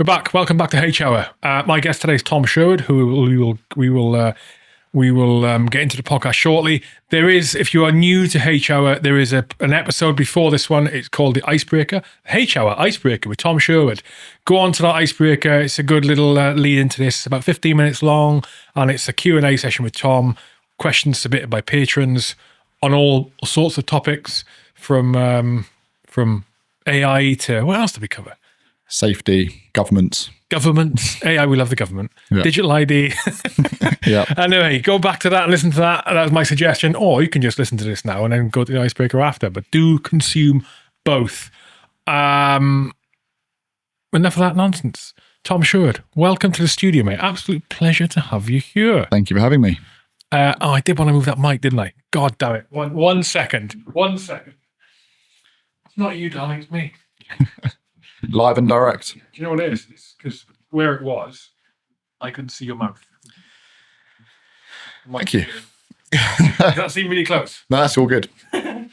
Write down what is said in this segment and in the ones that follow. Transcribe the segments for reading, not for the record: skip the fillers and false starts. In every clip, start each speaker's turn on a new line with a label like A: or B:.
A: We're back. Welcome back to H Hour. My guest today is Tom Sherwood, who we will get into the podcast shortly. There is, if you are new to H Hour, there is an episode before this one. It's called The Icebreaker. H Hour Icebreaker with Tom Sherwood. Go on to that icebreaker. It's a good little lead into this. It's about 15 minutes long, and it's a Q&A session with Tom. Questions submitted by patrons on all sorts of topics, from AI to, what else did we cover?
B: Safety, government,
A: AI, we love the government.
B: Yeah.
A: Digital ID.
B: Yeah.
A: Anyway, go back to that and listen to that. That was my suggestion. Or you can just listen to this now and then go to the icebreaker after. But do consume both. Enough of that nonsense. Tom Sherwood, welcome to the studio, mate. Absolute pleasure to have you here.
B: Thank you for having me.
A: I did want to move that mic, didn't I? God damn it. One second. It's not you, darling. It's me.
B: Live and direct.
A: Do you know what it is? It's because where it was, I couldn't see your mouth.
B: Thank you.
A: Does that seem really close?
B: No, that's all good.
A: And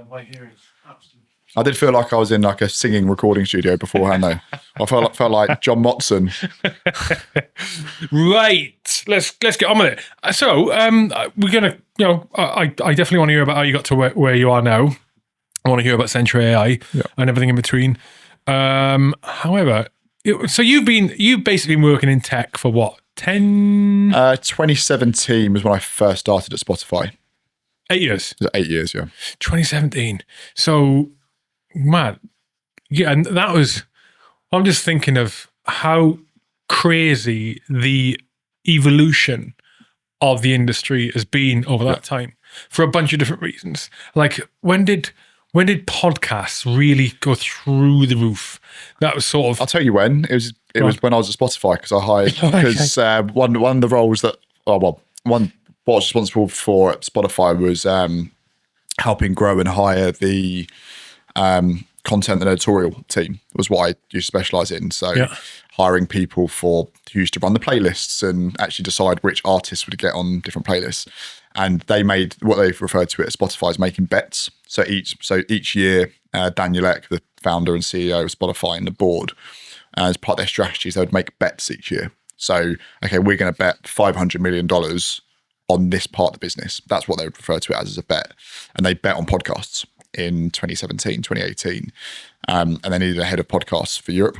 A: my hearing is absolutely...
B: I did feel like I was in like a singing recording studio beforehand though. I felt like John Motson.
A: Right. Let's get on with it. So we're going to, I definitely want to hear about how you got to where you are now. I want to hear about Sentra AI and everything in between. However, so you've basically been working in tech for what, 10?
B: 2017 was when I first started at Spotify.
A: 8 years?
B: 8 years, yeah.
A: 2017. So, man, yeah, and that was, I'm just thinking of how crazy the evolution of the industry has been over that time for a bunch of different reasons. Like, when did podcasts really go through the roof? That was sort of...
B: I'll tell you when. It was when I was at Spotify, because I hired... Because one of the roles that... what I was responsible for at Spotify was helping grow and hire the content and editorial team. Was what I used to specialise in. So hiring people who used to run the playlists and actually decide which artists would get on different playlists. And they made what they referred to it as Spotify as making bets. So each year, Daniel Ek, the founder and CEO of Spotify, and the board, as part of their strategies, they would make bets each year. So, okay, we're going to bet $500 million on this part of the business. That's what they would refer to it as a bet. And they bet on podcasts in 2017, 2018. And they needed a head of podcasts for Europe.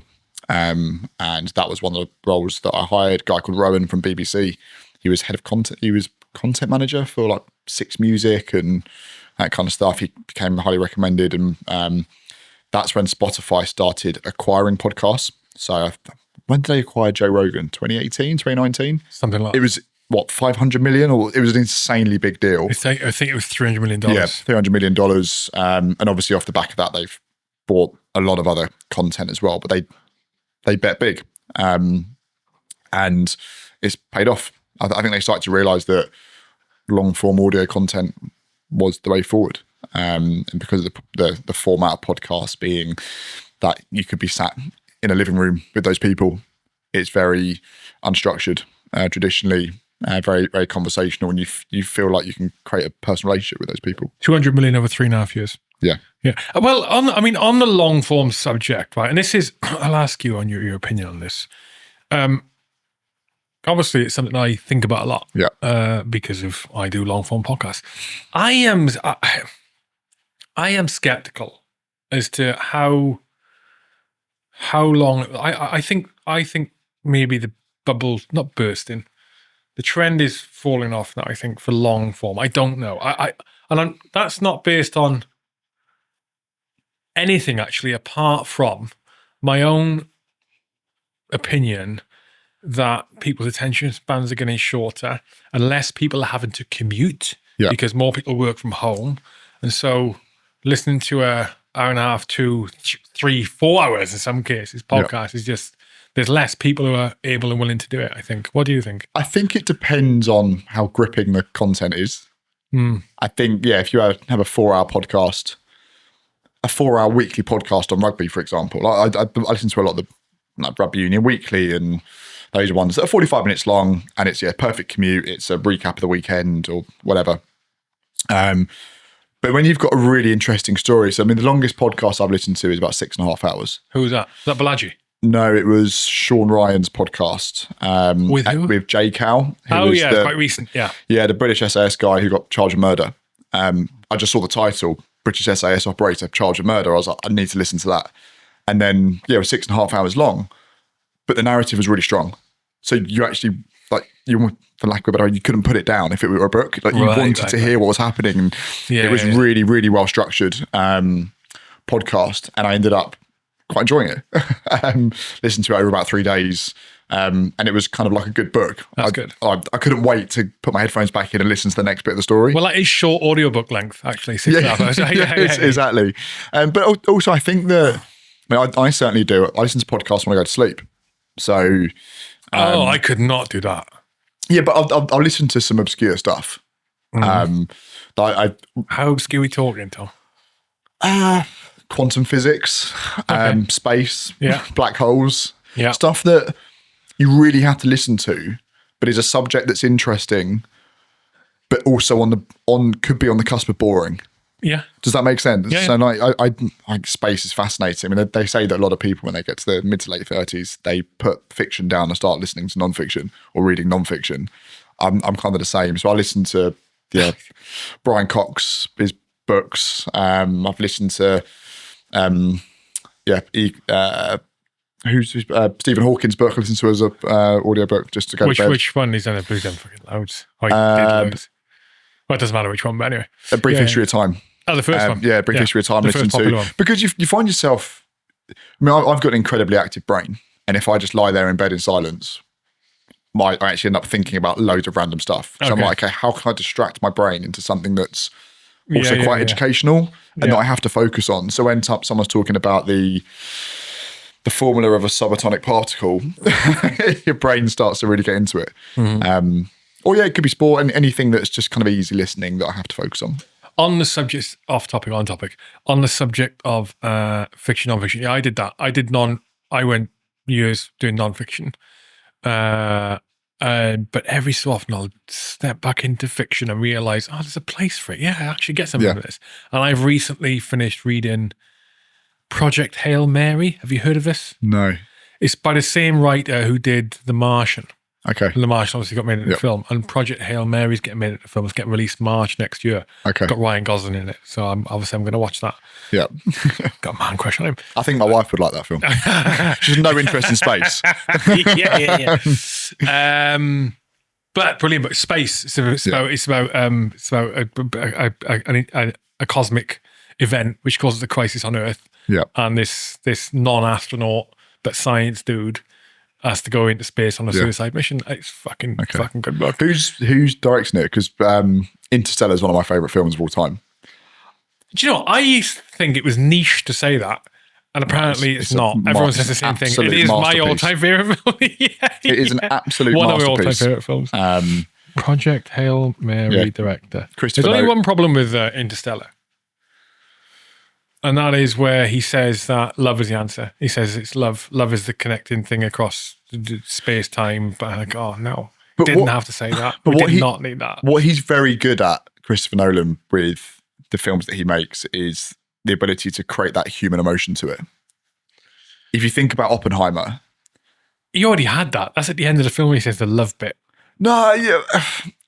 B: And that was one of the roles that I hired. A guy called Rowan from BBC. He was head of content. He was content manager for like Six Music and that kind of stuff. He became highly recommended, and that's when Spotify started acquiring podcasts. So when did they acquire Joe Rogan? 2018, 2019?
A: Something like that.
B: It was, what, 500 million? Or it was an insanely big deal.
A: I think it was $300 million.
B: Yeah, $300 million. And obviously off the back of that, they've bought a lot of other content as well, but they bet big. And it's paid off. I think they started to realise that long-form audio content was the way forward. And because of the format of podcasts being that you could be sat in a living room with those people, it's very unstructured, traditionally, very, very conversational, and you feel like you can create a personal relationship with those people. 200
A: million over 3.5 years.
B: Yeah.
A: Yeah. Well, on the long-form subject, right, and this is, I'll ask you on your opinion on this. Obviously, it's something I think about a lot because I do long-form podcasts. I am skeptical as to how long. I think maybe the bubble's not bursting. The trend is falling off now, I think, for long-form. I don't know. That's not based on anything, actually, apart from my own opinion that people's attention spans are getting shorter unless people are having to commute because more people work from home. And so listening to a hour and a half, 2, 3, 4 hours in some cases, podcast is just, there's less people who are able and willing to do it, I think. What do you think?
B: I think it depends on how gripping the content is. I think, if you have a 4-hour podcast, a 4-hour weekly podcast on rugby, for example. I listen to a lot of the Rugby Union Weekly and those ones that are 45 minutes long, and it's perfect commute. It's a recap of the weekend or whatever. But when you've got a really interesting story, so the longest podcast I've listened to is about 6.5 hours.
A: Who was that? Is that Balaji?
B: No, it was Sean Ryan's podcast.
A: With who?
B: With Jay Cow.
A: Quite recent. Yeah.
B: Yeah, the British SAS guy who got charged with murder. I just saw the title, British SAS operator charged with murder. I was like, I need to listen to that. And then, it was 6.5 hours long, but the narrative was really strong. So you actually, for lack of a better word, you couldn't put it down if it were a book. Like you wanted to hear what was happening. And it was really, really well structured podcast. And I ended up quite enjoying it. Listened to it over about 3 days. And it was kind of like a good book.
A: That's good.
B: I couldn't wait to put my headphones back in and listen to the next bit of the story.
A: Well, that is short audiobook length, actually. 6.5 hours.
B: Exactly. But also, I think that, I certainly do. I listen to podcasts when I go to sleep. So.
A: I could not do that.
B: Yeah, but I'll listen to some obscure stuff.
A: How obscure are we talking, Tom?
B: Quantum physics, space, black holes, stuff that you really have to listen to, but is a subject that's interesting, but also could be on the cusp of boring.
A: Yeah.
B: Does that make sense?
A: Yeah.
B: So I space is fascinating. I mean, they say that a lot of people, when they get to their mid to late 30s, they put fiction down and start listening to nonfiction or reading nonfiction. I'm kind of the same. So I listen to Brian Cox, his books. I've listened to who's Stephen Hawking's book. I listened to as a audiobook just to go to bed.
A: Which one? He's done fucking loads. He did loads. Well, it doesn't matter which one, but anyway.
B: A Brief History of Time.
A: Oh, the first one.
B: Yeah, Brief History of Time. Listen to because you find yourself. I've got an incredibly active brain, and if I just lie there in bed in silence, I actually end up thinking about loads of random stuff. So I'm like, okay, how can I distract my brain into something that's also quite educational and that I have to focus on? So when someone's talking about the formula of a subatomic particle, your brain starts to really get into it. Or it could be sport and anything that's just kind of easy listening that I have to focus on.
A: On the subject, on the subject of fiction, non-fiction, I did that. I went years doing non-fiction. But every so often I'll step back into fiction and realize, there's a place for it. Yeah, I actually get something from this. And I've recently finished reading Project Hail Mary. Have you heard of this?
B: No.
A: It's by the same writer who did The Martian.
B: Okay.
A: The Martian obviously got made into the film, and Project Hail Mary's getting made into the film. It's getting released March next year.
B: Okay.
A: Got Ryan Gosling in it, so I'm going to watch that.
B: Yeah.
A: Got a man crush on him.
B: I think my wife would like that film. She has no interest in space.
A: But brilliant. But space. It's about a cosmic event which causes a crisis on Earth.
B: Yeah.
A: And this non-astronaut, but science dude, has to go into space on a suicide mission. It's fucking good book.
B: Who's directing it? Because Interstellar is one of my favourite films of all time.
A: Do you know, I used to think it was niche to say that, and apparently it's not. Everyone says the same thing. It is my all-time favourite film. It is an
B: absolute
A: one
B: masterpiece.
A: One of my all-time favourite films. Project Hail Mary director. There's only one problem with Interstellar. And that is where he says that love is the answer. He says it's love. Love is the connecting thing across space time. But I'm like, oh no, didn't have to say that. But we did not need that.
B: What he's very good at, Christopher Nolan, with the films that he makes, is the ability to create that human emotion to it. If you think about Oppenheimer,
A: he already had that. That's at the end of the film. He says the love bit.
B: No,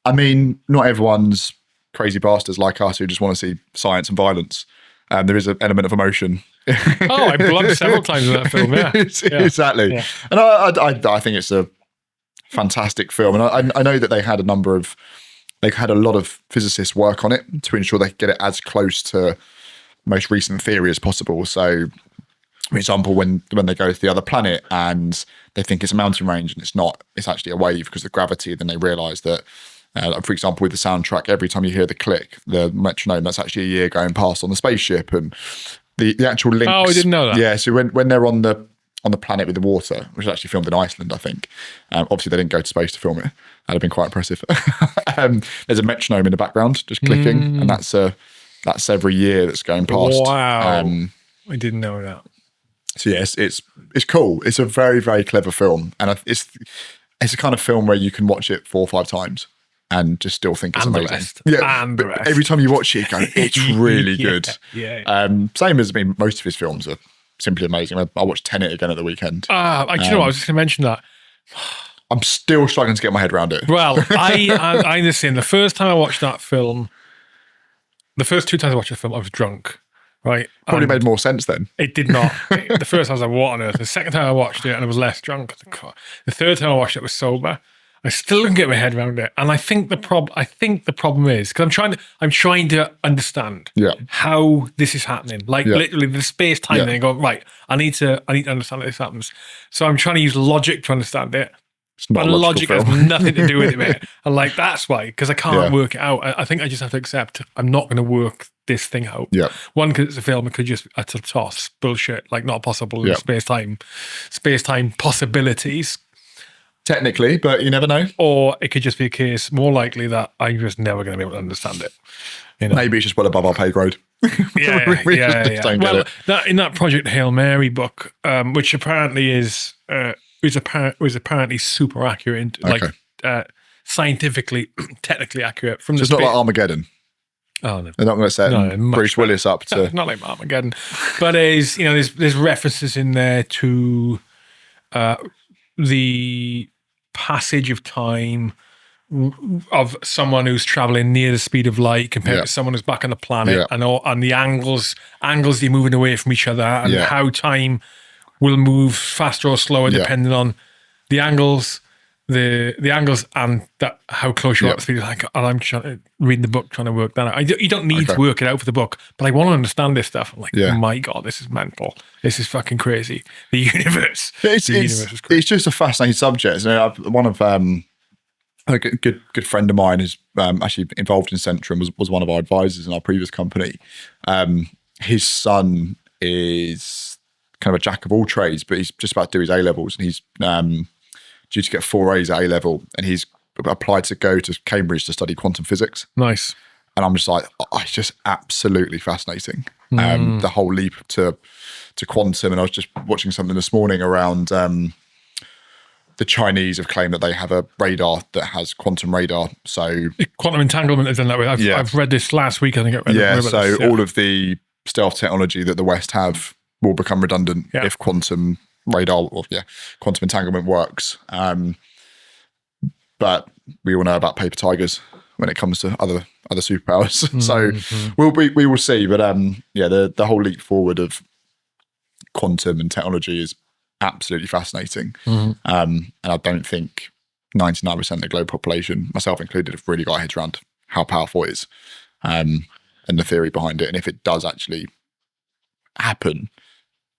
B: I mean, not everyone's crazy bastards like us who just want to see science and violence. There is an element of emotion.
A: I blunked several times in that film. Yeah,
B: exactly. Yeah. And I think it's a fantastic film. And I know that they had a lot of physicists work on it to ensure they could get it as close to most recent theory as possible. So, for example, when they go to the other planet and they think it's a mountain range and it's not, it's actually a wave because of gravity, then they realise that. For example, with the soundtrack, every time you hear the click, the metronome, that's actually a year going past on the spaceship, and the actual links.
A: Oh, I didn't know that.
B: Yeah, so when they're on the planet with the water, which is actually filmed in Iceland, I think. Obviously, they didn't go to space to film it. That'd have been quite impressive. There's a metronome in the background, just clicking, and that's every year that's going past.
A: Wow, I didn't know that.
B: So yes, it's cool. It's a very, very clever film, and it's a kind of film where you can watch it 4 or 5 times. And just still think it's amazing.
A: And the rest.
B: Every time you watch it, you go, it's really good.
A: Yeah.
B: Same as most of his films are simply amazing. I watched Tenet again at the weekend.
A: Do you know what? I was just going to mention that.
B: I'm still struggling to get my head around it.
A: Well, I understand. The first time I watched that film, the first 2 times I watched the film, I was drunk. Right,
B: probably made more sense then.
A: It did not. The first time I was like, "What on earth?" The second time I watched it, and I was less drunk. The third time I watched it, I was sober. I still didn't get my head around it, and I think the problem is because I'm trying to understand how this is happening. Like literally the space time thing. Going right. I need to understand how this happens. So I'm trying to use logic to understand it. But logic has nothing to do with it, mate. And like that's why, because I can't work it out. I think I just have to accept I'm not going to work this thing out.
B: Yeah.
A: One, because it's a film, it could just a toss bullshit, like not possible in space time possibilities.
B: Technically, but you never know.
A: Or it could just be a case more likely that I'm just never going to be able to understand it. You know?
B: Maybe it's just well above our pay grade.
A: Yeah. Well, in that Project Hail Mary book, which apparently is was apparently super accurate, like scientifically, technically accurate. From
B: it's not like Armageddon.
A: Oh no,
B: they're not going to set Bruce Willis up to.
A: Not like Armageddon, but there's references in there to the passage of time of someone who's traveling near the speed of light compared to someone who's back on the planet, and the angles they're moving away from each other, and how time will move faster or slower depending on the angles, the angles, and that how close you are to the speed. Like, and I'm reading the book, trying to work that out. You don't need to work it out for the book, but I want to understand this stuff. I'm like, oh my God, this is mental. This is fucking crazy. The universe.
B: Universe is crazy. It's just a fascinating subject. One of a good friend of mine is actually involved in Sentra and was one of our advisors in our previous company. His son is kind of a jack of all trades, but he's just about to do his A-levels, and he's due to get 4 A's at A-level, and he's applied to go to Cambridge to study quantum physics.
A: Nice.
B: And I'm just like, it's just absolutely fascinating. The whole leap to quantum. And I was just watching something this morning around the Chinese have claimed that they have a radar that has quantum radar. So
A: quantum entanglement is done that way. I've read this last week. I think I read
B: so all of the stealth technology that the West have will become redundant if quantum radar or quantum entanglement works. But we all know about paper tigers when it comes to other superpowers. So we will see. But the whole leap forward of quantum and technology is absolutely fascinating. And I don't think 99% of the global population, myself included, have really got our heads around how powerful it is and the theory behind it. And if it does actually happen,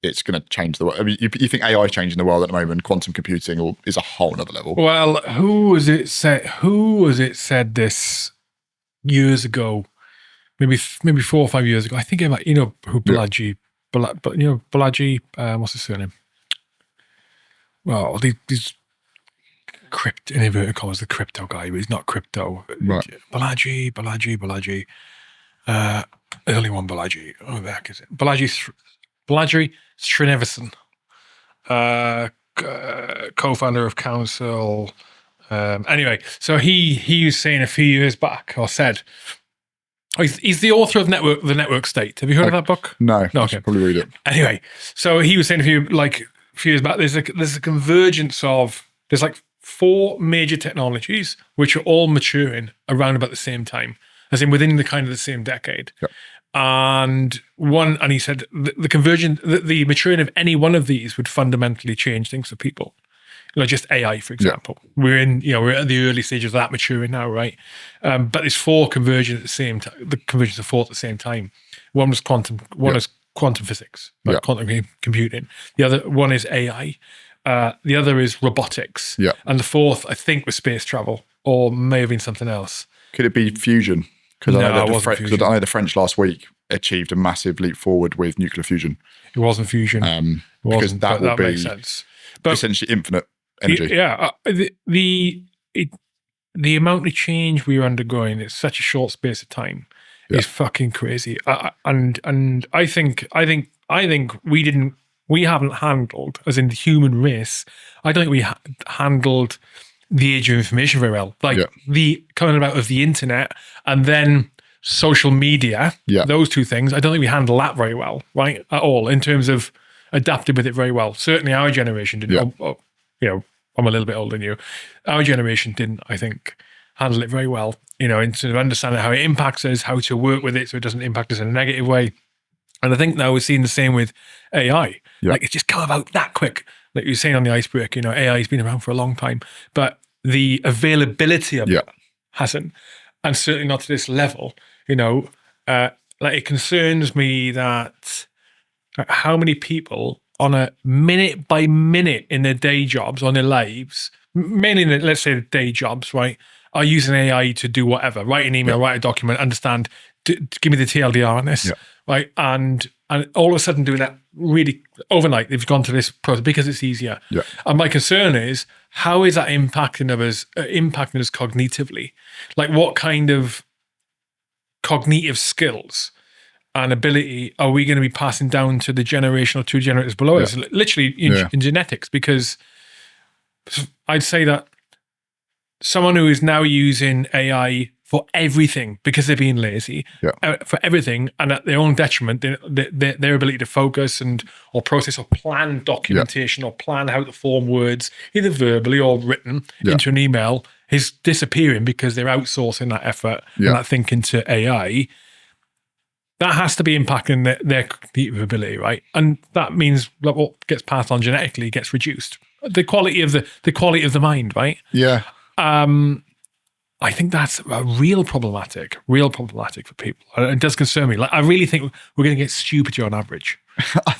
B: it's going to change the world. I mean, you think AI is changing the world at the moment? Quantum computing is a whole nother level.
A: Well, who was it said this years ago? Maybe 4 or 5 years ago. I think about who Balaji, Balaji. What's his surname? Well, these in inverted commas, the crypto guy, but he's not crypto.
B: Right.
A: Balaji. Early one, Balaji. Oh, the heck is it? Balaji Srinivasan, co-founder of Council. Anyway, so he was saying a few years back, or said, he's the author of The Network State. Have you heard of that book?
B: No.
A: Okay.
B: I should probably read it.
A: Anyway, so he was saying a few years back, there's a convergence of, there's like 4 major technologies which are all maturing around about the same time, as in within the kind of the same decade.
B: Yep.
A: And he said the convergence, the maturing of any one of these would fundamentally change things for people. Just AI, for example. Yeah. We're at the early stages of that maturing now, right? But there's 4 converging at the same time. The convergence of 4 at the same time. One was quantum. One is quantum physics, like quantum computing. The other one is AI. The other is robotics.
B: Yeah.
A: And the 4th, I think, was space travel, or may have been something else.
B: Could it be fusion? Because I know the French last week achieved a massive leap forward with nuclear fusion.
A: It wasn't fusion.
B: Because that will be
A: makes sense. But
B: essentially infinite energy.
A: The amount of change we're undergoing in such a short space of time is fucking crazy. And I think we haven't handled, as in the human race, I don't think we handled the age of information very well. The coming about of the internet and then social media, those 2 things, I don't think we handle that very well, right? At all, in terms of adapted with it very well. Certainly our generation didn't. I'm a little bit older than you. Our generation didn't, I think, handle it very well, in terms of understanding how it impacts us, how to work with it so it doesn't impact us in a negative way. And I think now we're seeing the same with AI.
B: Yeah.
A: Like, it's just come about that quick. Like you're saying on the iceberg, AI has been around for a long time, but the availability of it hasn't. And certainly not to this level, it concerns me that how many people on a minute by minute in their day jobs, on their lives, mainly in let's say the day jobs, right, are using AI to do whatever, write an email, write a document, understand, give me the TLDR on this, right? And all of a sudden doing that really overnight, they've gone to this process because it's easier.
B: Yeah.
A: And my concern is, how is that impacting us cognitively? Like, what kind of cognitive skills and ability are we going to be passing down to the generation or two generations below us, literally in genetics? Because I'd say that someone who is now using AI for everything because they're being lazy, for everything, and at their own detriment, their ability to focus or process or plan documentation or plan how to form words, either verbally or written, into an email, is disappearing because they're outsourcing that effort and that thinking to AI. That has to be impacting their cognitive ability, right? And that means that what gets passed on genetically gets reduced. The quality of the mind, right?
B: Yeah.
A: I think that's real problematic for people. It does concern me. Like, I really think we're going to get stupider on average.
B: I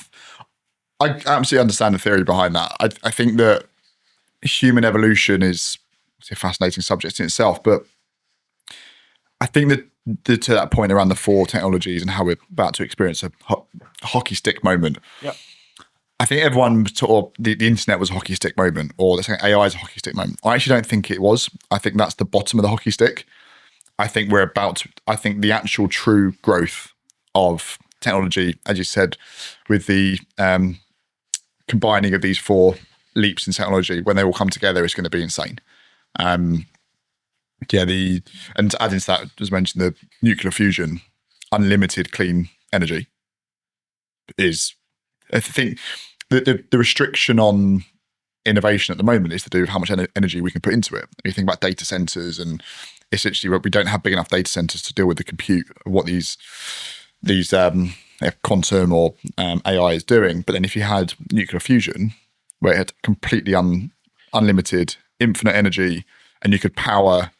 B: absolutely understand the theory behind that. I think that human evolution is a fascinating subject in itself, but I think that to that point around the four technologies and how we're about to experience a hockey stick moment.
A: Yeah.
B: I think everyone the internet was a hockey stick moment, or they're saying AI is a hockey stick moment. I actually don't think it was. I think that's the bottom of the hockey stick. I think I think the actual true growth of technology, as you said, with the combining of these four leaps in technology, when they all come together, it's going to be insane. And adding to that, as mentioned, the nuclear fusion, unlimited clean energy is, I think, the restriction on innovation at the moment is to do with how much energy we can put into it. You think about data centers, and essentially we don't have big enough data centers to deal with the compute of what these quantum or AI is doing. But then if you had nuclear fusion, where it had completely unlimited, infinite energy, and you could power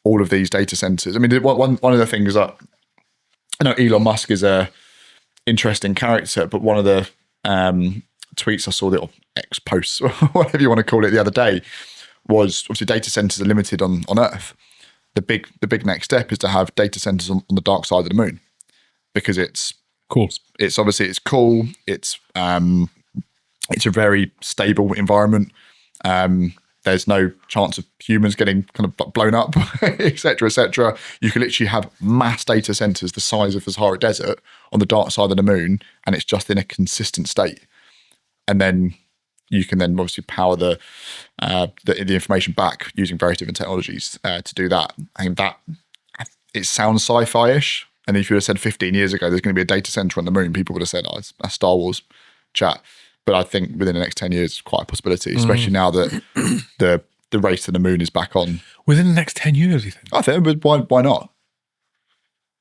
B: all of these data centers. I mean, one of the things that I know Elon Musk is a interesting character, but one of the tweets I saw, or X posts, or whatever you want to call it, the other day, was obviously data centers are limited on Earth. The big next step is to have data centers on the dark side of the moon, because it's
A: cool.
B: It's cool. It's a very stable environment. There's no chance of humans getting kind of blown up, et cetera, et cetera. You can literally have mass data centers the size of the Sahara Desert on the dark side of the moon, and it's just in a consistent state. And then you can then obviously power the information back using various different technologies to do that. I think that it sounds sci-fi-ish. And if you would have said 15 years ago, there's going to be a data center on the moon, people would have said, "Oh, it's Star Wars chat." But I think within the next 10 years, it's quite a possibility, especially now that the race to the moon is back on.
A: Within the next 10 years, you think?
B: I think, but why not?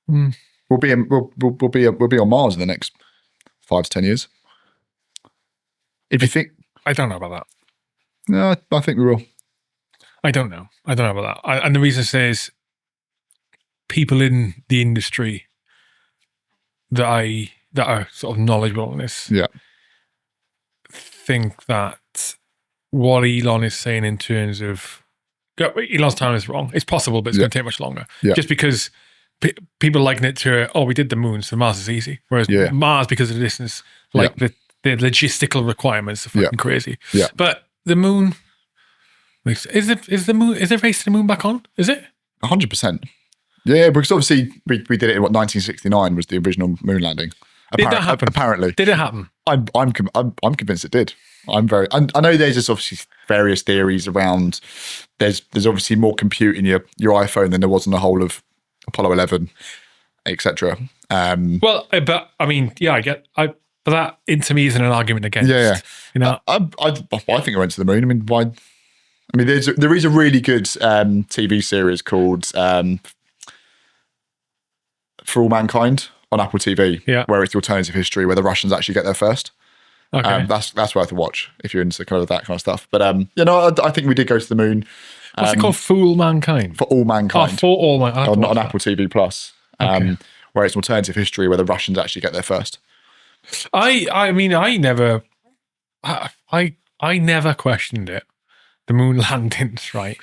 B: We'll be on Mars in the next 5 to 10 years. If you think,
A: I don't know about that.
B: No, I think we will.
A: I don't know about that. And the reason I say is, people in the industry that are sort of knowledgeable on this, think that what Elon is saying in terms of Elon's time is wrong. It's possible, but it's going to take much longer. Just because people liken it to, we did the moon, so Mars is easy. Whereas Mars, because of the distance, the logistical requirements are fucking crazy. But the moon, is there a race to the moon back on? Is it?
B: 100%. Yeah, because obviously we did it in 1969 was the original moon landing.
A: Did that happen?
B: Apparently.
A: Did it happen?
B: I'm convinced it did. I know there's just obviously various theories around. There's obviously more compute in your iPhone than there was in the whole of Apollo 11, etc.
A: But I mean, but So that, to me, isn't an argument against.
B: Yeah.
A: You know,
B: I think I went to the moon. I mean, why? I mean, there is a really good TV series called For All Mankind on Apple TV, where it's the alternative history, where the Russians actually get there first.
A: Okay.
B: That's worth a watch if you're into kind of that kind of stuff. But I think we did go to the moon.
A: What's it called? Fool Mankind?
B: For All Mankind.
A: Oh, For All Mankind.
B: On Apple TV Plus, where it's an alternative history, where the Russians actually get there first.
A: I mean, I never questioned it. The moon landings, right?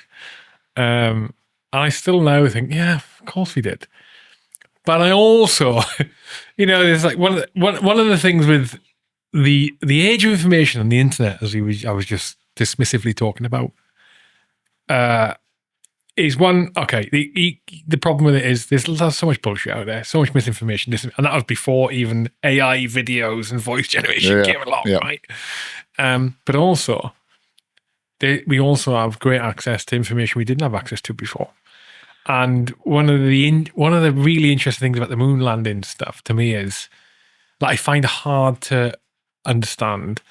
A: And I still now think, yeah, of course we did. But I also, there's like one of the things with the age of information on the internet, as I was just dismissively talking about, is one. Okay, the problem with it is there's so much bullshit out there, so much misinformation, and that was before even AI videos and voice generation came along, right? But also, we also have great access to information we didn't have access to before. And one of the really interesting things about the moon landing stuff to me is that I find hard to understand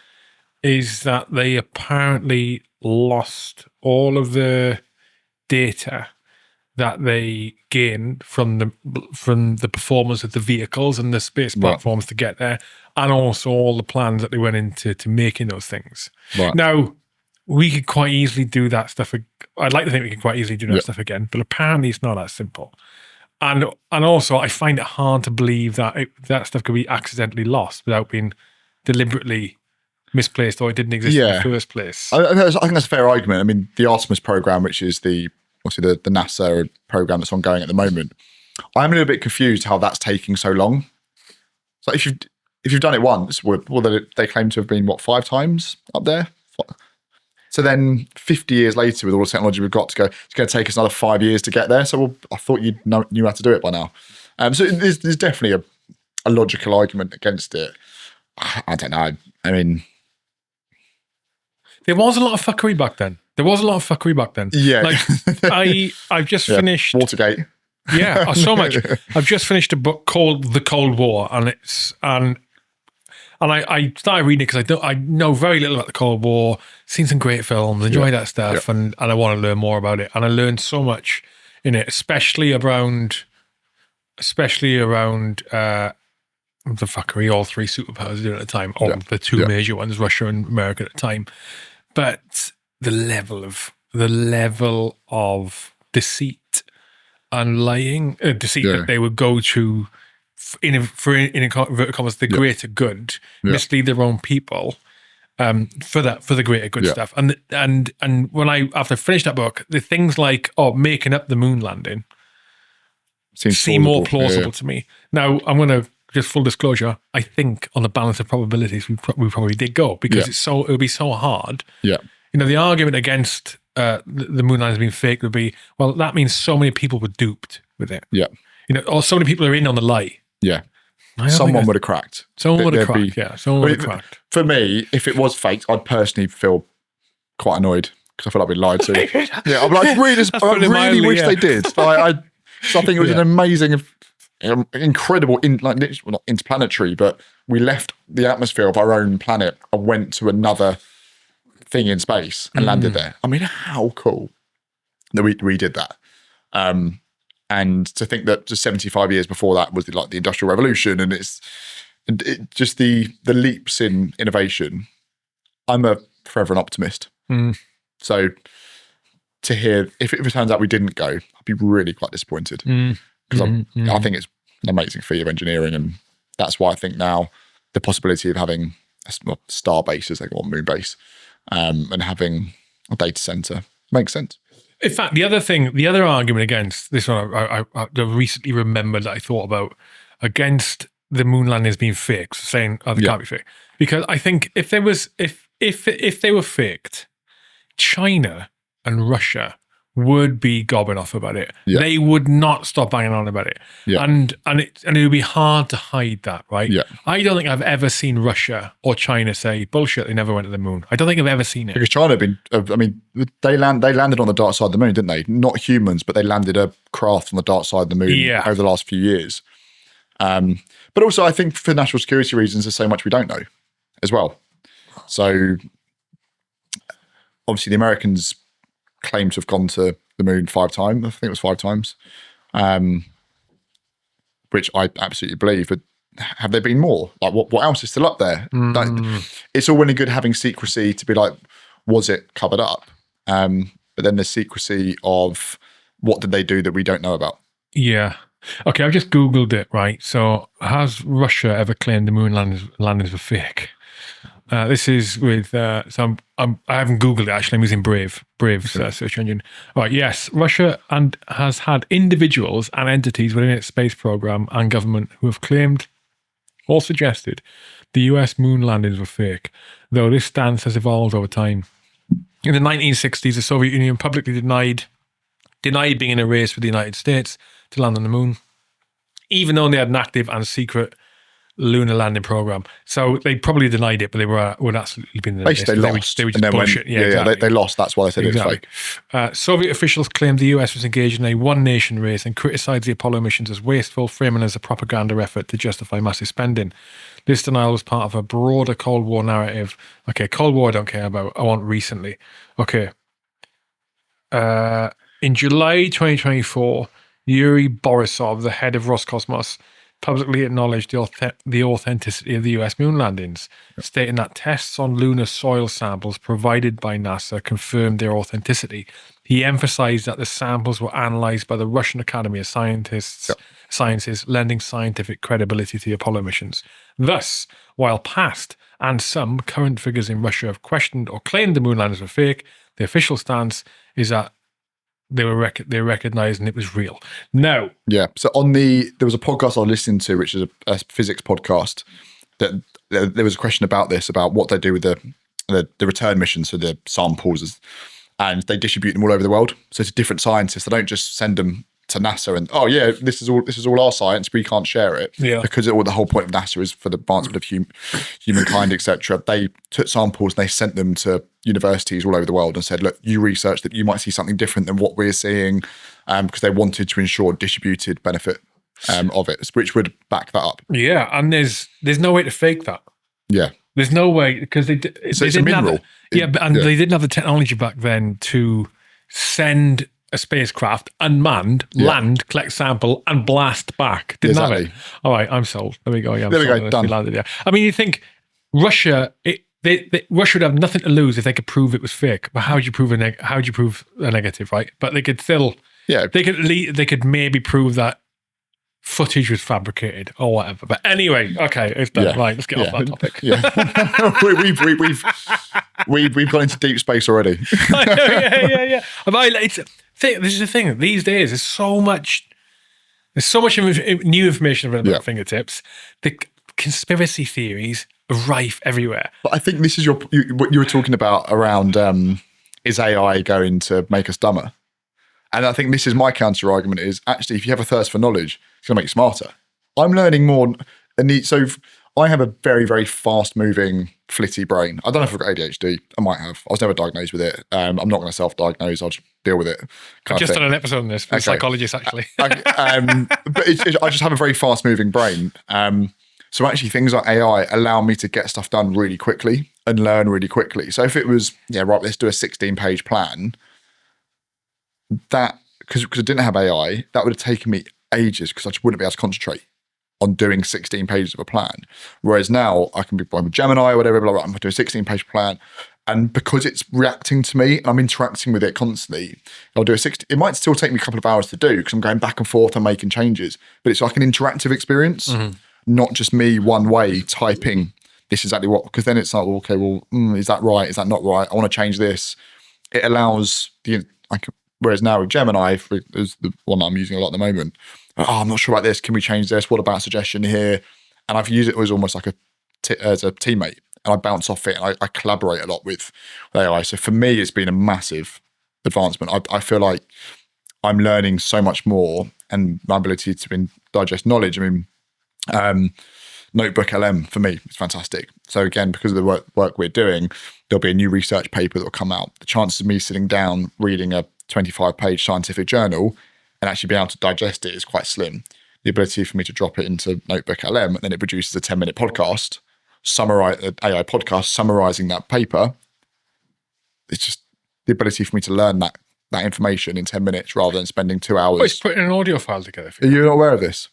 A: is that they apparently lost all of the data that they gained from the performance of the vehicles and the space platforms to get there, and also all the plans that they went into making those things. Right. Now, we could quite easily do that stuff. I'd like to think we could quite easily do that stuff again, but apparently it's not that simple. And also, I find it hard to believe that that stuff could be accidentally lost without being deliberately misplaced, or it didn't exist in the first place.
B: I think that's a fair argument. I mean, the Artemis program, which is obviously the NASA program that's ongoing at the moment, I'm a little bit confused how that's taking so long. So if you've done it once, they claim to have been 5 times up there. So then 50 years later, with all the technology we've got to go, it's going to take us another 5 years to get there. So I thought you knew how to do it by now. So there's definitely a logical argument against it. I don't know. I mean,
A: there was a lot of fuckery back then. Yeah. Like I've just finished
B: Watergate.
A: Yeah, so much. I've just finished a book called The Cold War, and I started reading it because I know very little about the Cold War, seen some great films, enjoy that stuff, and I want to learn more about it. And I learned so much in it, especially around the fuckery all 3 superpowers did at the time, or the 2 major ones, Russia and America at the time. But the level of deceit and lying, that they would go to in inverted commas, the greater good, mislead their own people for the greater good stuff. And when after I finished that book, the things like making up the moon landing seem more plausible to me. Now I'm going to just full disclosure. I think on the balance of probabilities, we probably did go because it would be so hard. Yeah, the argument against the moon landing being fake would be, well, that means so many people were duped with it. Yeah, or so many people are in on the lie. Yeah.
B: Someone would have cracked.
A: Someone would have cracked.
B: For me, if it was fake, I'd personally feel quite annoyed because I feel like we'd lied to. Yeah, I'm like, I really wish they did. So I think it was an amazing, incredible, not interplanetary, but we left the atmosphere of our own planet and went to another thing in space and landed there. I mean, how cool that we did that. And to think that just 75 years before that was the Industrial Revolution, and it's just the leaps in innovation. I'm forever an optimist. So to hear if it turns out we didn't go, I'd be really quite disappointed because I think it's an amazing feat of engineering, and that's why I think now the possibility of having a star base, as they call moon base, and having a data center makes sense.
A: In fact, the other argument against this one, I recently remembered that I thought about against the moon landings being fake, saying they can't be fake, because I think if they were faked, China and Russia would be gobbing off about it. Yeah. They would not stop banging on about it. Yeah. And it would be hard to hide that, right? Yeah. I don't think I've ever seen Russia or China say, bullshit, they never went to the moon. I don't think I've ever seen it.
B: Because China they landed on the dark side of the moon, didn't they? Not humans, but they landed a craft on the dark side of the moon over the last few years. But also, I think for national security reasons, there's so much we don't know as well. So obviously the Americans claim to have gone to the moon 5 times. I think it was 5 times, which I absolutely believe. But have there been more? Like what else is still up there? Like, it's all really good having secrecy to be like, was it covered up? But then the secrecy of what did they do that we don't know about?
A: Yeah. Okay, I've just Googled it, right? So has Russia ever claimed the moon landings were fake? This is with, I haven't Googled it actually, I'm using Brave's search engine. All right, yes, Russia has had individuals and entities within its space program and government who have claimed or suggested the US moon landings were fake, though this stance has evolved over time. In the 1960s, the Soviet Union publicly denied being in a race with the United States to land on the moon, even though they had an active and secret lunar landing program. So they probably denied it, but they would absolutely been in the race.
B: Basically, they lost.
A: They were just bullshit. Exactly.
B: They lost. That's why they said exactly. It was fake.
A: Soviet officials claimed the US was engaged in a one-nation race and criticised the Apollo missions as wasteful, framing as a propaganda effort to justify massive spending. This denial was part of a broader Cold War narrative. Okay, Cold War I don't care about. I want recently. Okay. In July 2024, Yuri Borisov, the head of Roscosmos, publicly acknowledged the authenticity of the US moon landings, stating that tests on lunar soil samples provided by NASA confirmed their authenticity. He emphasized that the samples were analyzed by the Russian Academy of Sciences, lending scientific credibility to the Apollo missions. Thus, while past and some current figures in Russia have questioned or claimed the moon landings were fake, the official stance is that they recognized and it was real. No.
B: Yeah. So there was a podcast I was listening to, which is a physics podcast, that there was a question about this, about what they do with the return missions for the samples, and they distribute them all over the world. So to different scientists, they don't just send them to NASA and, oh yeah, this is all our science, we can't share it.
A: Yeah.
B: Because the whole point of NASA is for the advancement of humankind, etc. They took samples and they sent them to universities all over the world and said, look, you research that you might see something different than what we're seeing, because they wanted to ensure distributed benefit of it, which would back that up.
A: Yeah, and there's no way to fake that.
B: Yeah.
A: There's no way, because
B: it's a mineral.
A: They didn't have the technology back then to send a spacecraft unmanned, land, collect sample, and blast back. Didn't have it. All right, I'm sold. There we go. Yeah,
B: there we go. Done.
A: Landed, yeah. I mean, you think Russia? Russia would have nothing to lose if they could prove it was fake. But how would you prove a negative, right? But they could still. Yeah. They could maybe prove that footage was fabricated or whatever. But anyway, okay, it's done. Yeah. Right, let's get off that topic.
B: Yeah. we've gone into deep space already.
A: yeah. This is the thing. These days, there's so much new information available at fingertips. The conspiracy theories are rife everywhere.
B: But I think this is what you were talking about around, is AI going to make us dumber? And I think this is my counter argument is, actually, if you have a thirst for knowledge, it's going to make you smarter. I'm learning more. So I have a very, very fast moving, flitty brain. I don't know if I've got ADHD. I might have. I was never diagnosed with it. I'm not going to self-diagnose. I'll just deal with it.
A: I've just done an episode on this for a psychologist, actually.
B: But I just have a very fast moving brain. So actually things like AI allow me to get stuff done really quickly and learn really quickly. So if it was, let's do a 16-page plan, that, because I didn't have AI, that would have taken me ages because I just wouldn't be able to concentrate on doing 16 pages of a plan. Whereas now I can be with Gemini or whatever, I'm going to do a 16-page plan. And because it's reacting to me and I'm interacting with it constantly, I'll do it might still take me a couple of hours to do because I'm going back and forth and making changes, but it's like an interactive experience, not just me one way typing, this is exactly what, because then it's like, is that right? Is that not right? I want to change this. It allows whereas now with Gemini, is the one I'm using a lot at the moment, I'm not sure about this. Can we change this? What about a suggestion here? And I've used it as almost like as a teammate, and I bounce off it, and I collaborate a lot with AI. So for me, it's been a massive advancement. I feel like I'm learning so much more, and my ability to digest knowledge. I mean, Notebook LM for me is fantastic. So again, because of the work we're doing, there'll be a new research paper that will come out. The chances of me sitting down reading a 25-page scientific journal and actually being able to digest it is quite slim. the ability for me to drop it into Notebook LM, and then it produces a 10-minute podcast, AI podcast summarizing that paper. It's just the ability for me to learn that information in 10 minutes rather than spending 2 hours.
A: Oh, it's putting an audio file together for
B: Are
A: you.
B: you not aware of this?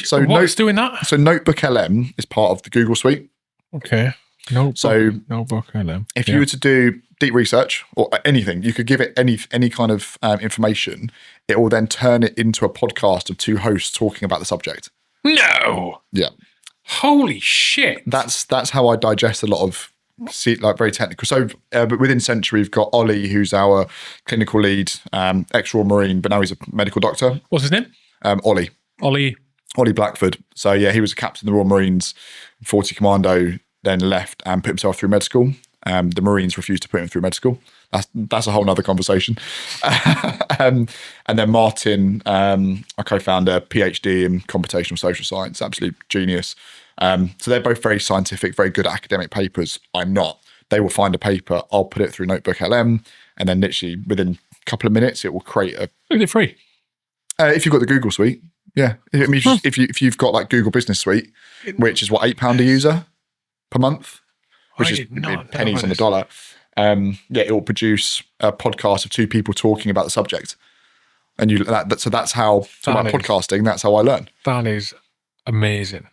A: So what's doing that?
B: So Notebook LM is part of the Google Suite.
A: Okay. Notebook LM.
B: If you were to do deep research or anything, you could give it any kind of information. It will then turn it into a podcast of 2 hosts talking about the subject.
A: No.
B: Yeah.
A: Holy shit.
B: That's how I digest a lot of very technical. So but within Sentra, we've got Ollie, who's our clinical lead, ex-Royal Marine, but now he's a medical doctor.
A: What's his name?
B: Ollie Blackford. So yeah, he was a captain of the Royal Marines, 40 Commando, then left and put himself through med school. The Marines refused to put him through med school. That's a whole nother conversation. And then Martin, our co-founder, PhD in computational social science, absolute genius. So they're both very scientific, very good at academic papers. I'm not. They will find a paper, I'll put it through Notebook LM, and then literally within a couple of minutes, it will create a...
A: Is it free?
B: If you've got the Google Suite, yeah. I mean, if you've got like Google Business Suite, which is what, £8 a user per month, which is pennies on the dollar. It will produce a podcast of 2 people talking about the subject, and so that's how about podcasting. That's how I learn.
A: That is amazing.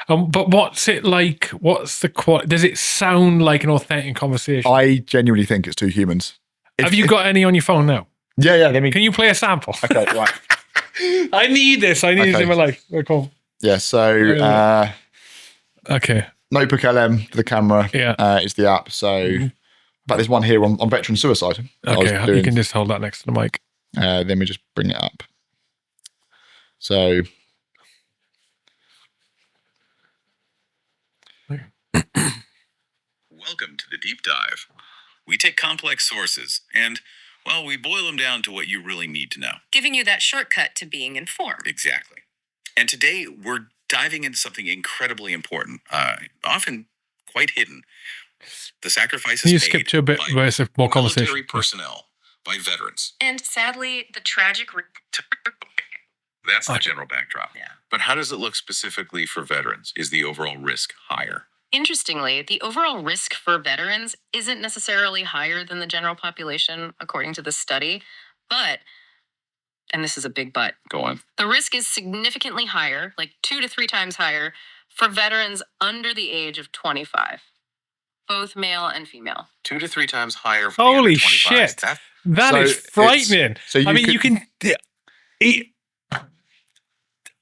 A: But what's it like? What's the quality? Does it sound like an authentic conversation?
B: I genuinely think it's 2 humans.
A: Have you got any on your phone now?
B: Yeah.
A: Can you play a sample?
B: Okay, right.
A: I need this. I need this in my life. Cool.
B: Yeah. So.
A: Okay.
B: Notebook LM for the camera is the app. So, but there's one here on veteran suicide.
A: Okay, you can just hold that next to the mic.
B: Then we just bring it up. So,
C: welcome to the deep dive. We take complex sources and, well, we boil them down to what you really need to know.
D: Giving you that shortcut to being informed.
C: Exactly. And today we're diving into something incredibly important, often quite hidden. The sacrifices
A: Can you
C: made
A: skip to a bit where it's more conversation?
C: Military personnel, by veterans.
D: And sadly, the tragic...
C: That's the general backdrop.
D: Yeah.
C: But how does it look specifically for veterans? Is the overall risk higher?
D: Interestingly, the overall risk for veterans isn't necessarily higher than the general population, according to the study, but, and this is a big but,
C: Go on.
D: the risk is significantly higher, like 2 to 3 times higher, for veterans under the age of 25, both male and female.
C: 2 to 3 times higher for
A: Holy
C: the under 25s.
A: shit. That is frightening.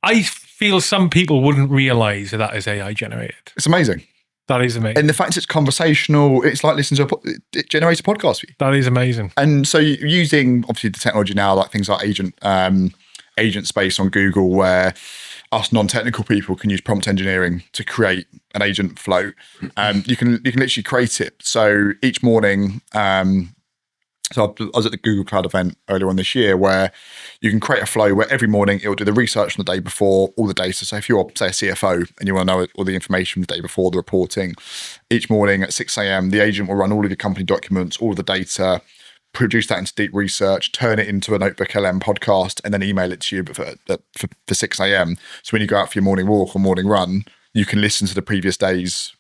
A: I feel some people wouldn't realize that is AI generated.
B: it's amazing.
A: That is amazing.
B: And the fact it's conversational, it's like listening to it generates a podcast for you.
A: That is amazing.
B: And so using obviously the technology now, like things like agent space on Google, where us non-technical people can use prompt engineering to create an agent flow. You can literally create it. So each morning, so I was at the Google Cloud event earlier on this year, where you can create a flow where every morning it will do the research on the day before, all the data. So if you're, say, a CFO and you want to know all the information the day before, the reporting, each morning at 6 a.m., the agent will run all of your company documents, all of the data, produce that into deep research, turn it into a Notebook LM podcast, and then email it to you for 6 a.m. So when you go out for your morning walk or morning run, you can listen to the previous day's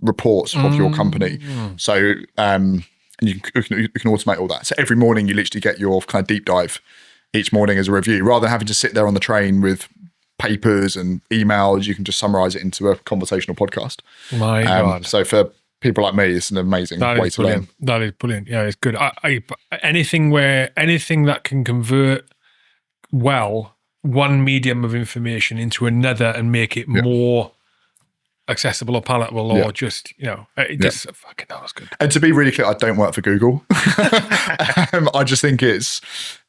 B: reports of your company. So, and you can automate all that. So every morning you literally get your kind of deep dive each morning as a review. Rather than having to sit there on the train with papers and emails, you can just summarize it into a conversational podcast.
A: My God.
B: So for people like me, it's an amazing way to learn.
A: That is brilliant. Yeah, it's good. Anything that can convert one medium of information into another and make it more accessible or palatable, or just, just fucking, that was good.
B: And to be really clear, I don't work for Google. I just think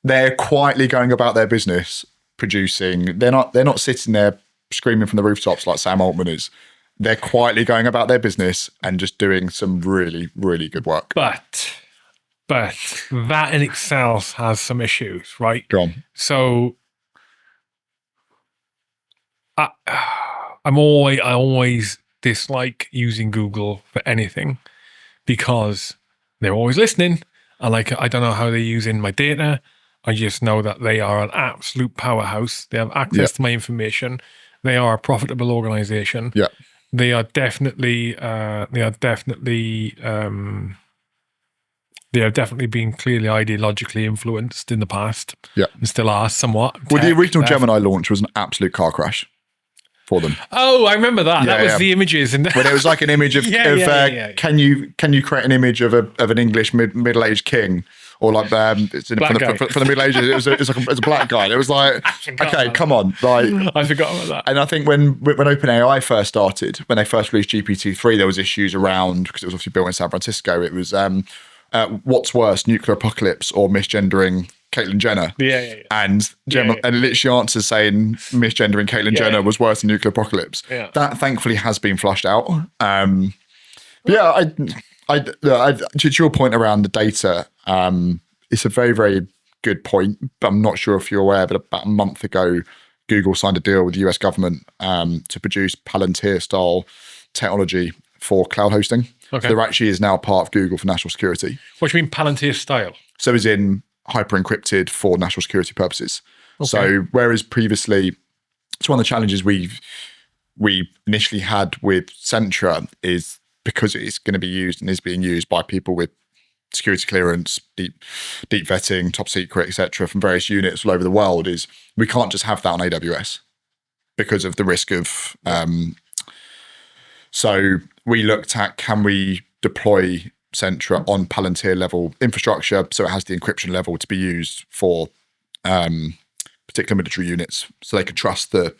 B: they're quietly going about their business producing. They're not sitting there screaming from the rooftops like Sam Altman is. They're quietly going about their business and just doing some really, really good work.
A: But that in itself has some issues, right?
B: Go on.
A: So I always dislike using Google for anything because they're always listening. I don't know how they're using my data. I just know that they are an absolute powerhouse. They have access to my information. They are a profitable organization.
B: Yeah.
A: They have definitely been clearly ideologically influenced in the past.
B: Yeah.
A: And still are somewhat.
B: Well, the original Gemini launch was an absolute car crash for them.
A: Oh, I remember that.
B: Yeah,
A: that was the images. And
B: when it was like an image of, can you create an image of an English middle-aged king? Or like from the Middle Ages, it was a black guy. And it was like, okay, come on. Like,
A: I forgot about that.
B: And I think when OpenAI first started, when they first released GPT-3, there was issues around, because it was obviously built in San Francisco, it was what's worse, nuclear apocalypse or misgendering Caitlyn Jenner? And and literally answers saying misgendering Caitlyn Jenner was worse than nuclear apocalypse. Yeah. That thankfully has been flushed out. To your point around the data, it's a very, very good point, but I'm not sure if you're aware, but about a month ago, Google signed a deal with the US government to produce Palantir-style technology for cloud hosting. Okay. So there actually is now part of Google for national security.
A: What do you mean Palantir style?
B: So as in hyper-encrypted for national security purposes. Okay. So whereas previously, it's one of the challenges we initially had with Sentra is because it's going to be used and is being used by people with security clearance, deep vetting, top secret, etc., from various units all over the world, is we can't just have that on AWS because of the risk of. So we looked at, can we deploy Sentra on Palantir level infrastructure so it has the encryption level to be used for particular military units, so they could trust the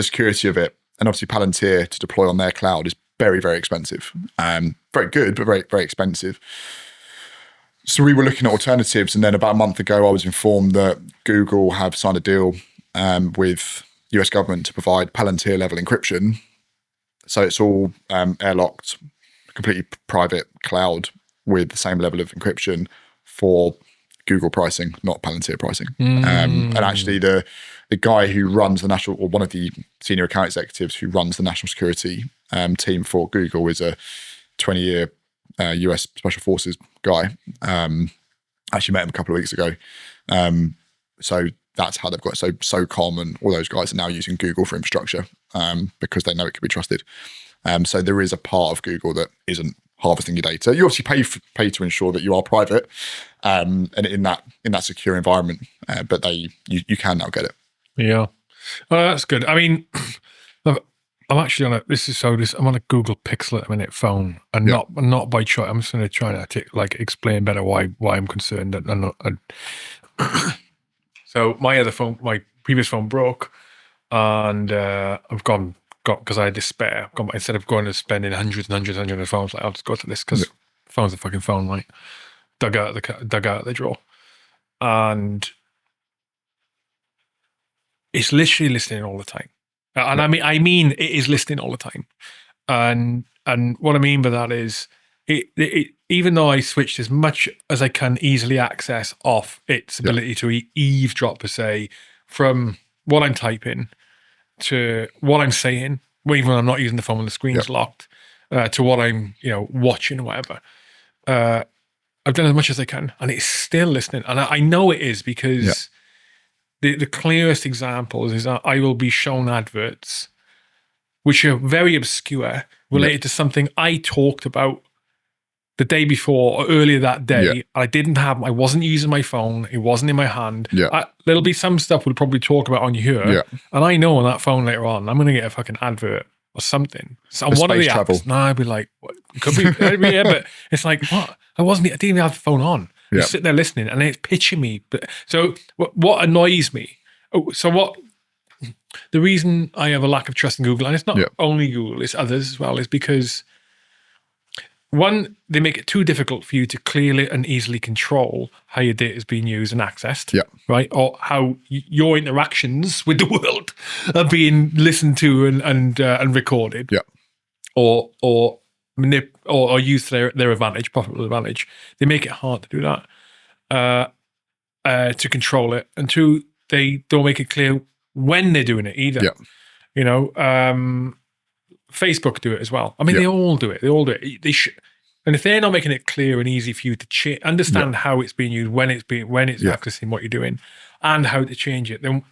B: security of it. And obviously Palantir to deploy on their cloud is very, very expensive. Very good, but very, very expensive. So we were looking at alternatives. And then about a month ago, I was informed that Google have signed a deal with US government to provide Palantir level encryption. So it's all airlocked, completely private cloud with the same level of encryption for Google pricing, not Palantir pricing. And actually the guy who runs the national, or one of the senior account executives who runs the national security team for Google, is a 20-year US Special Forces guy. Actually met him a couple of weeks ago. So that's how they've got it. So SOCOM and all those guys are now using Google for infrastructure because they know it can be trusted. So there is a part of Google that isn't harvesting your data. You obviously pay to ensure that you are private and in that secure environment, but you can now get it.
A: Yeah, well, that's good. I mean, look, I'm actually on I'm on a Google Pixel at the minute phone, and not by choice. I'm just going to try to explain better why I'm concerned. So my previous phone broke, and I've gone because I had despair. Instead of going and spending hundreds of phones, I'll just go to this because phone's a fucking phone, right? Dug out of the drawer, and it's literally listening all the time. And I mean it is listening all the time. And what I mean by that is it even though I switched as much as I can easily access off its ability to eavesdrop, per se, from what I'm typing to what I'm saying, even when I'm not using the phone when the screen's locked, to what I'm watching or whatever. I've done as much as I can, and it's still listening. And I know it is because the clearest examples is that I will be shown adverts which are very obscure, related to something I talked about the day before or earlier that day. I wasn't using my phone. It wasn't in my hand. There'll be some stuff we'll probably talk about on here. And I know on that phone later on, I'm going to get a fucking advert or something. So on one of the apps, I'd be like, what? Could be, but it's like, what? I didn't even have the phone on. You're sitting there listening and it's pitching me. But so what annoys me? The reason I have a lack of trust in Google, and it's not only Google, it's others as well, is because one, they make it too difficult for you to clearly and easily control how your data is being used and accessed, right? Or how your interactions with the world are being listened to and recorded, or use their advantage, profitable advantage. They make it hard to do that, to control it, and two, they don't make it clear when they're doing it either. Facebook do it as well. I mean, they all do it. They all do it. And if they're not making it clear and easy for you to understand how it's being used, when it's accessing what you're doing, and how to change it, then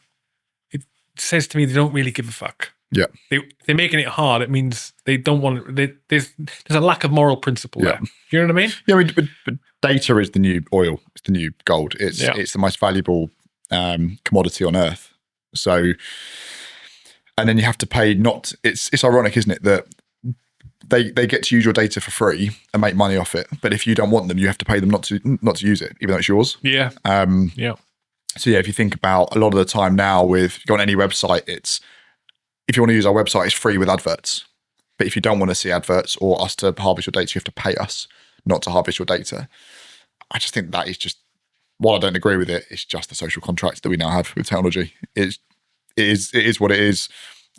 A: it says to me they don't really give a fuck.
B: Yeah,
A: they're making it hard. It means they don't want. There's a lack of moral principle there. Do you know what I mean?
B: Yeah, but data is the new oil. It's the new gold. It's the most valuable commodity on earth. So, and then you have to pay. It's ironic, isn't it, that they get to use your data for free and make money off it. But if you don't want them, you have to pay them not to use it, even though it's yours.
A: Yeah.
B: So if you think about a lot of the time now, if you go on any website, if you want to use our website, it's free with adverts. But if you don't want to see adverts or us to harvest your data, you have to pay us not to harvest your data. I just think that is just, while I don't agree with it, it's just the social contract that we now have with technology. It is what it is.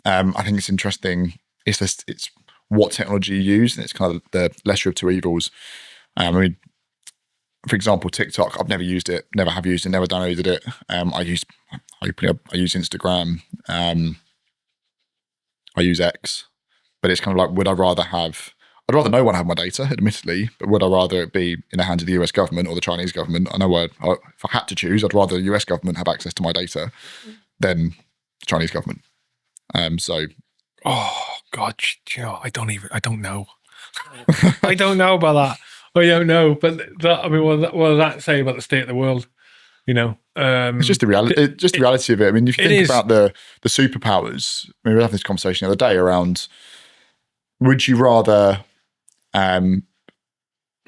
B: I think it's interesting. It's what technology you use, and it's kind of the lesser of two evils. I mean, for example, TikTok, I've never used it, never have used it, never downloaded it. I use Instagram. I use X, but it's kind of like, I'd rather no one have my data, admittedly, but would I rather it be in the hands of the US government or the Chinese government? I know if I had to choose, I'd rather the US government have access to my data than the Chinese government.
A: Oh God, I don't know. I don't know about that. I don't know, but what does that say about the state of the world?
B: It's just the reality. The reality of it. I mean, if you think about the superpowers, we were having this conversation the other day around: would you rather the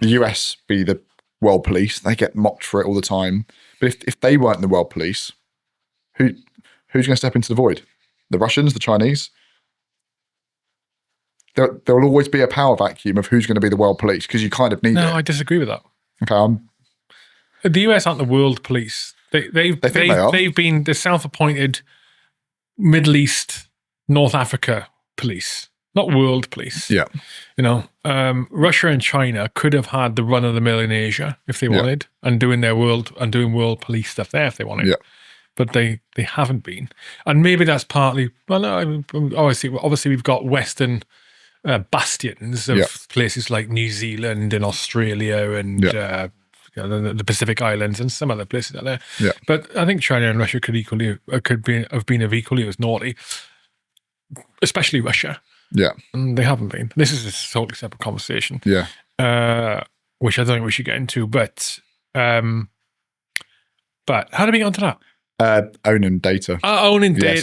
B: US be the world police? They get mocked for it all the time. But if they weren't the world police, who's going to step into the void? The Russians, the Chinese? There will always be a power vacuum of who's going to be the world police, because you kind of need it.
A: No, I disagree with that.
B: Okay,
A: the US aren't the world police. They've been the self-appointed Middle East, North Africa police, not world police.
B: Yeah.
A: Russia and China could have had the run of the mill in Asia if they wanted, and doing world police stuff there if they wanted.
B: Yeah.
A: But they haven't been, and maybe that's partly. Well, no, obviously we've got Western bastions of places like New Zealand and Australia and the Pacific Islands and some other places out there.
B: Yeah.
A: But I think China and Russia could have been equally as naughty, especially Russia.
B: Yeah.
A: And they haven't been. This is a totally separate conversation.
B: Yeah.
A: Which I don't think we should get into. But how do we get onto that?
B: Owning data.
A: Owning data.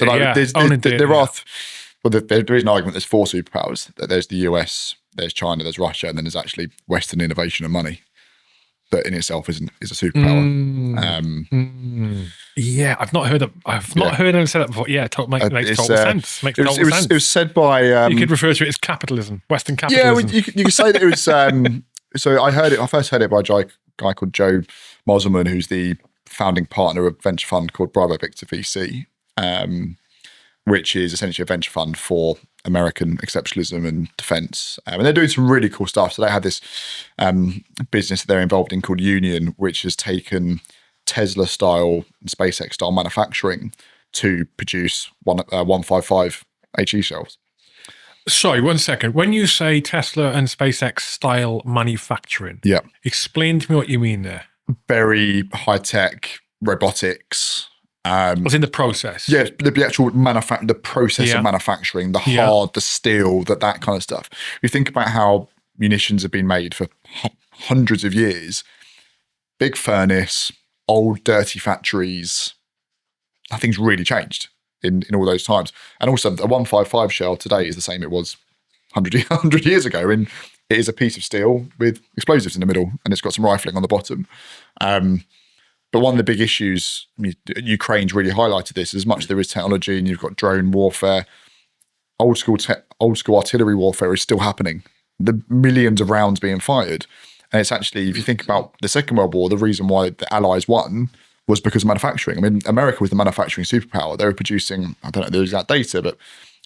B: So there is an argument. There's four superpowers. There's the US, there's China, there's Russia, and then there's actually Western innovation and money. That in itself is a superpower.
A: Yeah, I've not heard anyone say that before. Yeah, makes total sense. Makes total sense.
B: It was said by.
A: You could refer to it as capitalism, Western capitalism.
B: Yeah, you could say that it was. So I first heard it by a guy called Joe Mosselman, who's the founding partner of a venture fund called Bravo Victor VC, which is essentially a venture fund for American exceptionalism and defense. And they're doing some really cool stuff. So they have this business that they're involved in called Union, which has taken Tesla-style and SpaceX-style manufacturing to produce 155 HE shells.
A: Sorry, 1 second. When you say Tesla and SpaceX-style manufacturing, explain to me what you mean there.
B: Very high-tech robotics.
A: What's in the process?
B: Yeah, the actual the process of manufacturing, the hard, the steel, that kind of stuff. You think about how munitions have been made for hundreds of years. Big furnace, old, dirty factories. Nothing's really changed in all those times. And also, a 155 shell today is the same it was 100 years ago. And it is a piece of steel with explosives in the middle, and it's got some rifling on the bottom. But one of the big issues, Ukraine's really highlighted this, as much as there is technology and you've got drone warfare, old school artillery warfare is still happening. The millions of rounds being fired. And it's actually, if you think about the Second World War, the reason why the Allies won was because of manufacturing. I mean, America was the manufacturing superpower. They were producing, I don't know the exact data, but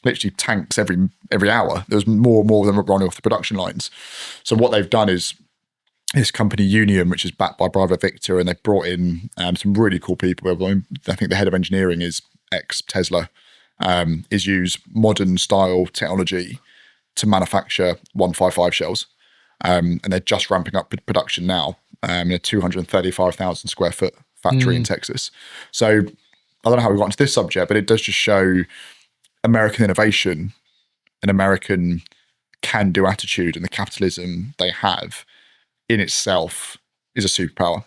B: literally tanks every hour. There was more of them running off the production lines. So what they've done is, this company Union, which is backed by Bravo Victor, and they've brought in some really cool people. I think the head of engineering is ex-Tesla, is use modern style technology to manufacture 155 shells. and they're just ramping up production now in a 235,000 square foot factory in Texas. So I don't know how we got into this subject, but it does just show American innovation and American can-do attitude, and the capitalism they have in itself is a superpower.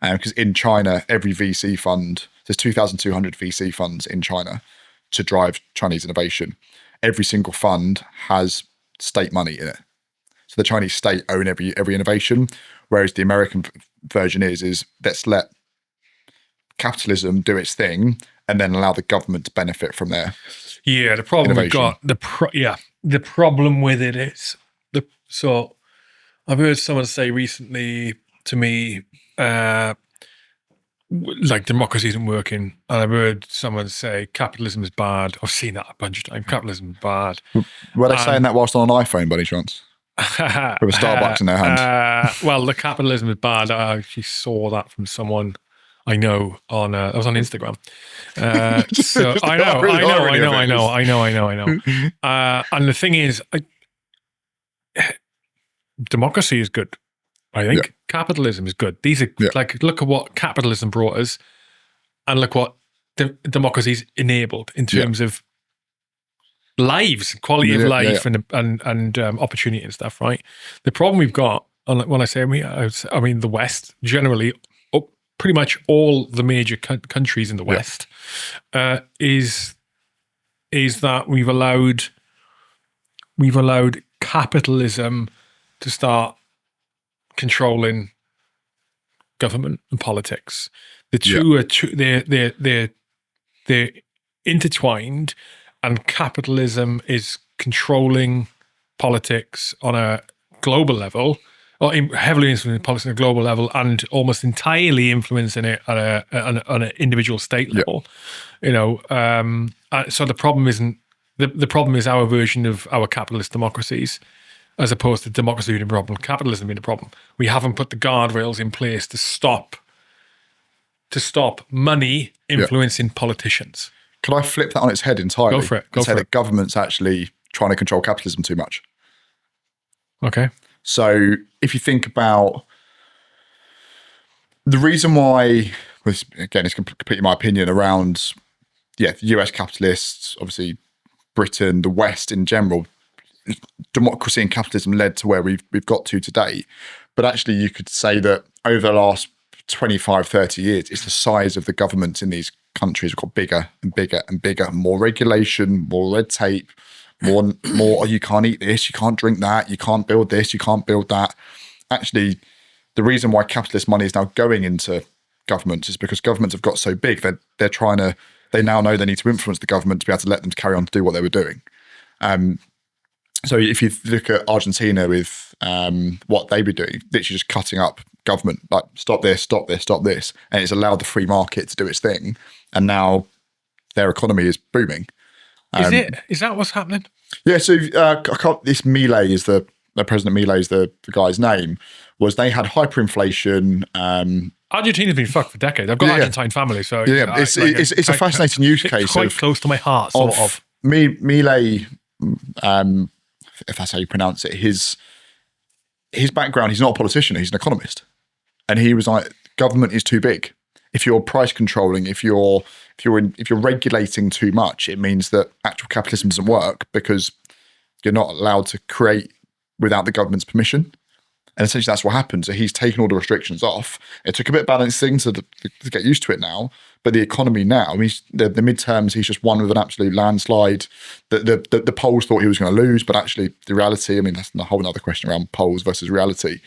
B: Because in China, every VC fund, there's 2,200 VC funds in China to drive Chinese innovation. Every single fund has state money in it. So the Chinese state own every innovation, whereas the American version is let's let capitalism do its thing and then allow the government to benefit from their
A: the problem
B: innovation.
A: we've got, the problem with it is, so I've heard someone say recently to me, like democracy isn't working, and I've heard someone say capitalism is bad. I've seen that a bunch of times. Capitalism is bad.
B: Were they saying that whilst on an iPhone, by any chance? With a Starbucks in their hand?
A: Well, the capitalism is bad. I actually saw that from someone I know on. I was on Instagram. So I know. And the thing is, democracy is good. I think capitalism is good. These are like, look at what capitalism brought us, and look what democracy's enabled in terms of lives, quality of life, and opportunity and stuff. Right. The problem we've got, when I say I mean the West generally, pretty much all the major countries in the West, is that we've allowed capitalism to start controlling government and politics. The two are they're intertwined, and capitalism is controlling politics on a global level, or heavily influencing politics on a global level, and almost entirely influencing it on an individual state level. So the problem isn't the problem is our version of our capitalist democracies, as opposed to democracy being a problem, capitalism being a problem. We haven't put the guardrails in place to stop money influencing politicians.
B: Could I flip that on its head entirely?
A: Go for it.
B: And say that government's actually trying to control capitalism too much.
A: Okay.
B: So if you think about the reason why, again, it's completely my opinion around, the US capitalists, obviously Britain, the West in general, democracy and capitalism led to where we've got to today. But actually you could say that over the last 25, 30 years, it's the size of the governments in these countries have got bigger and bigger and bigger, more regulation, more red tape, more, you can't eat this, you can't drink that, you can't build this, you can't build that. Actually, the reason why capitalist money is now going into governments is because governments have got so big that they now know they need to influence the government to be able to let them carry on to do what they were doing. So if you look at Argentina with what they were doing, literally just cutting up government, like stop this, and it's allowed the free market to do its thing, and now their economy is booming.
A: Is that what's happening?
B: Yeah. So this Milei is the President Milei is the guy's name. Was they had hyperinflation.
A: Argentina's been fucked for decades. I've got Argentine family, so
B: it's a fascinating use case.
A: It's quite close to my heart, sort of.
B: Milei, if that's how you pronounce it, his background, he's not a politician, he's an economist. And he was like, government is too big. If you're price controlling, if you're regulating too much, it means that actual capitalism doesn't work because you're not allowed to create without the government's permission. And essentially that's what happened. So he's taken all the restrictions off. It took a bit of balancing to get used to it now. But the economy now, the midterms, he's just won with an absolute landslide. The polls thought he was going to lose, but actually the reality, that's a whole other question around polls versus reality.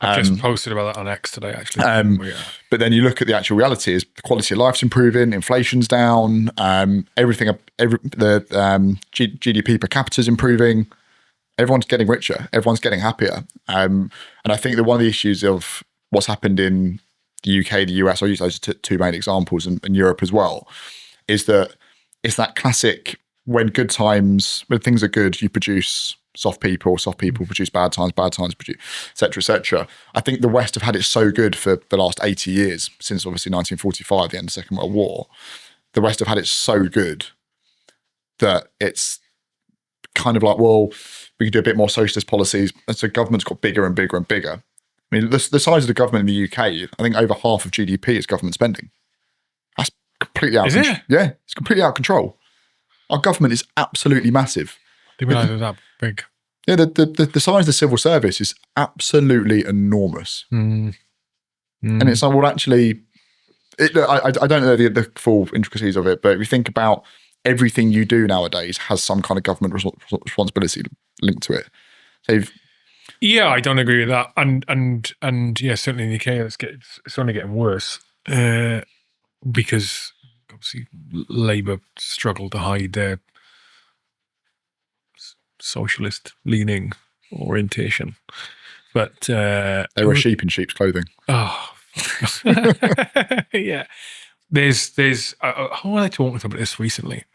A: I just posted about that on X today, actually.
B: But then you look at the actual reality is the quality of life's improving, inflation's down, the GDP per capita is improving. Everyone's getting richer. Everyone's getting happier. And I think that one of the issues of what's happened in the UK, the US, I use those two main examples, and Europe as well, is that it's that classic when things are good, you produce soft people produce bad times produce, et cetera, et cetera. I think the West have had it so good for the last 80 years, since obviously 1945, the end of the Second World War. The West have had it so good that it's kind of like, well, we could do a bit more socialist policies. And so government's got bigger and bigger and bigger. I mean, the size of the government in the UK, I think over half of GDP is government spending. That's completely out of control. Yeah, it's completely out of control. Our government is absolutely massive.
A: Didn't realise it was that big.
B: Yeah, the size of the civil service is absolutely enormous. And it's like, well, actually, I don't know the full intricacies of it, but if you think about everything you do nowadays has some kind of government responsibility linked to it. So
A: yeah, I don't agree with that, and yeah, certainly in the UK, it's only getting worse because obviously Labour struggle to hide their socialist leaning orientation, but
B: they were a sheep in sheep's clothing.
A: Oh, yeah. There's. How was I talking about this recently?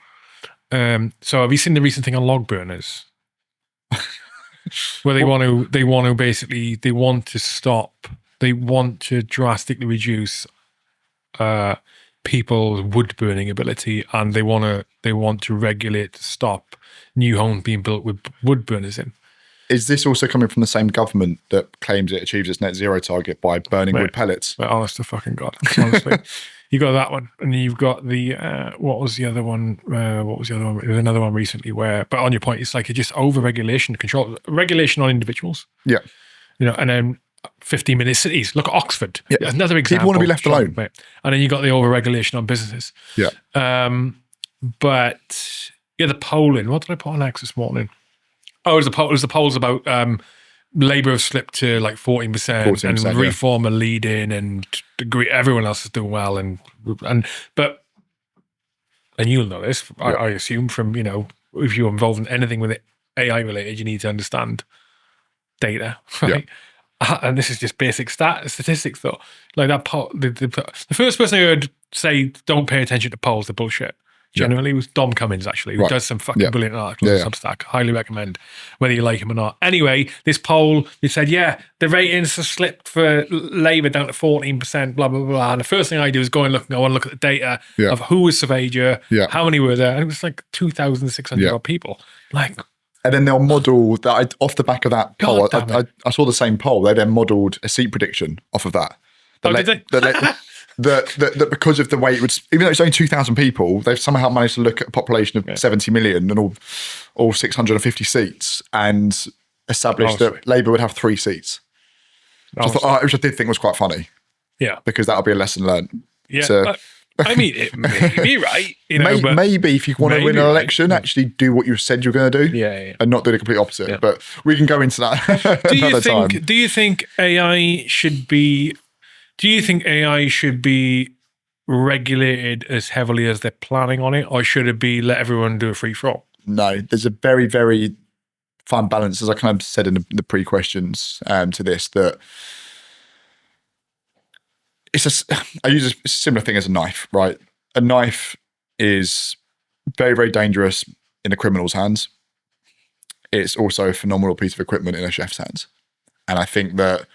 A: So have you seen the recent thing on log burners? Where they want to drastically reduce people's wood burning ability, and they want to regulate to stop new homes being built with wood burners in.
B: Is this also coming from the same government that claims it achieves its net zero target by burning wood pellets?
A: But honest to fucking God, honestly. You got that one, and you've got the what was the other one? There was another one recently where, but on your point, it's like it's just over-regulation, regulation on individuals.
B: Yeah,
A: and then 15-minute cities. Look at Oxford. Yeah. Another example.
B: People want to be left alone.
A: Right. And then you got the over-regulation on businesses.
B: Yeah.
A: But yeah, the polling. What did I put on X this morning? Oh, it was the polls about Labour have slipped to like 14%, and Reform are leading, and everyone else is doing well, and you'll know this. I assume from if you're involved in anything with it AI related, you need to understand data, right? Yeah. And this is just basic statistics, though. Like that poll, the first person I heard say don't pay attention to polls, they're bullshit. Generally, it was Dom Cummins, actually, who does some fucking brilliant articles on Substack. Highly recommend, whether you like him or not. Anyway, this poll, they said, the ratings have slipped for Labour down to 14%, blah, blah, blah. And the first thing I do is go and look at the data of who was surveyed here, how many were there. And it was like 2,600 odd people. Like,
B: and then they'll model that off the back of that poll. I saw the same poll. They then modelled a seat prediction off of that.
A: Did they?
B: That because of the way it would, even though it's only 2,000 people, they've somehow managed to look at a population of 70 million and all 650 seats and established that Labour would have 3 seats. Which I did think was quite funny.
A: Yeah.
B: Because that'll be a lesson learned.
A: Yeah. I mean, it may be right.
B: Maybe if you want to win an election, actually do what you said you're going to do, and not do the complete opposite. Yeah. But we can go into that another time.
A: Do you think AI should be? Do you think AI should be regulated as heavily as they're planning on it, or should it be let everyone do a free for all?
B: No, there's a very, very fine balance, as I kind of said in the pre-questions to this, that I use a similar thing as a knife, right? A knife is very, very dangerous in a criminal's hands. It's also a phenomenal piece of equipment in a chef's hands. And I think that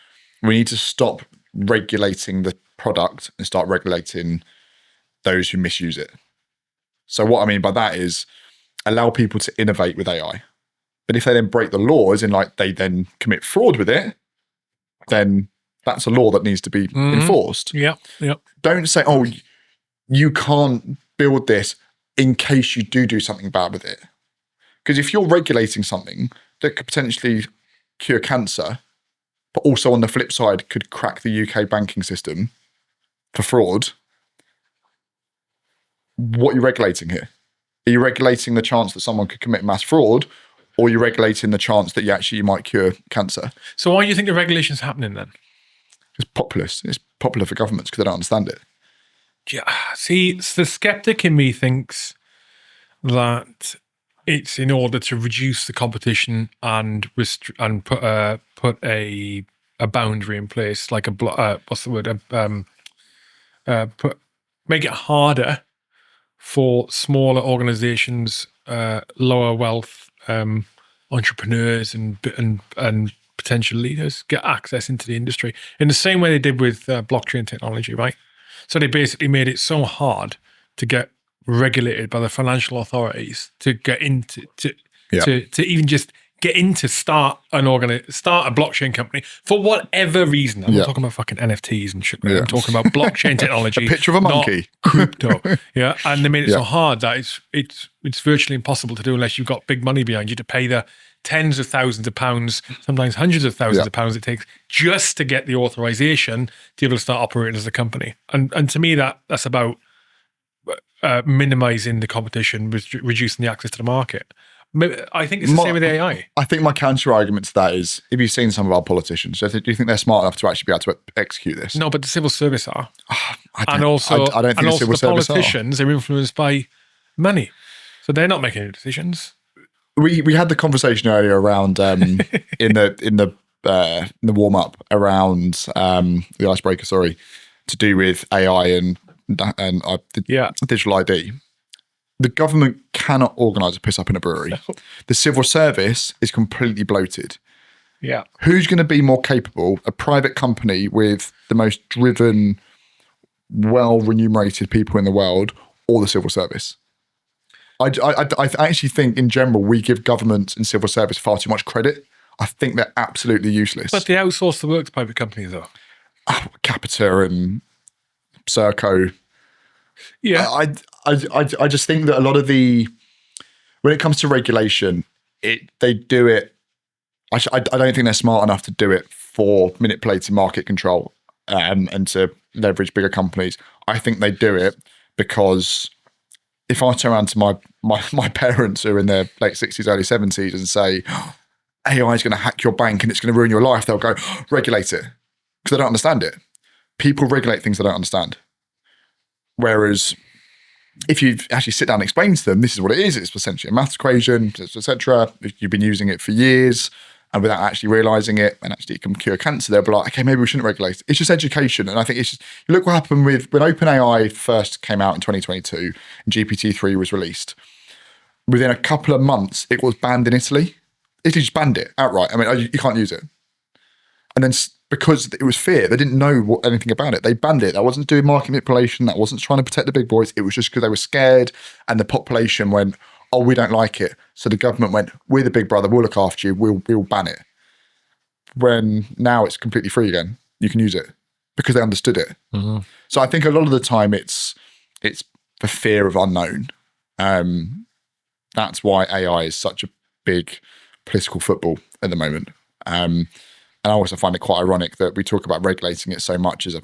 B: we need to stop regulating the product and start regulating those who misuse it. So what I mean by that is allow people to innovate with AI. But if they then break the laws and like they then commit fraud with it, then that's a law that needs to be enforced.
A: Yeah.
B: Don't say, oh, you can't build this in case you do something bad with it. Because if you're regulating something that could potentially cure cancer, but also on the flip side could crack the UK banking system for fraud, what are you regulating here? Are you regulating the chance that someone could commit mass fraud, or are you regulating the chance that you might cure cancer?
A: So why do you think the regulation's happening then?
B: It's populist. It's popular for governments because they don't understand it.
A: Yeah. See, the skeptic in me thinks that it's in order to reduce the competition and put a boundary in place, like make it harder for smaller organizations, lower wealth entrepreneurs and potential leaders get access into the industry in the same way they did with blockchain technology, right? So they basically made it so hard to get regulated by the financial authorities to get into to even just get in to start a blockchain company for whatever reason. I'm not talking about fucking NFTs and shit. I'm talking about blockchain technology.
B: A picture of a monkey.
A: Not crypto. Yeah. And they made it so hard that it's virtually impossible to do unless you've got big money behind you to pay the tens of thousands of pounds, sometimes hundreds of thousands of pounds it takes just to get the authorization to be able to start operating as a company. And to me, that's about minimizing the competition, reducing the access to the market. I think it's the same with AI. I
B: think my counter argument to that is, if you've seen some of our politicians, do you think they're smart enough to actually be able to execute this?
A: No, but the civil service are.
B: I don't think the civil service
A: politicians are influenced by money. So they're not making any decisions.
B: We had the conversation earlier around in the warm up around the icebreaker, to do with AI and digital ID. The government cannot organise a piss up in a brewery. No. The civil service is completely bloated.
A: Yeah.
B: Who's going to be more capable? A private company with the most driven, well remunerated people in the world, or the civil service? I actually think in general we give government and civil service far too much credit. I think they're absolutely useless.
A: But they outsource the work to private companies, though.
B: Capita and Serco.
A: Yeah.
B: I just think that a lot of when it comes to regulation, they do it. I don't think they're smart enough to do it for manipulating market control and to leverage bigger companies. I think they do it because if I turn around to my parents who are in their late 60s, early 70s and say, AI is going to hack your bank and it's going to ruin your life, they'll go, regulate it, because they don't understand it. People regulate things they don't understand. Whereas if you actually sit down and explain to them, this is what it is, it's essentially a maths equation, etc. If you've been using it for years and without actually realizing it, and actually it can cure cancer, they'll be like, okay, maybe we shouldn't regulate it. It's just education. And I think it's just, look what happened when OpenAI first came out in 2022 and GPT-3 was released. Within a couple of months, it was banned in Italy. Italy just banned it outright. I mean, you can't use it. And then because it was fear, they didn't know anything about it. They banned it. That wasn't doing market manipulation. That wasn't trying to protect the big boys. It was just because they were scared, and the population went, oh, we don't like it. So the government went, we're the big brother. We'll look after you. We'll ban it. When now it's completely free again. You can use it because they understood it. Mm-hmm. So I think a lot of the time it's the fear of unknown. That's why AI is such a big political football at the moment. And I also find it quite ironic that we talk about regulating it so much as a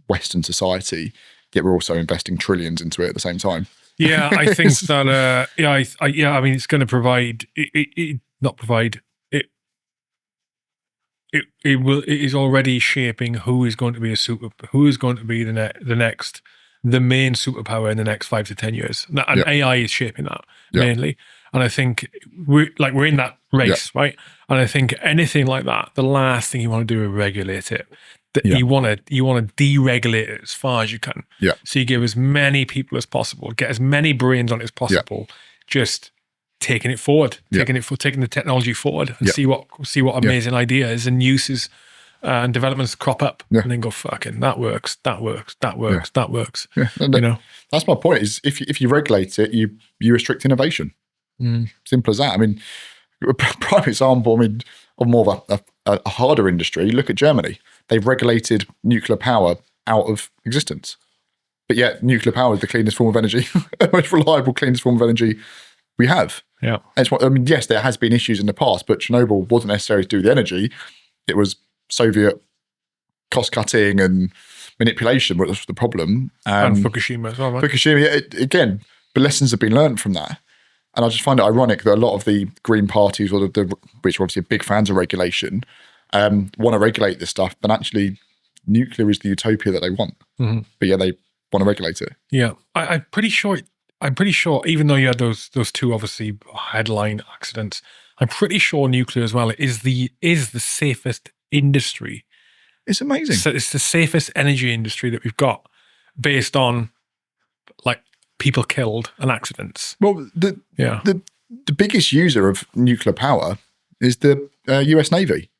B: Western society, yet we're also investing trillions into it at the same time.
A: Yeah, I think that. I mean, it's going to provide. It is already shaping who is going to be who is going to be the main superpower in the next 5 to 10 years. And AI is shaping that mainly. And I think we're in that race, right? And I think anything like that, the last thing you want to do is regulate it. You want to deregulate it as far as you can.
B: Yeah.
A: So you give as many people as possible, get as many brains on it as possible, just taking it forward, taking the technology forward, and see what amazing ideas and uses and developments crop up, and then go, fucking, that works.
B: Yeah.
A: You know,
B: that's my point. Is if you regulate it, you restrict innovation. Simple as that. I mean, a prime example, of more of a harder industry, look at Germany. They've regulated nuclear power out of existence. But yet nuclear power is the cleanest form of energy, the most reliable, cleanest form of energy we have.
A: Yeah.
B: Yes, there has been issues in the past, but Chernobyl wasn't necessarily to do with the energy. It was Soviet cost cutting and manipulation, which was the problem.
A: And Fukushima as well, right?
B: Fukushima, again, but lessons have been learned from that. And I just find it ironic that a lot of the Green parties, or which are obviously big fans of regulation, want to regulate this stuff, but actually nuclear is the utopia that they want. Mm-hmm. But yeah, they want to regulate it.
A: Yeah, I'm pretty sure, even though you had those two obviously headline accidents, I'm pretty sure nuclear as well is the safest industry.
B: It's amazing.
A: So it's the safest energy industry that we've got, based on like people killed and accidents.
B: Well, the biggest user of nuclear power is the US Navy.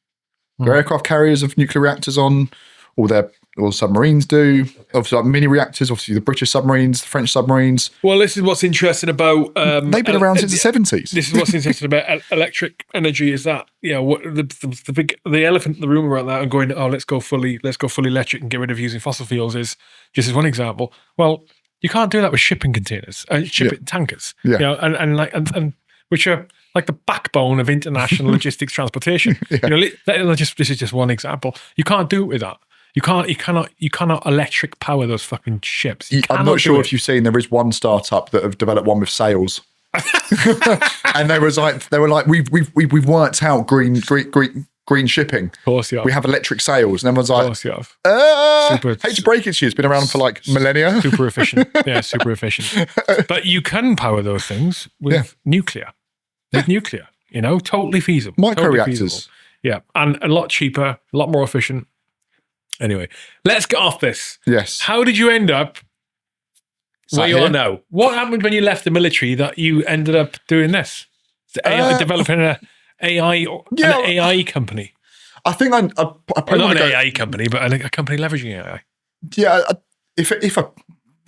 B: Their aircraft carriers have nuclear reactors on, or their all submarines do. Obviously, like mini reactors, obviously the British submarines, the French submarines.
A: Well, this is what's interesting about...
B: they've been around since the 70s.
A: This is what's interesting about electric energy is that, what the elephant in the room about that and going, let's go fully electric and get rid of using fossil fuels is just as one example. Well, you can't do that with shipping containers, shipping tankers, and which are like the backbone of international logistics transportation. This is just one example. You can't do it with that. You cannot electric power those fucking ships.
B: I'm not sure if you've seen, there is one startup that have developed one with sails. And they were like, we've worked out green shipping.
A: Of course you have.
B: We have electric sails. And everyone's like,
A: of course you have.
B: Hate to break it to you, it's been around for like millennia.
A: Super efficient. Yeah, super efficient. But you can power those things with nuclear. With nuclear, totally feasible.
B: Micro-reactors.
A: Yeah, and a lot cheaper, a lot more efficient. Anyway, let's get off this.
B: Yes.
A: How did you end up where you are now? What happened when you left the military that you ended up doing this? Developing an AI company?
B: I think I
A: probably not an AI company, but a company leveraging AI.
B: Yeah, if I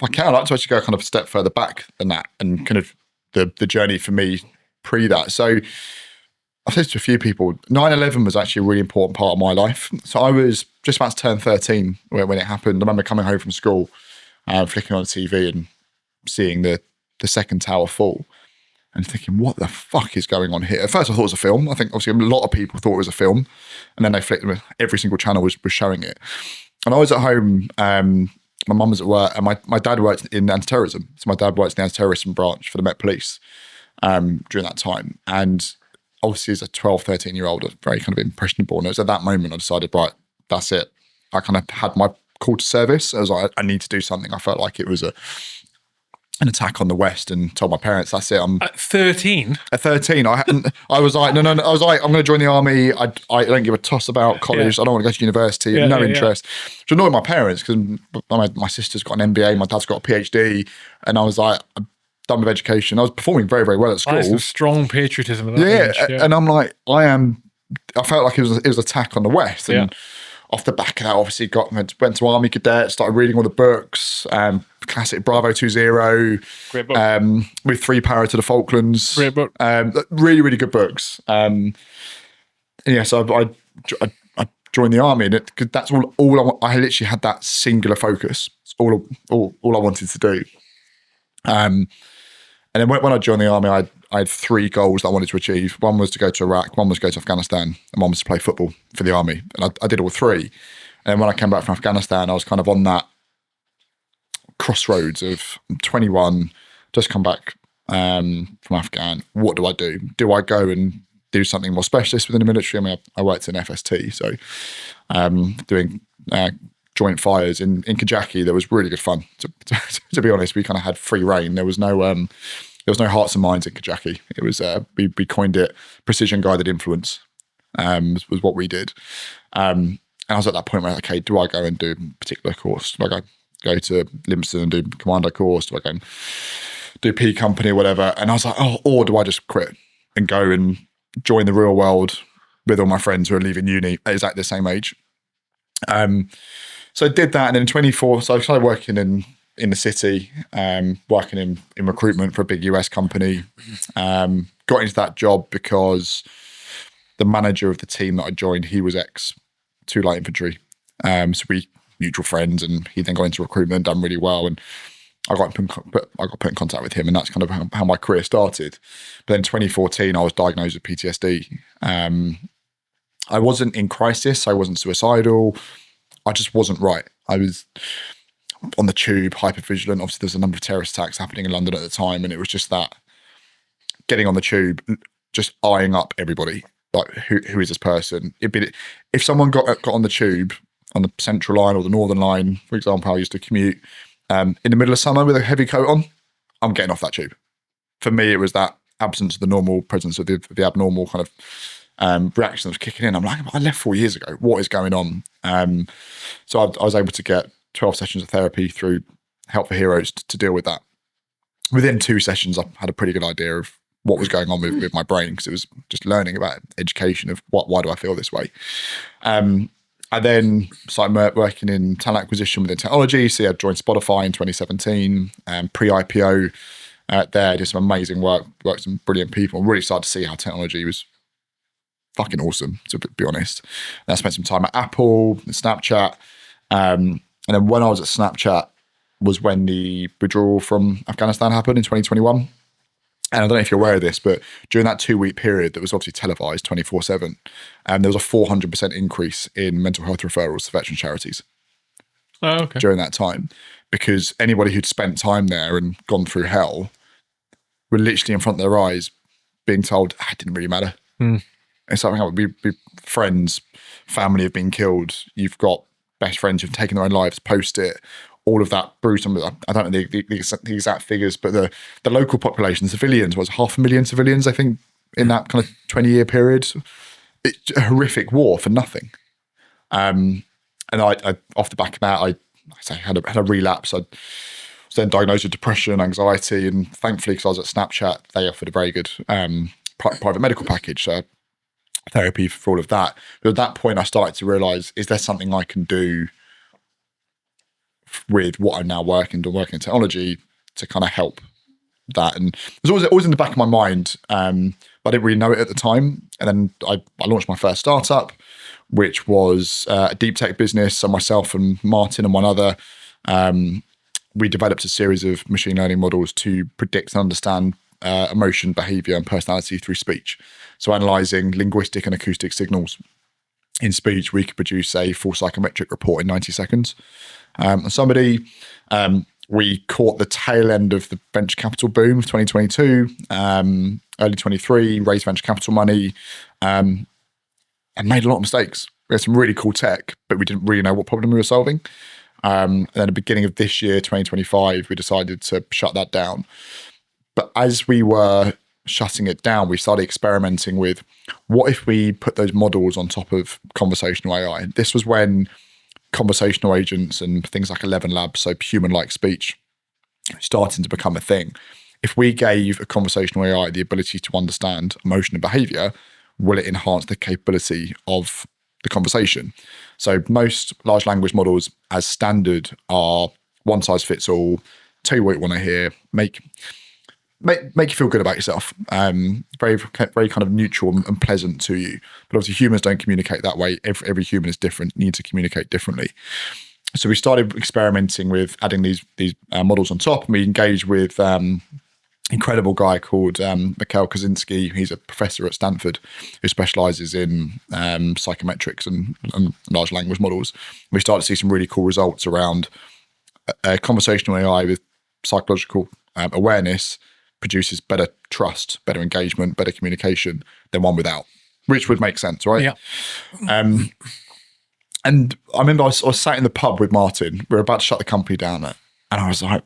B: can, I'd like to actually go kind of a step further back than that and kind of the journey for me pre that. So I've said to a few people, 9/11 was actually a really important part of my life. So I was just about to turn 13 when it happened. I remember coming home from school and flicking on the TV and seeing the second tower fall and thinking, what the fuck is going on here? At first I thought it was a film. I think obviously a lot of people thought it was a film. And then they flicked, every single channel was showing it. And I was at home, my mum was at work, and my dad worked in anti-terrorism. So my dad worked in the anti-terrorism branch for the Met Police during that time. And obviously as a 12, 13-year-old, I was very kind of impressionable. And it was at that moment I decided, right, that's it. I kind of had my call to service. I was like, I need to do something. I felt like it was an attack on the West, and told my parents, that's it. I'm
A: at 13.
B: At 13, I was like, no. I was like, I'm going to join the army. I don't give a toss about college. I don't want to go to university. No interest. Which annoyed my parents because my sister's got an MBA, my dad's got a PhD, and I was like, I'm done with education. I was performing very, very well at school.
A: Some strong patriotism at that age.
B: And I'm like, I felt like it was an attack on the West. And off the back of that, obviously went to Army Cadet, started reading all the books, classic Bravo 20,
A: great book.
B: With 3 Para to the Falklands.
A: Great book.
B: Really, really good books. So I joined the army, and cause that's all I literally had that singular focus. It's all I wanted to do. And then when I joined the army, I had 3 goals that I wanted to achieve. One was to go to Iraq, one was to go to Afghanistan, and one was to play football for the army. And I did all 3. And when I came back from Afghanistan, I was kind of on that crossroads of 21, just come back from Afghan. What do I do? Do I go and do something more specialist within the military? I mean, I worked in FST, so doing joint fires in Kajaki. That was really good fun. To be honest, we kind of had free reign. There was no hearts and minds in Kajaki. It was we coined it precision guided influence. Was what we did. And I was at that point where, okay, do I go and do a particular course? Do I go to Livingston and do commando course? Do I go and do P company or whatever? And I was like, or do I just quit and go and join the real world with all my friends who are leaving uni at exactly the same age? So I did that, and then in 24, so I started working in the city, working in recruitment for a big US company. Got into that job because the manager of the team that I joined, he was ex-2 Light Infantry. So we mutual friends, and he then got into recruitment, done really well, and I got put in contact with him, and that's kind of how my career started. But then in 2014, I was diagnosed with PTSD. I wasn't in crisis, I wasn't suicidal, I just wasn't right. I was on the tube, hypervigilant. Obviously, there's a number of terrorist attacks happening in London at the time, and it was just that getting on the tube, just eyeing up everybody. Like, who is this person? If someone got on the tube on the Central Line or the Northern Line, for example, I used to commute in the middle of summer with a heavy coat on, I'm getting off that tube. For me, it was that absence of the normal, presence of the abnormal kind of reaction that was kicking in. I'm like, I left 4 years ago. What is going on? So I was able to get 12 sessions of therapy through Help for Heroes to deal with that. Within 2 sessions, I had a pretty good idea of what was going on with my brain, because it was just learning about education of why do I feel this way. And And then started working in talent acquisition within technology. So I joined Spotify in 2017, pre-IPO there, did some amazing work, worked with some brilliant people, and really started to see how technology was fucking awesome, to be honest. And I spent some time at Apple, Snapchat. And then when I was at Snapchat was when the withdrawal from Afghanistan happened in 2021. And I don't know if you're aware of this, but during that 2-week period that was obviously televised 24/7, there was a 400% increase in mental health referrals to veteran charities during that time, because anybody who'd spent time there and gone through hell were literally in front of their eyes being told, it didn't really matter. And something like we friends, family have been killed. You've got best friends who've taken their own lives, post it. All of that brutal, I don't know the exact figures, but the local population, civilians, was 500,000 civilians, I think, in that kind of 20-year period. It's a horrific war for nothing. And I off the back of that, I had a relapse. I was then diagnosed with depression, anxiety, and thankfully, because I was at Snapchat, they offered a very good private medical package, therapy for all of that. But at that point, I started to realise, is there something I can do with what I'm now working in technology to kind of help that? And it was always in the back of my mind, but I didn't really know it at the time. And then I launched my first startup, which was a deep tech business. So myself and Martin and one other, we developed a series of machine learning models to predict and understand emotion, behavior, and personality through speech. So analyzing linguistic and acoustic signals in speech, we could produce a full psychometric report in 90 seconds. We caught the tail end of the venture capital boom of 2022, early 23, raised venture capital money, and made a lot of mistakes. We had some really cool tech, but we didn't really know what problem we were solving. And then at the beginning of this year, 2025, we decided to shut that down. But as we were shutting it down, we started experimenting with, what if we put those models on top of conversational AI? This was when conversational agents and things like 11 Labs, so human-like speech, starting to become a thing. If we gave a conversational AI the ability to understand emotion and behavior, will it enhance the capability of the conversation? So most large language models as standard are one size fits all, tell you what you want to hear, make you feel good about yourself. Very kind of neutral and pleasant to you. But obviously humans don't communicate that way. Every human is different, need to communicate differently. So we started experimenting with adding these models on top, and we engaged with incredible guy called Mikhail Kaczynski. He's a professor at Stanford who specializes in psychometrics and large language models. We started to see some really cool results around conversational AI with psychological awareness produces better trust, better engagement, better communication than one without, which would make sense, right?
A: Yeah.
B: And I remember I was sat in the pub with Martin. We were about to shut the company down, and I was like,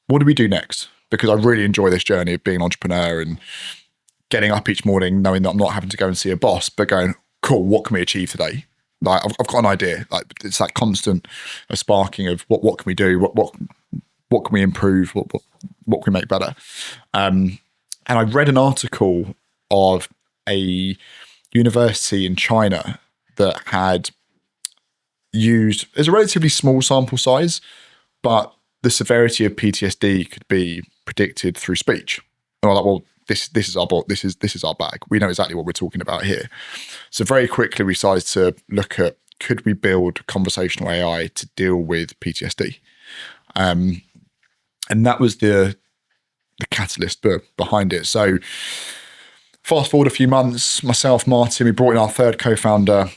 B: what do we do next? Because I really enjoy this journey of being an entrepreneur and getting up each morning knowing that I'm not having to go and see a boss, but going, cool, what can we achieve today? Like, I've got an idea. Like, it's that constant sparking of what can we do? What can we improve? What can we make better? And I read an article of a university in China that had used, it's a relatively small sample size, but the severity of PTSD could be predicted through speech. And I'm like, well, this is our bag. We know exactly what we're talking about here. So very quickly we started to look at, could we build conversational AI to deal with PTSD? And that was the catalyst behind it. So fast forward a few months, myself, Martin, we brought in our third co-founder,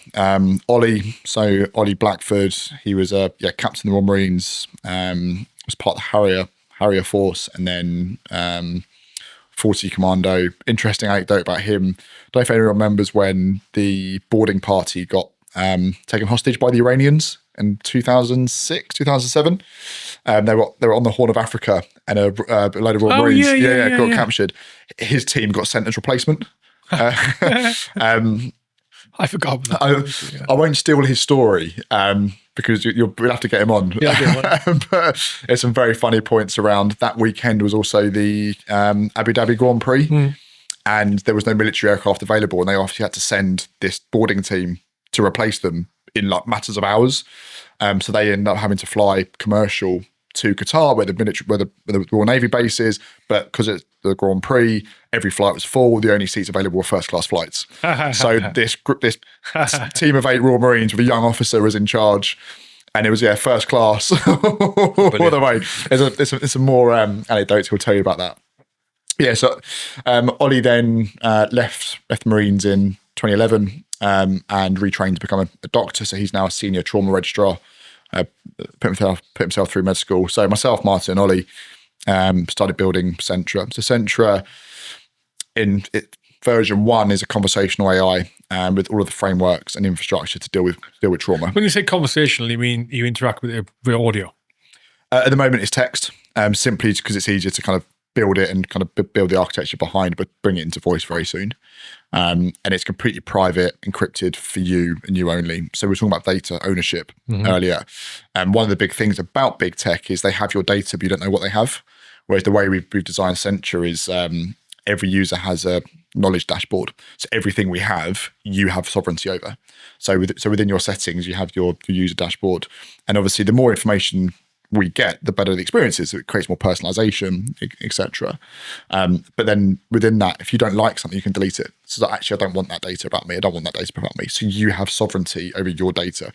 B: Ollie. So Ollie Blackford, he was a captain of the Royal Marines, was part of the Harrier Force, and then 40 Commando. Interesting anecdote about him. Don't know if anyone remembers when the boarding party got taken hostage by the Iranians in 2006, 2007. They were on the Horn of Africa, and a load of Royal Marines got captured. His team got sent as replacement.
A: I forgot about that.
B: I won't steal his story because you'll have to get him on. But there's some very funny points around that weekend. Was also the Abu Dhabi Grand Prix, and there was no military aircraft available, and they obviously had to send this boarding team to replace them in like matters of hours. So they end up having to fly commercial to Qatar, where the Royal Navy base is, but because it's the Grand Prix, every flight was full. The only seats available were first class flights. So this team of 8 Royal Marines with a young officer was in charge, and it was first class all the way. There's some more anecdotes he'll tell you about that. Yeah, so Ollie then left the Marines in 2011 and retrained to become a doctor. So he's now a senior trauma registrar. Put himself through med school. So myself, Martin, and Ollie started building Sentra. So Sentra, version 1, is a conversational AI with all of the frameworks and infrastructure to deal with trauma.
A: When you say conversational, you mean you interact with it via audio?
B: At the moment, it's text, simply because it's easier to kind of build it and kind of build the architecture behind, but bring it into voice very soon. And it's completely private, encrypted for you and you only. So we were talking about data ownership earlier. And one of the big things about big tech is they have your data, but you don't know what they have. Whereas the way we've designed Sentra is every user has a knowledge dashboard. So everything we have, you have sovereignty over. So within your settings, you have your user dashboard. And obviously, the more information we get, the better the experience is. It creates more personalization, etc. But then within that, if you don't like something, you can delete it. So actually, I don't want that data about me. I don't want that data about me. So you have sovereignty over your data.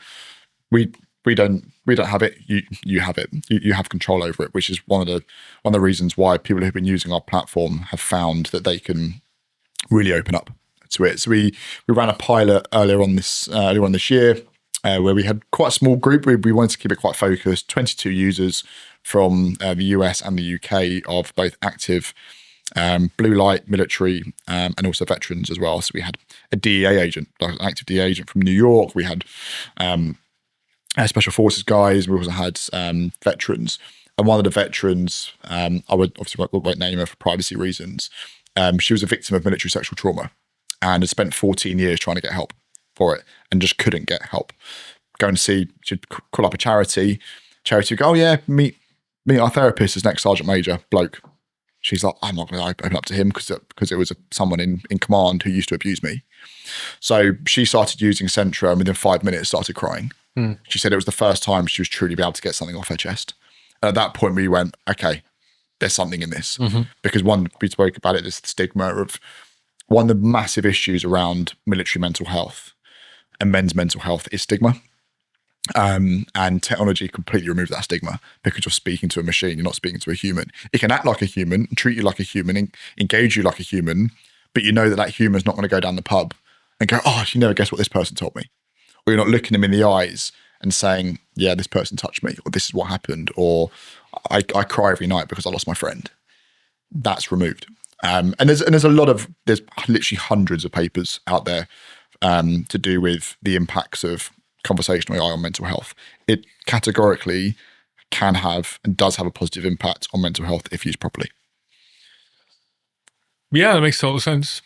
B: We don't have it. You have it. You have control over it, which is one of the reasons why people who've been using our platform have found that they can really open up to it. So we ran a pilot earlier on this year. Where we had quite a small group. We wanted to keep it quite focused. 22 users from the US and the UK of both active blue light, military, and also veterans as well. So we had a DEA agent, an active DEA agent from New York. We had special forces guys. We also had veterans. And one of the veterans, I would obviously won't name her for privacy reasons. She was a victim of military sexual trauma and had spent 14 years trying to get help for it and just couldn't get help. Going to see, she'd call up a charity would go, oh yeah, meet our therapist as next sergeant major bloke. She's like, I'm not going to open up to him because it was someone in command who used to abuse me. So she started using Sentra and within 5 minutes started crying. She said it was the first time she was truly be able to get something off her chest. And at that point we went, okay, there's something in this. Because one, we spoke about it, this stigma of one of the massive issues around military mental health and men's mental health is stigma. And technology completely removes that stigma because you're speaking to a machine, you're not speaking to a human. It can act like a human, treat you like a human, engage you like a human, but you know that human's not going to go down the pub and go, oh, you never guess what this person told me. Or you're not looking them in the eyes and saying, yeah, this person touched me, or this is what happened, or I cry every night because I lost my friend. That's removed. And there's literally hundreds of papers out there to do with the impacts of conversational AI on mental health. It categorically can have and does have a positive impact on mental health if used properly.
A: Yeah, it makes total sense.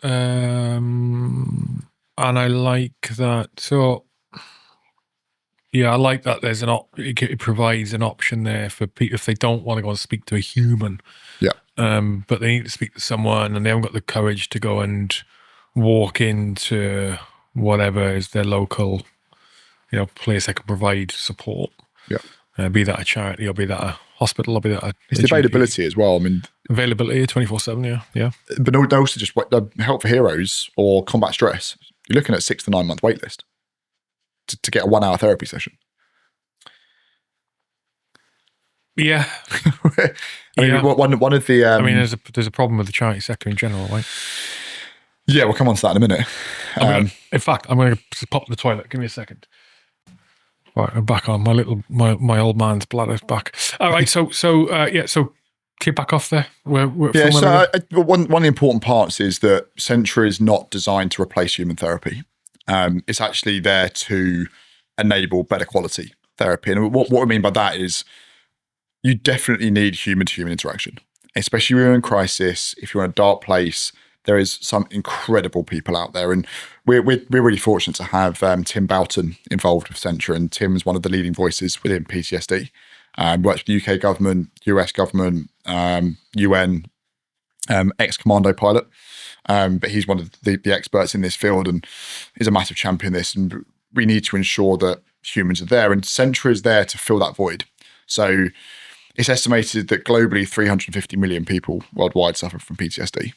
A: And I like that. So, yeah, I like that there's it provides an option there for people if they don't want to go and speak to a human.
B: Yeah.
A: But they need to speak to someone and they haven't got the courage to go and walk into whatever is their local, place that can provide support.
B: Yeah.
A: Be that a charity or be that a hospital or be that
B: it's the availability as well. I mean,
A: availability 24/7. Yeah.
B: But also just help for heroes or combat stress. You're looking at 6 to 9 month wait list to get a 1 hour therapy session.
A: Yeah.
B: I mean, one of the.
A: I mean, there's a problem with the charity sector in general, right?
B: Yeah, we'll come on to that in a minute.
A: In fact, I'm going to just pop in the toilet. Give me a second. Right, I'm back on. My old man's bladder's back. All right, so keep back off there. One of
B: the important parts is that Sentra is not designed to replace human therapy. It's actually there to enable better quality therapy. And what we mean by that is you definitely need human-to-human interaction, especially when you're in crisis, if you're in a dark place. There is some incredible people out there, and we're really fortunate to have Tim Boughton involved with Sentra, and Tim is one of the leading voices within PTSD. Works with the UK government, US government, UN, ex-commando pilot, but he's one of the experts in this field and is a massive champion in this. And we need to ensure that humans are there, and Sentra is there to fill that void. So it's estimated that globally 350 million people worldwide suffer from PTSD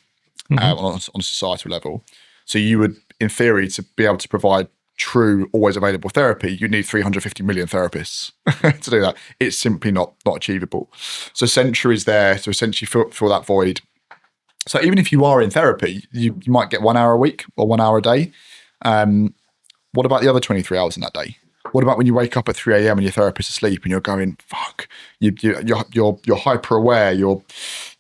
B: on a societal level. So you would, in theory, to be able to provide true, always available therapy, you need 350 million therapists to do that. It's simply not achievable. So Sentra is there to essentially fill that void. So even if you are in therapy, you might get 1 hour a week or 1 hour a day. What about the other 23 hours in that day? What about when you wake up at 3 a.m. and your therapist's asleep and you're going, fuck, you're hyper aware, your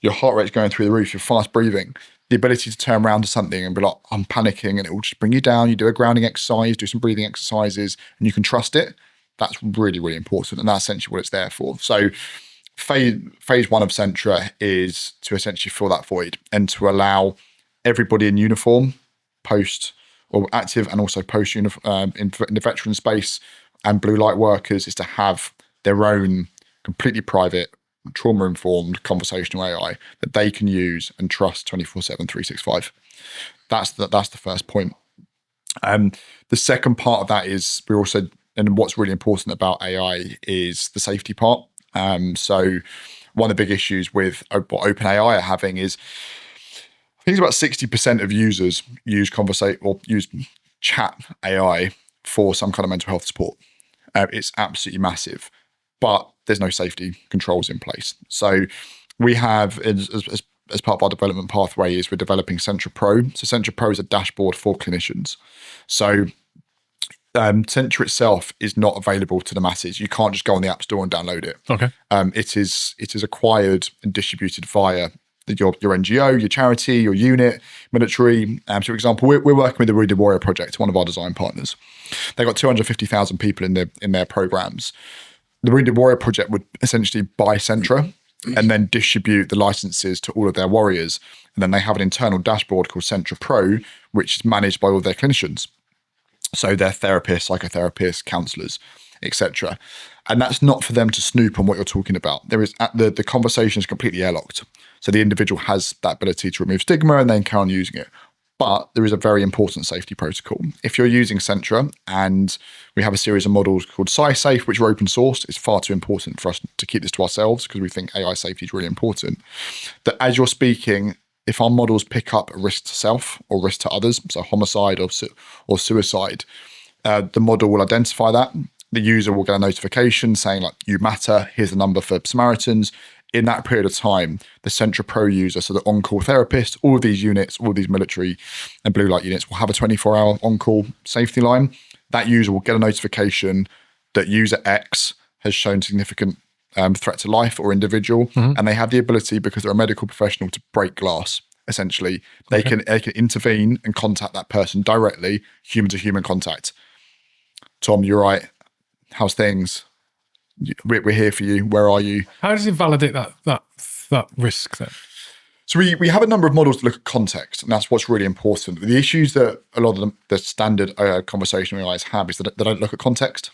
B: heart rate's going through the roof, you're fast breathing. The ability to turn around to something and be like, I'm panicking, and it will just bring you down. You do a grounding exercise, do some breathing exercises, and you can trust it. That's really, really important. And that's essentially what it's there for. So phase one of Sentra is to essentially fill that void and to allow everybody in uniform, post or active and also post in the veteran space and blue light workers, is to have their own completely private, trauma-informed conversational AI that they can use and trust 24/7, 365. That's the first point. The second part of that is we're also, and what's really important about AI is the safety part. So one of the big issues with what OpenAI are having is, I think it's about 60% of users use chat AI for some kind of mental health support. It's absolutely massive, but there's no safety controls in place. So we have, as part of our development pathway, is we're developing Sentra Pro. So Sentra Pro is a dashboard for clinicians. So Sentra itself is not available to the masses. You can't just go on the App Store and download it.
A: Okay.
B: It is acquired and distributed via your NGO, your charity, your unit, military. So for example, we're working with the Wounded Warrior Project, one of our design partners. They've got 250,000 people in their programs. The Wounded Warrior Project would essentially buy Sentra and then distribute the licenses to all of their warriors. And then they have an internal dashboard called Sentra Pro, which is managed by all their clinicians. So their therapists, psychotherapists, counsellors, etc. And that's not for them to snoop on what you're talking about. There is the conversation is completely airlocked. So the individual has that ability to remove stigma and then carry on using it. But there is a very important safety protocol. If you're using Sentra, and we have a series of models called SciSafe, which are open sourced, it's far too important for us to keep this to ourselves because we think AI safety is really important. That as you're speaking, if our models pick up a risk to self or risk to others, so homicide or suicide, the model will identify that. The user will get a notification saying, like, you matter, here's the number for Samaritans. In that period of time, the Sentra Pro user, so the on-call therapist, all of these units, all of these military and blue light units will have a 24-hour on-call safety line. That user will get a notification that user X has shown significant threat to life or individual, and they have the ability, because they're a medical professional, to break glass. Essentially, they can intervene and contact that person directly, human-to-human contact. Tom, you're right. How's things? We're here for you. Where are you?
A: How does it validate that risk then?
B: So we have a number of models to look at context, and that's what's really important. The issues that a lot of the standard conversational AIs have is that they don't look at context.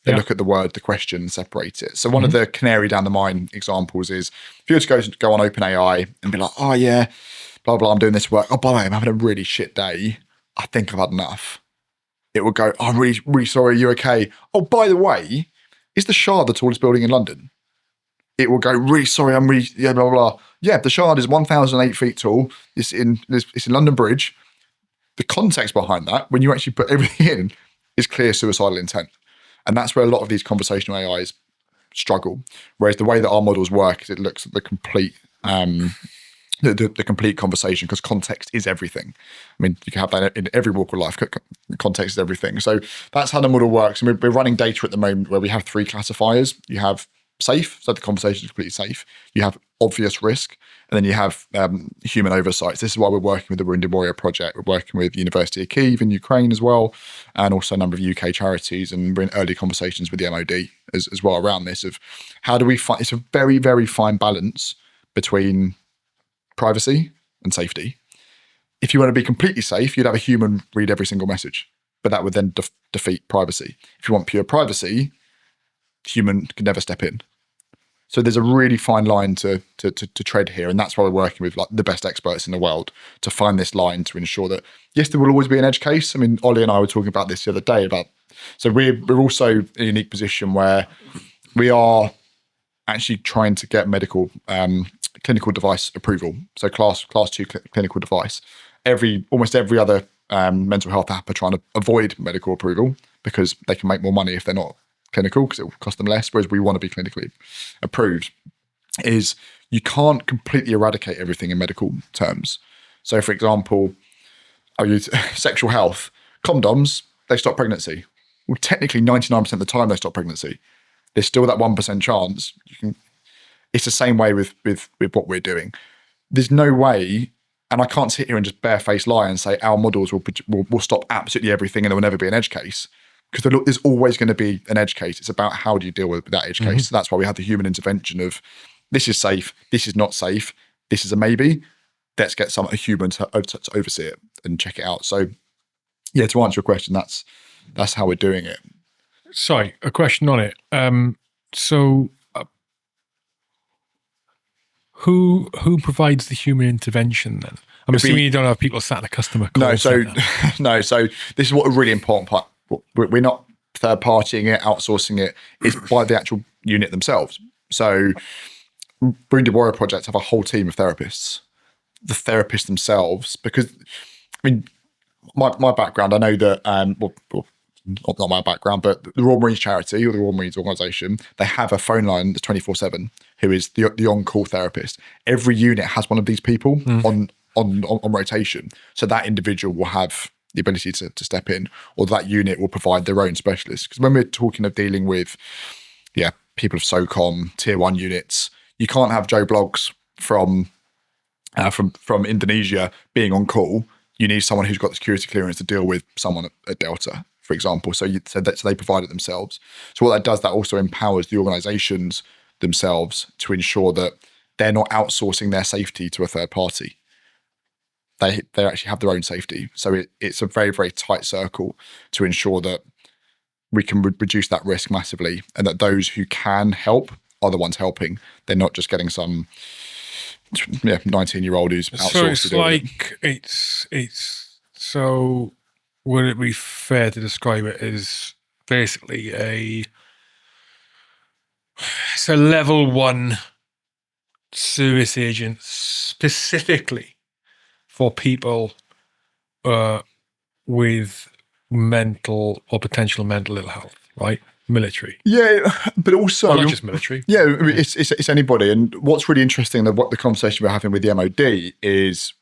B: They look at the word, the question, and separate it. So one of the canary down the mine examples is if you were to go on OpenAI and be like, oh yeah, blah, blah, I'm doing this work. Oh, by the way, I'm having a really shit day. I think I've had enough. It will go, oh, I'm really, really sorry, you're okay. Oh, by the way, is the Shard the tallest building in London? It will go, really sorry, I'm really, blah, blah, blah. Yeah, the Shard is 1,008 feet tall. It's in London Bridge. The context behind that, when you actually put everything in, is clear suicidal intent. And that's where a lot of these conversational AIs struggle. Whereas the way that our models work is it looks at the complete the complete conversation, because context is everything. I mean, you can have that in every walk of life. Context is everything. So that's how the model works. And we're running data at the moment where we have 3 classifiers. You have safe, so the conversation is completely safe. You have obvious risk, and then you have human oversight. This is why we're working with the Wounded Warrior Project. We're working with the University of Kyiv in Ukraine as well, and also a number of UK charities, and we're in early conversations with the MOD as well around this, of how do we find, it's a very, very fine balance between privacy and safety. If you want to be completely safe, you'd have a human read every single message, but that would then defeat privacy. If you want pure privacy, human could never step in. So there's a really fine line to tread here, and that's why we're working with like the best experts in the world to find this line to ensure that yes, there will always be an edge case. I mean, Ollie and I were talking about this the other day so we're also in a unique position where we are actually trying to get medical clinical device approval. So class 2 clinical device. Almost every other mental health app are trying to avoid medical approval because they can make more money if they're not clinical because it will cost them less, whereas we want to be clinically approved. Is you can't completely eradicate everything in medical terms. So for example, I'll use sexual health. Condoms, they stop pregnancy. Well, technically 99% of the time they stop pregnancy. There's still that 1% chance. It's the same way with what we're doing. There's no way, and I can't sit here and just barefaced lie and say our models will stop absolutely everything and there will never be an edge case. Because there's always going to be an edge case. It's about how do you deal with that edge case. So that's why we have the human intervention of this is safe, this is not safe, this is a maybe. Let's get a human to oversee it and check it out. So yeah, to answer your question, that's how we're doing it.
A: Sorry, a question on it. Who provides the human intervention then? I'm assuming you don't have people sat in a customer call center.
B: No. So this is what a really important part. We're not third partying it, outsourcing it. It's by the actual unit themselves. So Wounded Warrior projects have a whole team of therapists. The therapists themselves, because I mean, my background, I know that not my background, but the Royal Marines charity or the Royal Marines organisation, they have a phone line that's 24/7 who is the on-call therapist. Every unit has one of these people on rotation. So that individual will have the ability to step in, or that unit will provide their own specialists. Because when we're talking of dealing with, people of SOCOM, tier 1 units, you can't have Joe Bloggs from Indonesia being on call. You need someone who's got the security clearance to deal with someone at Delta, for example. So they provide it themselves. So what that does, that also empowers the organisations themselves to ensure that they're not outsourcing their safety to a third party. They actually have their own safety. So it's a very, very tight circle to ensure that we can reduce that risk massively, and that those who can help are the ones helping. They're not just getting some 19-year-old who's outsourced.
A: So it's like it's so. Would it be fair to describe it as basically it's a level 1 service agent specifically for people with mental or potential mental ill health, right? Military.
B: Yeah, but also
A: not just military.
B: Yeah, I mean, it's anybody. And what's really interesting, what the conversation we're having with the MOD is,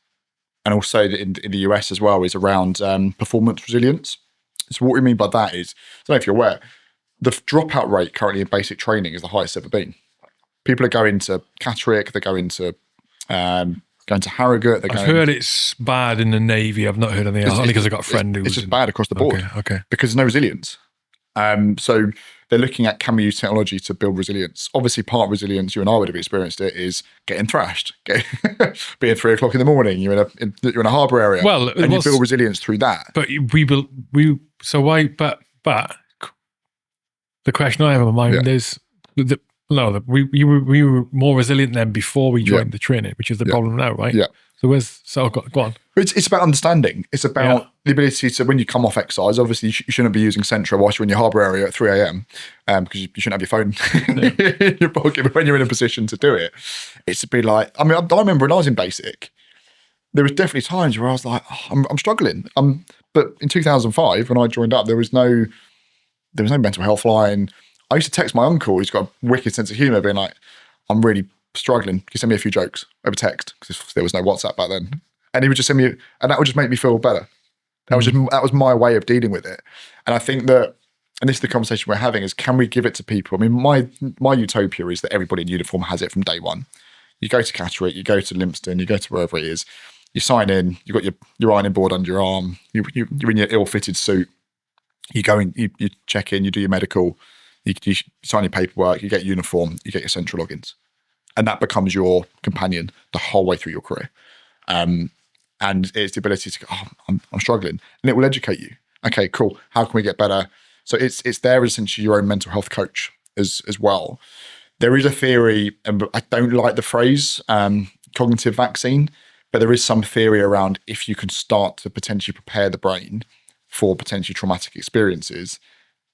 B: and also in the US as well, is around performance resilience. So what we mean by that is, I don't know if you're aware, the dropout rate currently in basic training is the highest ever been. People are going to Catterick, they're going to Harrogate.
A: I've heard it's bad in the Navy. I've not heard anything else, only because I've got a friend who's...
B: It's just bad across the board.
A: Okay.
B: Because there's no resilience. So they're looking at, can we use technology to build resilience? Obviously, part of resilience, you and I would have experienced it, is getting thrashed, being 3 o'clock in the morning. You're in a harbour area, and you build resilience through that.
A: But But the question I have in my mind is we were more resilient than before we joined the training, which is the problem now, right?
B: Yeah.
A: So go on.
B: It's about understanding. It's about the ability to, when you come off exercise, obviously you shouldn't be using Sentra whilst you're in your harbour area at 3 a.m. Because you shouldn't have your phone in your pocket when you're in a position to do it. It's to be like, I remember when I was in basic, there was definitely times where I was like, I'm struggling. But in 2005, when I joined up, there was no mental health line. I used to text my uncle, who's got a wicked sense of humour, being like, I'm really struggling. Can you send me a few jokes over text? Because there was no WhatsApp back then. And he would just send me, and that would just make me feel better. That was my way of dealing with it. And I think that, and this is the conversation we're having, is can we give it to people? I mean, my utopia is that everybody in uniform has it from day one. You go to Catterick, you go to Lympstone, you go to wherever it is, you sign in, you've got your ironing board under your arm, you're in your ill-fitted suit, you go in, you check in, you do your medical, you sign your paperwork, you get uniform, you get your central logins. And that becomes your companion the whole way through your career. And it's the ability to go, I'm struggling. And it will educate you. Okay, cool. How can we get better? So it's there essentially your own mental health coach as well. There is a theory, and I don't like the phrase cognitive vaccine, but there is some theory around if you can start to potentially prepare the brain for potentially traumatic experiences,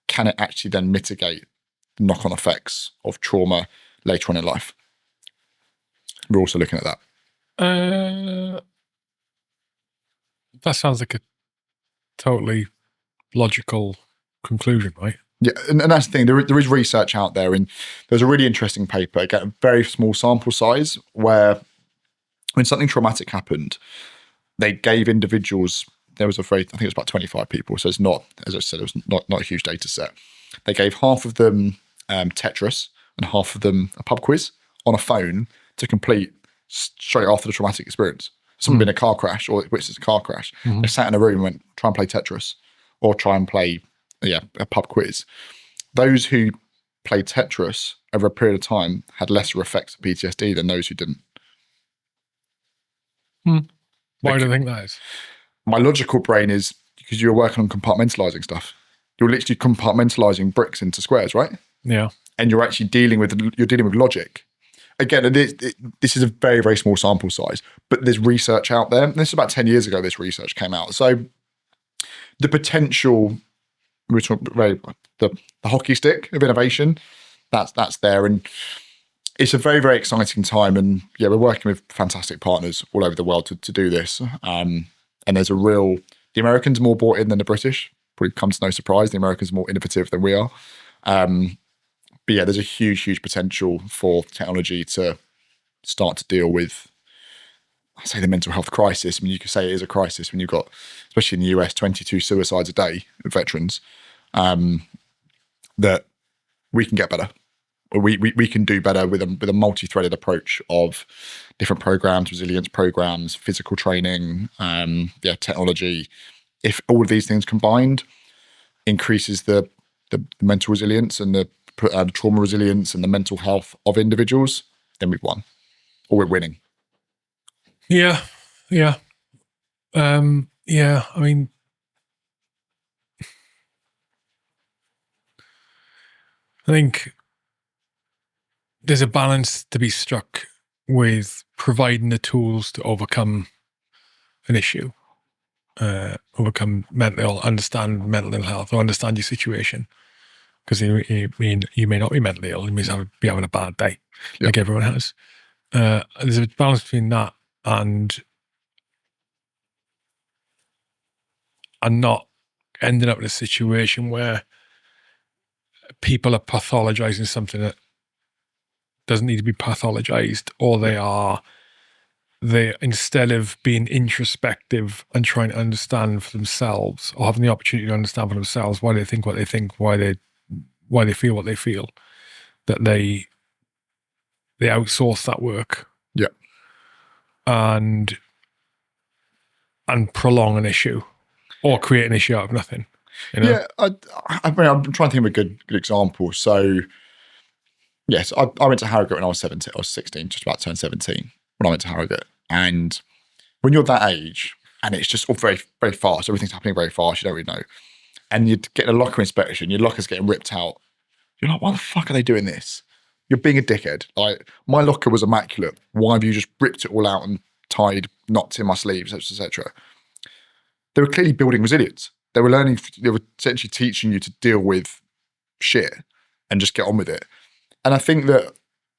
B: can it actually then mitigate the knock-on effects of trauma later on in life? We're also looking at that.
A: That sounds like a totally logical conclusion, right?
B: Yeah, and that's the thing. There is research out there, and there's a really interesting paper, again, a very small sample size, where when something traumatic happened, they gave individuals, there was I think it was about 25 people, so it's not, as I said, it was not a huge data set. They gave half of them Tetris and half of them a pub quiz on a phone to complete straight after the traumatic experience. Someone been in a car crash or witnessed a car crash. They sat in a room and went, try and play Tetris or try and play a pub quiz. Those who played Tetris over a period of time had lesser effects of PTSD than those who didn't.
A: Why do you think that is?
B: My logical brain is because you're working on compartmentalizing stuff. You're literally compartmentalizing bricks into squares, right?
A: Yeah.
B: And you're actually dealing with logic. Again, this is a very, very small sample size, but there's research out there. This is about 10 years ago, this research came out. So the potential, the hockey stick of innovation, that's there. And it's a very, very exciting time. And yeah, we're working with fantastic partners all over the world to do this. And there's the Americans are more bought in than the British. Probably comes to no surprise. The Americans are more innovative than we are. But yeah, there's a huge, huge potential for technology to start to deal with, I say, the mental health crisis. I mean, you could say it is a crisis when you've got, especially in the US, 22 suicides a day of veterans, that we can get better. We can do better with a multi-threaded approach of different programs, resilience programs, physical training, technology. If all of these things combined increases the mental resilience and the trauma resilience and the mental health of individuals, then we've won, or we're winning.
A: Yeah. I mean, I think there's a balance to be struck with providing the tools to overcome an issue, overcome understand mental ill health, or understand your situation. Because you may not be mentally ill, you may be having a bad day, like everyone has. There's a balance between that and not ending up in a situation where people are pathologizing something that doesn't need to be pathologized, or they instead of being introspective and trying to understand for themselves, or having the opportunity to understand for themselves why they think what they think, why they feel what they feel, that they outsource that work.
B: Yeah.
A: And prolong an issue or create an issue out of nothing. You know?
B: Yeah, I'm trying to think of a good example. So, yes, I went to Harrogate when I was 17. I was 16, just about to turn 17 when I went to Harrogate. And when you're that age, and it's just all very, very fast, everything's happening very fast, you don't really know. And you're getting a locker inspection, your locker's getting ripped out. You're like, why the fuck are they doing this? You're being a dickhead. Like, my locker was immaculate. Why have you just ripped it all out and tied knots in my sleeves, etc.? They were clearly building resilience. They were essentially teaching you to deal with shit and just get on with it. And I think that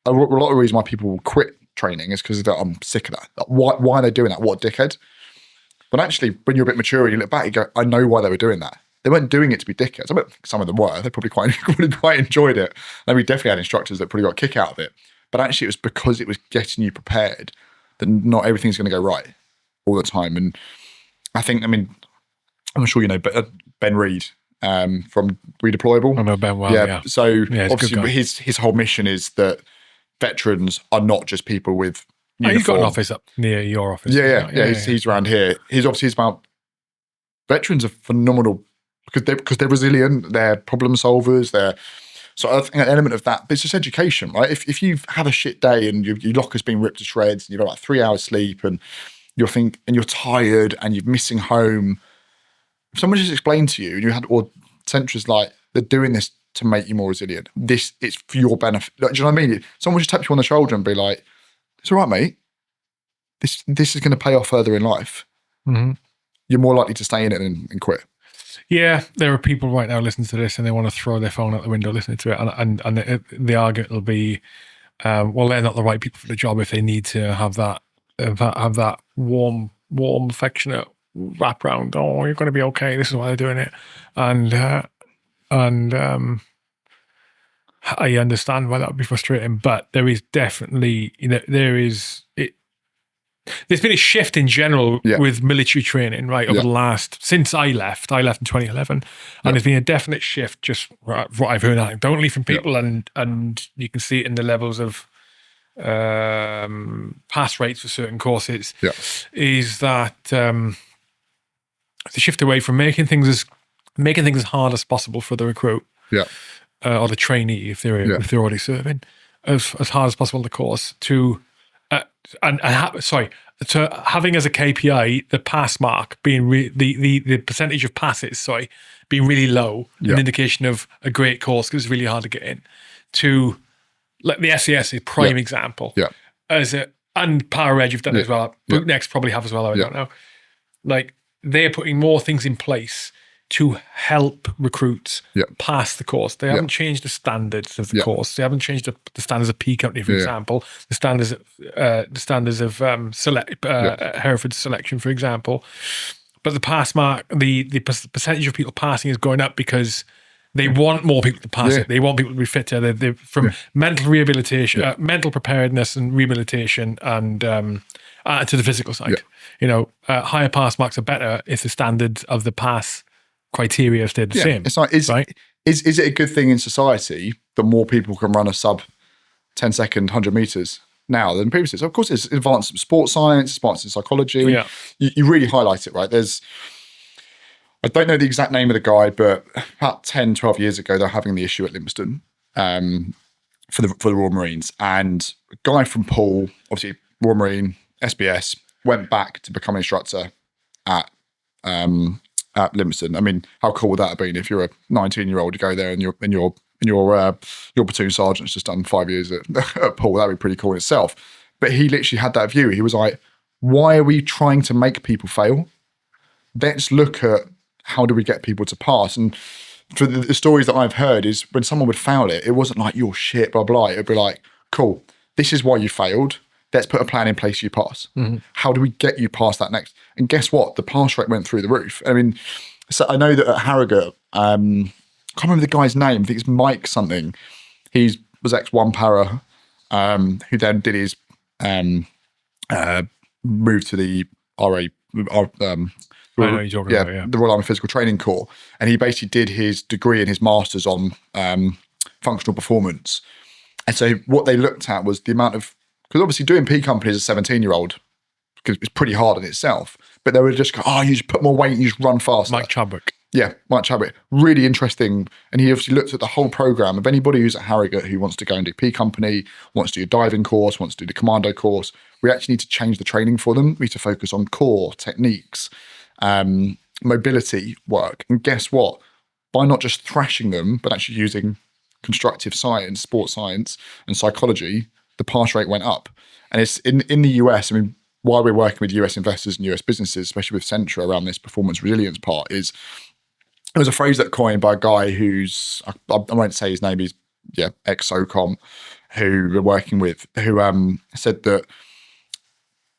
B: a lot of the reason why people will quit training is because I'm sick of that. Like, why are they doing that? What a dickhead. But actually, when you're a bit mature and you look back, you go, I know why they were doing that. They weren't doing it to be dickheads. I bet some of them were. They probably quite enjoyed it. And we definitely had instructors that probably got a kick out of it. But actually, it was because it was getting you prepared that not everything's going to go right all the time. And I think, I'm sure you know Ben Reed from Redeployable.
A: I know Ben well, yeah.
B: So obviously his whole mission is that veterans are not just people with uniform.
A: You've got an office up near your office.
B: Yeah. He's around here. He's about veterans are phenomenal because they're resilient, they're problem solvers, so I think an element of that, but it's just education, right? If you've had a shit day and your locker's been ripped to shreds and you've got like 3 hours sleep and you're tired and you're missing home, if someone just explained to you and or Sentra's like, they're doing this to make you more resilient. It's for your benefit. Like, do you know what I mean? Someone just tap you on the shoulder and be like, "It's all right, mate. This is going to pay off further in life.
A: Mm-hmm.
B: You're more likely to stay in it and quit."
A: Yeah, there are people right now listening to this and they want to throw their phone out the window listening to it, and the argument will be, well, they're not the right people for the job if they need to have that warm, affectionate wraparound. Oh, you're going to be okay. This is why they're doing it, and I understand why that would be frustrating. But there is definitely, there's been a shift in general with military training, right? Over the last, since I left in 2011, and there's been a definite shift, just what I've heard anecdotally from people, and you can see it in the levels of pass rates for certain courses, is that the shift away from making things as hard as possible for the recruit, or the trainee if they're already serving, as hard as possible in the course, to having as a KPI the pass mark being the percentage of passes, being really low, an indication of a great course because it's really hard to get in. To like the SES is prime example. And Power Ed, you've done it as well. Bootnext probably have as well. I don't know. Like they're putting more things in place to help recruits pass the course. They haven't changed the standards of the course. They haven't changed the standards of P Company, for example. The standards of Hereford selection, for example. But the pass mark, the percentage of people passing is going up because they want more people to pass it. They want people to be fitter. They're from mental rehabilitation, mental preparedness and rehabilitation, and to the physical side. Higher pass marks are better if the standards of the pass criteria stayed the same.
B: It's like, is it a good thing in society that more people can run a sub 10-second 100 meters now than previously? So of course, it's advanced in sports science, advanced in psychology. You really highlight it, right? I don't know the exact name of the guy, but about 10, 12 years ago, they're having the issue at Livingston for the Royal Marines. And a guy from Poole, obviously Royal Marine, SBS, went back to become an instructor at Livingston. I mean, how cool would that have been if you're a 19-year-old, you go there and your platoon sergeant's just done 5 years at Poole? That'd be pretty cool in itself. But he literally had that view. He was like, why are we trying to make people fail? Let's look at how do we get people to pass. And for the stories that I've heard is when someone would fail it wasn't like, you're shit, blah, blah. It'd be like, cool, this is why you failed. Let's put a plan in place you pass. How do we get you past that next? And guess what? The pass rate went through the roof. I mean, so I know that at Harrogate, I can't remember the guy's name. I think it's Mike something. He was ex-1 para, who then did his move to the RA,
A: I know you're talking about,
B: the Royal Army Physical Training Corps. And he basically did his degree and his master's on functional performance. And so what they looked at was the amount of, because obviously doing P Company as a 17-year-old, because it's pretty hard in itself, but they would just go, you just put more weight, you just run faster.
A: Mike Chadwick.
B: Yeah, Mike Chadwick. Really interesting. And he obviously looked at the whole program of anybody who's at Harrogate who wants to go and do P Company, wants to do a diving course, wants to do the commando course. We actually need to change the training for them. We need to focus on core techniques, mobility work. And guess what? By not just thrashing them, but actually using constructive science, sports science, and psychology, the pass rate went up. And it's in the US, I mean, while we're working with US investors and US businesses, especially with Sentra around this performance resilience part, is there was a phrase that coined by a guy who's, I won't say his name, he's ex-SOCOM, who we're working with, who said that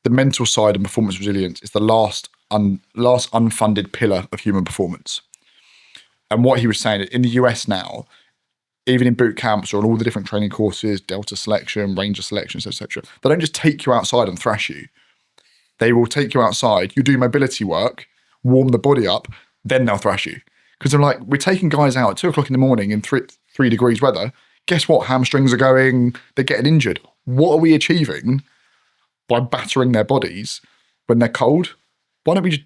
B: the mental side of performance resilience is the last unfunded pillar of human performance. And what he was saying, in the US now, even in boot camps or on all the different training courses, Delta selection, Ranger selections, etc., they don't just take you outside and thrash you. They will take you outside, you do mobility work, warm the body up, then they'll thrash you. Because they're like, we're taking guys out at 2 o'clock in the morning in 3 degrees weather. Guess what? Hamstrings are going, they're getting injured. What are we achieving by battering their bodies when they're cold? Why don't we just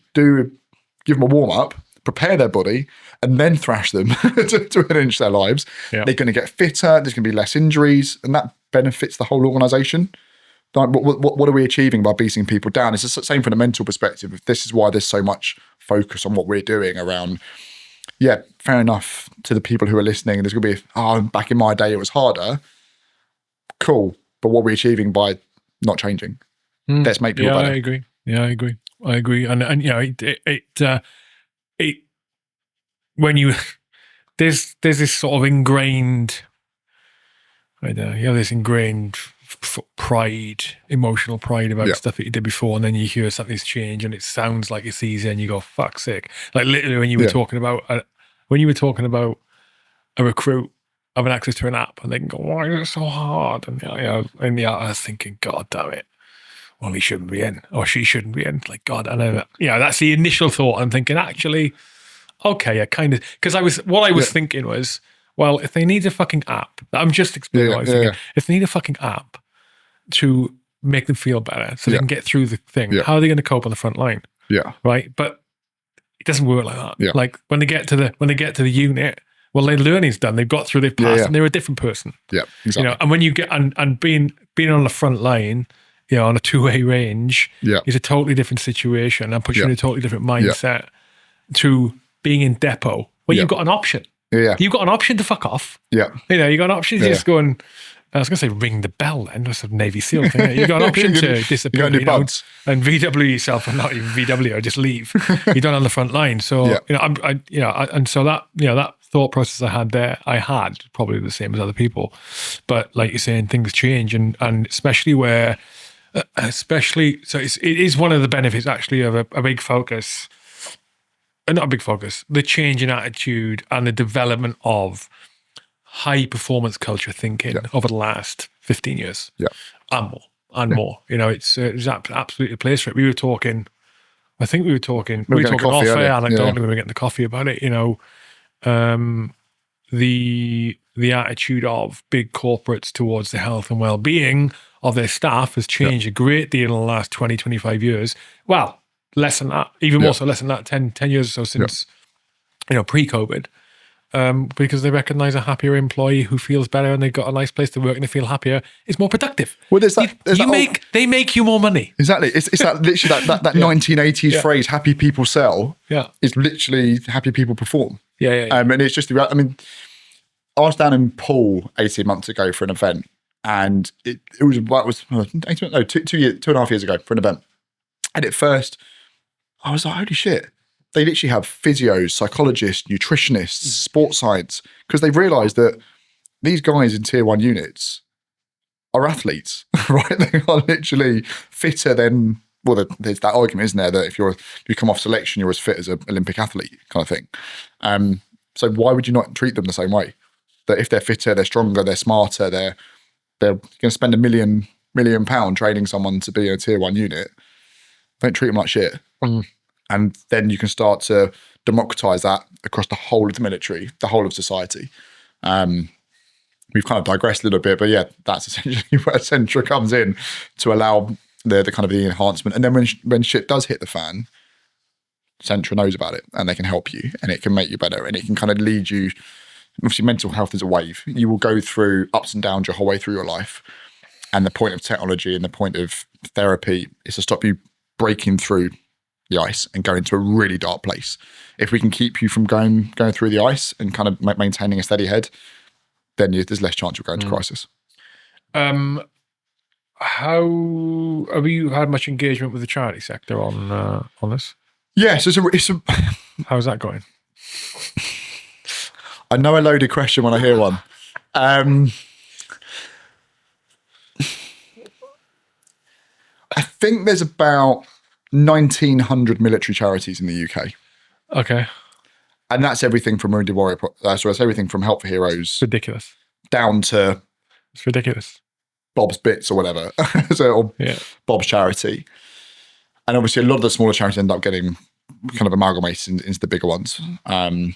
B: give them a warm up, prepare their body, and then thrash them to enrich their lives? They're going to get fitter, there's going to be less injuries, and that benefits the whole organisation. Like, what are we achieving by beating people down? It's the same from a mental perspective. This is why there's so much focus on what we're doing around yeah, fair enough to the people who are listening. There's going to be, back in my day, it was harder. It. But what are we achieving by not changing? Let's make people better.
A: I agree. Yeah, I agree. And you know, it when you there's this sort of ingrained, I don't know, you have this ingrained pride, emotional pride about stuff that you did before, and then you hear something's changed and it sounds like it's easy, and you go, "Fuck's sake!" Like literally when you were talking about a recruit having access to an app, and they can go, "Why is it so hard?" And I was thinking, "God damn it! Well, he shouldn't be in, or she shouldn't be in." Like, God, I know. That's the initial thought. I'm thinking, actually, okay, I kind of, because I was thinking was, well, if they need a fucking app, I'm just explaining what I was thinking. If they need a fucking app to make them feel better, so they can get through the thing, how are they going to cope on the front line?
B: Yeah.
A: Right. But it doesn't work like that.
B: Yeah.
A: Like when they get to the unit, well, their learning's done. They've got through. They've passed, and they're a different person.
B: Yeah. Exactly.
A: And when you get and being on the front line, on a two-way range, is a totally different situation and puts you in a totally different mindset to being in depot where you've got an option.
B: Yeah.
A: You've got an option to fuck off.
B: Yeah.
A: You got an option to just go and, I was going to say ring the bell then, that's a Navy SEAL thing. You've got an option to disappear, and VW yourself, and not even VW, or just leave. You're done on the front line. So, and so that thought process I had probably the same as other people. But like you're saying, things change, and especially where, so it is one of the benefits actually of a big focus, not a big focus, the change in attitude and the development of high performance culture thinking over the last 15 years.
B: Yeah.
A: And more. It's absolutely a place for it. We were talking off air, and I don't think we were getting the coffee about it, the attitude of big corporates towards the health and well-being of their staff has changed a great deal in the last 20, 25 years. Well, less than that, even more so less than that, 10 years or so since, pre-COVID, because they recognize a happier employee who feels better and they've got a nice place to work and they feel happier is more productive.
B: Well,
A: they make you more money.
B: Exactly. It's that literally that 1980s phrase, happy people sell, is literally happy people perform.
A: Yeah.
B: And it's just, I I was down in Poole 18 months ago for an event, and it was 2.5 years ago for an event. And at first, I was like, holy shit. They literally have physios, psychologists, nutritionists, sports science, because they've realised that these guys in tier 1 units are athletes, right? They are literally fitter than, well, there's that argument, isn't there, that if you come off selection, you're as fit as an Olympic athlete kind of thing. So why would you not treat them the same way? That if they're fitter, they're stronger, they're smarter, they're going to spend £1 million training someone to be in a tier 1 unit, don't treat them like shit. And then you can start to democratise that across the whole of the military, the whole of society. We've kind of digressed a little bit, but yeah, that's essentially where Sentra comes in to allow the kind of the enhancement. And then when shit does hit the fan, Sentra knows about it and they can help you and it can make you better and it can kind of lead you. Obviously, mental health is a wave. You will go through ups and downs your whole way through your life. And the point of technology and the point of therapy is to stop you breaking through the ice and going into a really dark place. If we can keep you from going through the ice and kind of maintaining a steady head, then there's less chance you'll go into crisis.
A: How have you had much engagement with the charity sector on this?
B: Yes, it's a
A: how's that going?
B: I know a loaded question when I hear one. I think there's about 1,900 military charities in the UK.
A: Okay.
B: And that's everything from Wounded Warrior, that's everything from Help for Heroes.
A: Ridiculous.
B: Down to...
A: It's ridiculous.
B: Bob's Bits or whatever. Bob's Charity. And obviously a lot of the smaller charities end up getting kind of amalgamated into the bigger ones. I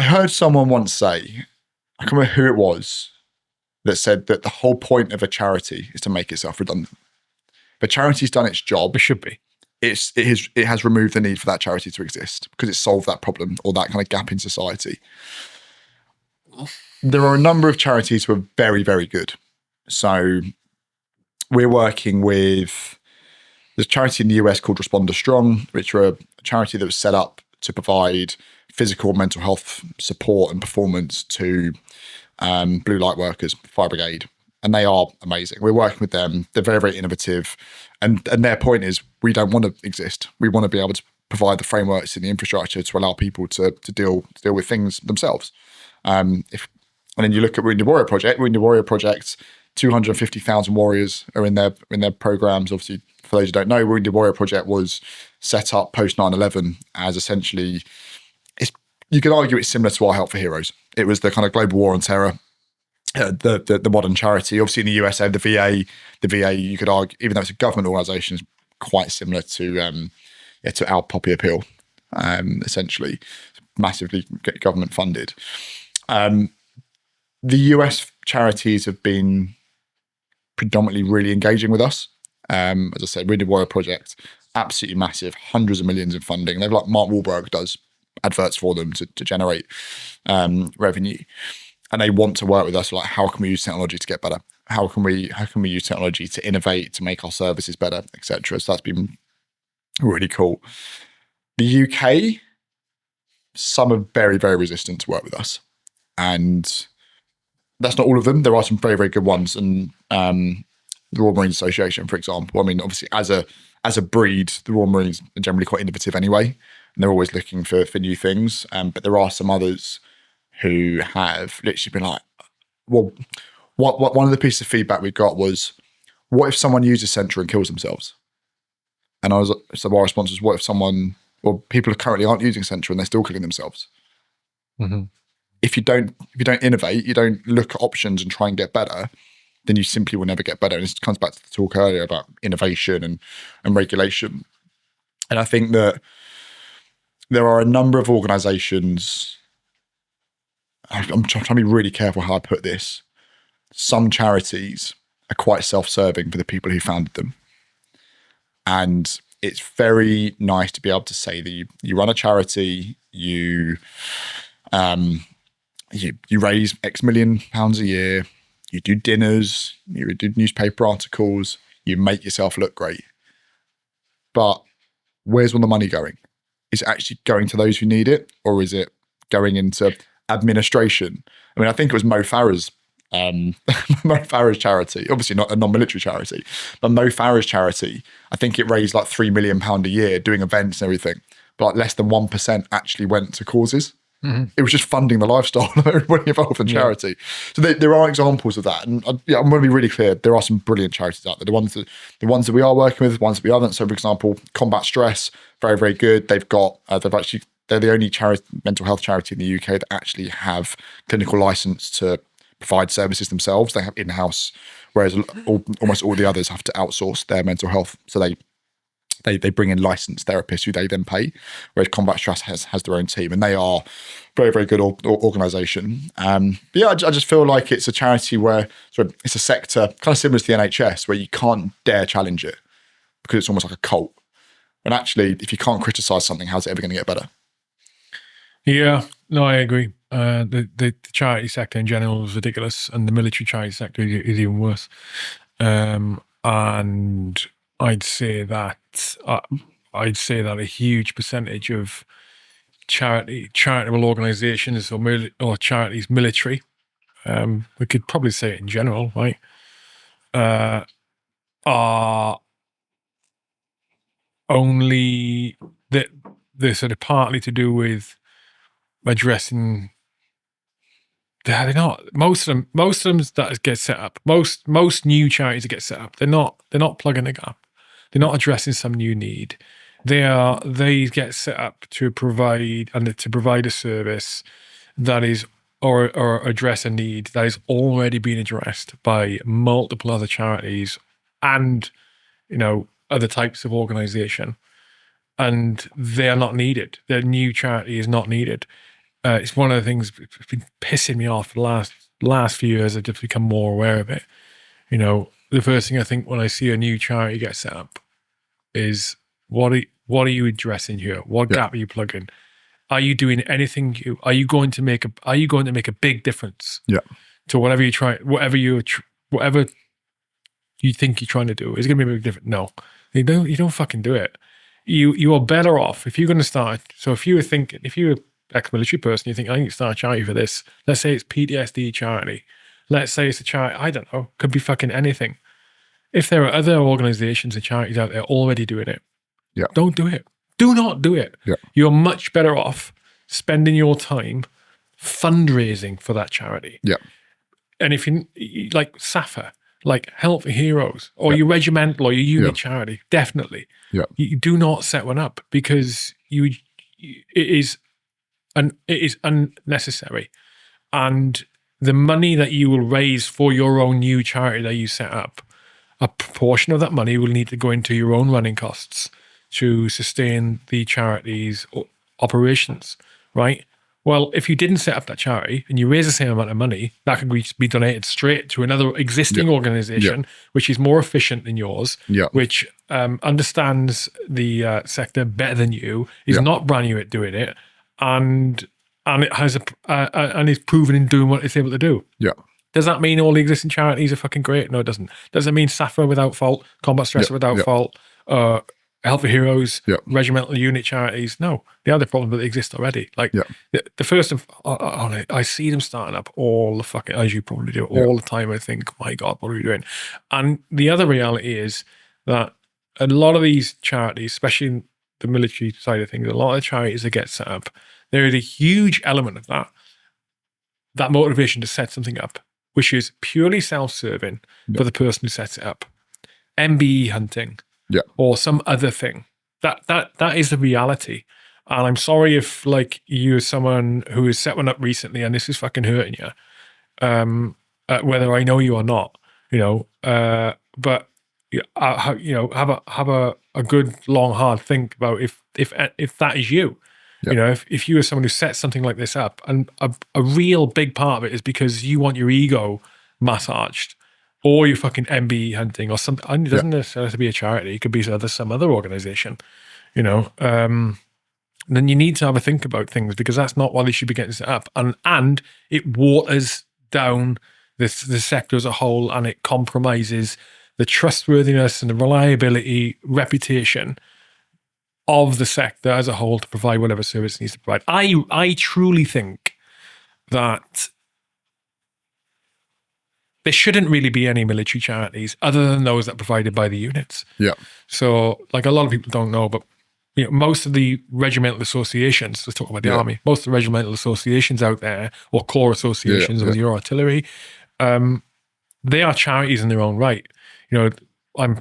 B: heard someone once say, I can't remember who it was, that said that the whole point of a charity is to make itself redundant. If a charity's done its job,
A: it should be.
B: It has removed the need for that charity to exist because it solved that problem or that kind of gap in society. There are a number of charities who are very, very good. So we're working with, there's a charity in the US called Responder Strong, which are a charity that was set up to provide physical and mental health support and performance to blue light workers, fire brigade. And they are amazing. We're working with them. They're very, very innovative. And their point is, we don't want to exist. We want to be able to provide the frameworks and the infrastructure to allow people to deal with things themselves. And then you look at Wounded Warrior Project. Wounded Warrior Project, 250,000 warriors are in their programs. Obviously, for those who don't know, Wounded Warrior Project was set up post 9/11 as essentially, you could argue it's similar to Our Help for Heroes. It was the kind of global war on terror. The modern charity, obviously in the USA, the VA, you could argue, even though it's a government organisation, is quite similar to our Poppy Appeal, essentially, massively government funded. The US charities have been predominantly really engaging with us. As I said, Wounded Warrior Project, absolutely massive, hundreds of millions in funding. They've like Mark Wahlberg does adverts for them to generate revenue. And they want to work with us, like, how can we use technology to get better? How can we use technology to innovate, to make our services better, etc. So that's been really cool. The UK, some are very, very resistant to work with us. And that's not all of them. There are some very, very good ones. And the Royal Marines Association, for example, I mean, obviously as a breed, the Royal Marines are generally quite innovative anyway. And they're always looking for new things. But there are some others who have literally been like, well, one of the pieces of feedback we got was, what if someone uses Sentra and kills themselves? And so our response was, what if someone, or people who currently aren't using Sentra and they're still killing themselves?
A: Mm-hmm.
B: If you don't innovate, you don't look at options and try and get better, then you simply will never get better. And this comes back to the talk earlier about innovation and regulation. And I think that there are a number of organizations, I'm trying to be really careful how I put this. Some charities are quite self-serving for the people who founded them. And it's very nice to be able to say that you run a charity, you raise X million pounds a year, you do dinners, you do newspaper articles, you make yourself look great. But where's all the money going? Is it actually going to those who need it, or is it going into administration? I mean, I think it was Mo Farah's charity, obviously not a non-military charity, but Mo Farah's charity, I think it raised like £3 million a year doing events and everything, but like less than 1% actually went to causes. Mm-hmm. It was just funding the lifestyle of everybody involved in charity. So there are examples of that. And I'm going to be really clear, there are some brilliant charities out there. The ones that we are working with, the ones that we haven't. So for example, Combat Stress, very, very good. They're the only mental health charity in the UK that actually have clinical license to provide services themselves. They have in-house, whereas almost all the others have to outsource their mental health. So they bring in licensed therapists who they then pay, whereas Combat Stress has their own team, and they are very, very good organisation. But yeah, I just feel like it's a charity where it's a sector kind of similar to the NHS, where you can't dare challenge it because it's almost like a cult. And actually, if you can't criticise something, how's it ever going to get better?
A: Yeah, no, I agree. The charity sector in general is ridiculous, and the military charity sector is even worse. And I'd say that a huge percentage of charitable organisations or charities, military, we could probably say it in general, right, are only they're sort of partly to do with addressing. They're not. Most of them that get set up. Most new charities that get set up, they're not plugging the gap. They're not addressing some new need. They get set up to provide a service that is or address a need that is already being addressed by multiple other charities and other types of organisation, and they are not needed. Their new charity is not needed. It's one of the things that's been pissing me off the last few years. I've just become more aware of it. The first thing I think when I see a new charity get set up is, what are you addressing here? What gap are you plugging? Are you doing anything? Are you going to make a big difference? Yeah. To whatever you think you're trying to do, is it going to be a big difference? No, you don't fucking do it. You are better off if you're going to start. So if you were ex-military person, you think, I need to start a charity for this. Let's say it's PTSD charity. Let's say it's a charity, I don't know, could be fucking anything. If there are other organizations and charities out there already doing it, don't do it. Do not do it. You're much better off spending your time fundraising for that charity. And if you like SAFA, like Help for Heroes, or your regimental or your unit charity, definitely. You do not set one up, because it is unnecessary. And the money that you will raise for your own new charity that you set up, a proportion of that money will need to go into your own running costs to sustain the charity's operations, right? Well, if you didn't set up that charity and you raise the same amount of money, that could be donated straight to another existing organization, which is more efficient than yours, which understands the sector better than you, is not brand new at doing it, and it has and is proven in doing what it's able to do. Does that mean all the existing charities are fucking great? No, it doesn't. Does it mean SAFA without fault, Combat Stressor without fault, Help for Heroes, regimental unit charities? No, they have the problem that exist already. Like the first, I see them starting up all the fucking, as you probably do, all the time. I think, my God, what are we doing? And the other reality is that a lot of these charities, especially in the military side of things, a lot of charities that get set up, there is a huge element of that motivation to set something up, which is purely self-serving for the person who sets it up. MBE hunting, or some other thing. That is the reality. And I'm sorry if, like, you're someone who has set one up recently and this is fucking hurting you, whether I know you or not, but have a good long hard think about if that is you. If you are someone who sets something like this up, and a real big part of it is because you want your ego massaged, or you're fucking MBE hunting, or something. It doesn't necessarily have to be a charity. It could be some other organization, then you need to have a think about things, because that's not why they should be getting set up. And it waters down the sector as a whole, and it compromises the trustworthiness and the reliability, reputation of the sector as a whole to provide whatever service it needs to provide. I truly think that there shouldn't really be any military charities other than those that are provided by the units. So, like, a lot of people don't know, but most of the regimental associations, let's talk about the army, most of the regimental associations out there, or corps associations with your artillery, they are charities in their own right. I'm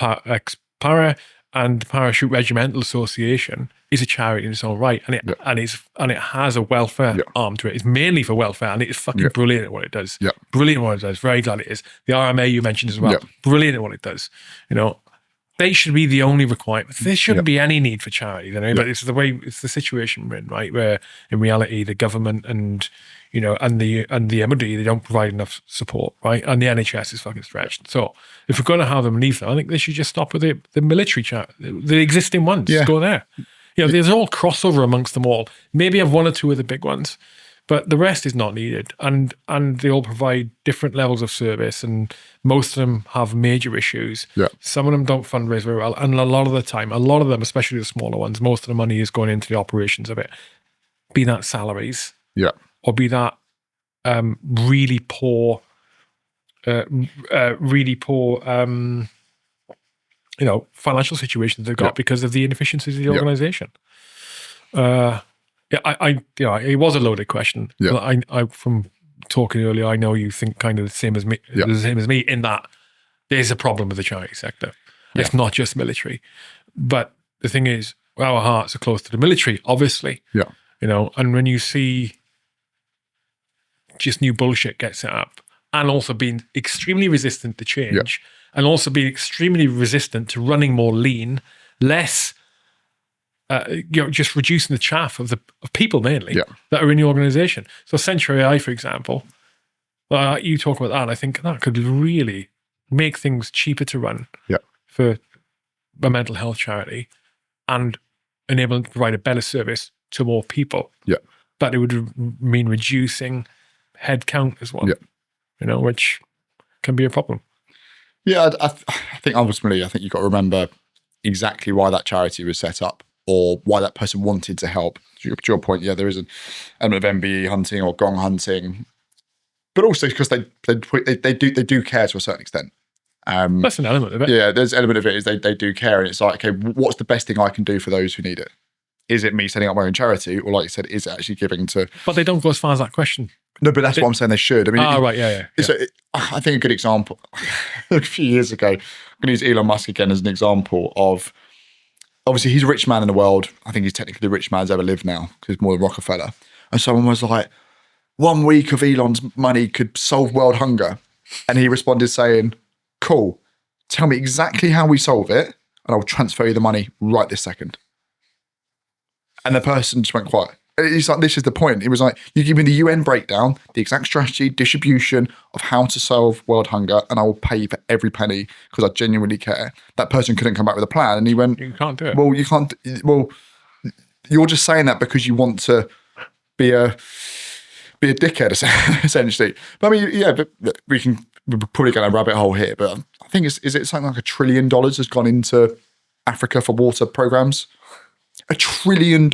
A: ex-para, and the Parachute Regimental Association is a charity in its own right, and it has a welfare arm to it. It's mainly for welfare, and it is fucking brilliant at what it does. Brilliant at what it does. Very glad it is. The RMA you mentioned as well, brilliant at what it does. They should be the only requirement. There shouldn't be any need for charity, but it's the situation we're in, right? Where in reality the government and the MOD, they don't provide enough support, right? And the NHS is fucking stretched. So if we're going to have them leave them, I think they should just stop with the military the existing ones. Just go there. There's all crossover amongst them all. Maybe have one or two of the big ones, but the rest is not needed. And they all provide different levels of service, and most of them have major issues. Some of them don't fundraise very well. And a lot of them, especially the smaller ones, most of the money is going into the operations of it. Be that salaries. Or be that really poor financial situations they've got because of the inefficiencies of the organization. It was a loaded question. I from talking earlier, I know you think kind of the same as me. In that there's a problem with the charity sector. It's not just military, but the thing is, our hearts are close to the military, obviously. And when you see just new bullshit get set up, and also being extremely resistant to change, and also being extremely resistant to running more lean, less, just reducing the chaff of people mainly that are in the organization. So Sentra AI, for example, you talk about that, and I think that could really make things cheaper to run for a mental health charity, and enable them to provide a better service to more people. But it would mean reducing headcount as well, which can be a problem.
B: I think ultimately, you've got to remember exactly why that charity was set up, or why that person wanted to help. To your point, yeah, there is an element of MBE hunting or gong hunting, but also because they do care to a certain extent.
A: That's an element of it.
B: Yeah, there's an element of it is they do care, and it's like, okay, what's the best thing I can do for those who need it? Is it me setting up my own charity, or like you said, is it actually giving to?
A: But they don't go as far as that question.
B: No, but that's what I'm saying. They should. I mean,
A: right, yeah.
B: I think a good example. A few years ago, I'm going to use Elon Musk again as an example of. Obviously, he's a rich man in the world. I think he's technically the richest man who's ever lived now because he's more than Rockefeller. And someone was like, 1 week of Elon's money could solve world hunger. And he responded saying, cool, tell me exactly how we solve it and I'll transfer you the money right this second. And the person just went quiet. He's like, this is the point. It was like, you give me the UN breakdown, the exact strategy, distribution of how to solve world hunger, and I will pay you for every penny because I genuinely care. That person couldn't come back with a plan. And he went,
A: you can't do it.
B: Well, you can't. Well, you're just saying that because you want to be a dickhead, essentially. But I mean, yeah, but we're probably going to rabbit hole here, but I think is it something like $1 trillion has gone into Africa for water programs? $1 trillion.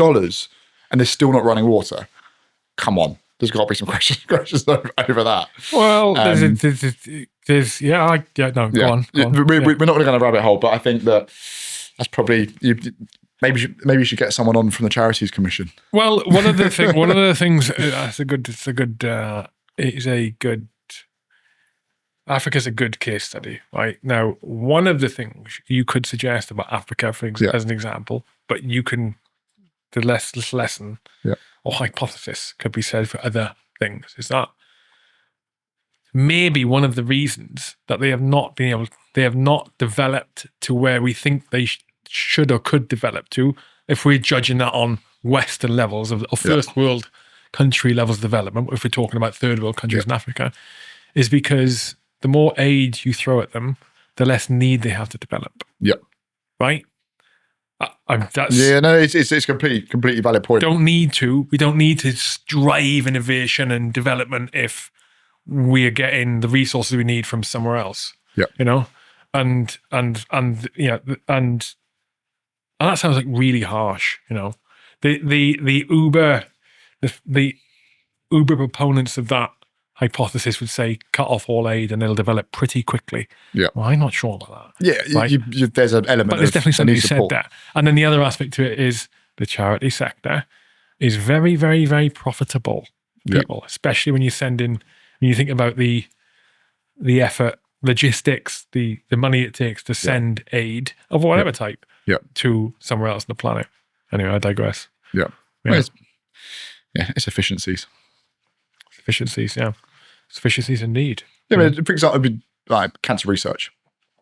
B: And they're still not running water. Come on, there's got to be some questions over that.
A: Well, go on.
B: We're not going to go down a rabbit hole, but I think that's probably maybe you should get someone on from the Charities Commission.
A: Well, one of the things Africa's a good case study, right? Now, one of the things you could suggest about Africa, as an example, but you can. The lesson or hypothesis could be said for other things is that maybe one of the reasons that they have not developed to where we think they should or could develop to, if we're judging that on Western levels of first world country levels of development, if we're talking about third world countries in Africa, is because the more aid you throw at them, the less need they have to develop.
B: Yeah.
A: Right?
B: It's a completely valid point.
A: We don't need to drive innovation and development if we're getting the resources we need from somewhere else.
B: Yeah,
A: and that sounds like really harsh. The Uber proponents of that hypothesis would say cut off all aid and it'll develop pretty quickly.
B: Yeah.
A: Well, I'm not sure about that.
B: Yeah, right? There's an element. But
A: there's definitely something you said there. And then the other aspect to it is the charity sector is very, very, very profitable. People, especially when you think about the effort, logistics, the money it takes to send aid of whatever type to somewhere else on the planet. Anyway, I digress.
B: Yeah. Well, it's efficiencies.
A: Sufficiencies indeed.
B: Yeah, but for example, like cancer research.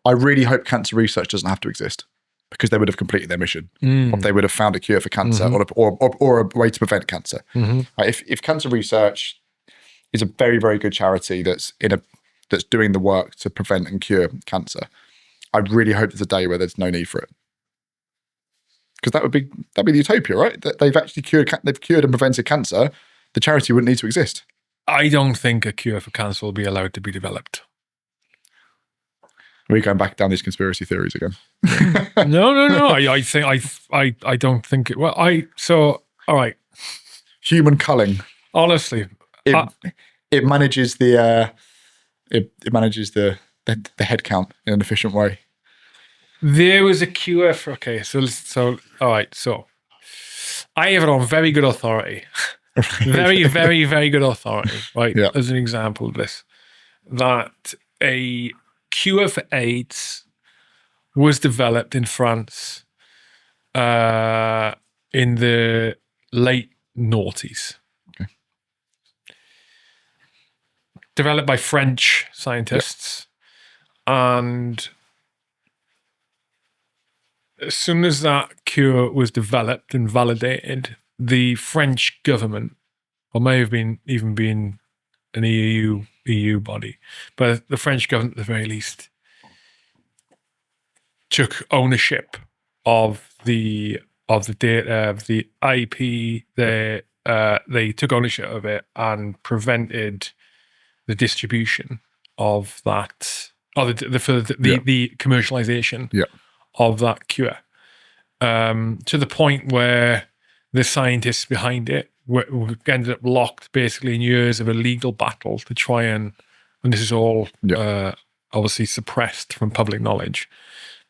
B: I really hope cancer research doesn't have to exist because they would have completed their mission. Or they would have found a cure for cancer or a way to prevent cancer. Like if cancer research is a very, very good charity that's doing the work to prevent and cure cancer, I really hope there's a day where there's no need for it. Because that'd be the utopia, right? That they've actually cured and prevented cancer. The charity wouldn't need to exist.
A: I don't think a cure for cancer will be allowed to be developed.
B: Are we going back down these conspiracy theories again?
A: No. I don't think it. Well, all right.
B: Human culling.
A: Honestly,
B: it manages the head count in an efficient way.
A: There was a cure for so all right. So I have it on very good authority. Very, very, very good authority, right?
B: Yeah.
A: As an example of this, that a cure for AIDS was developed in France in the late noughties.
B: Okay.
A: Developed by French scientists. And as soon as that cure was developed and validated, the French government, or may have been even been an EU body, but the French government at the very least took ownership of the data, of the IP. They took ownership of it and prevented the distribution of that, or the commercialization of that cure. to the point where the scientists behind it ended up locked basically in years of a legal battle to try and this is all obviously suppressed from public knowledge.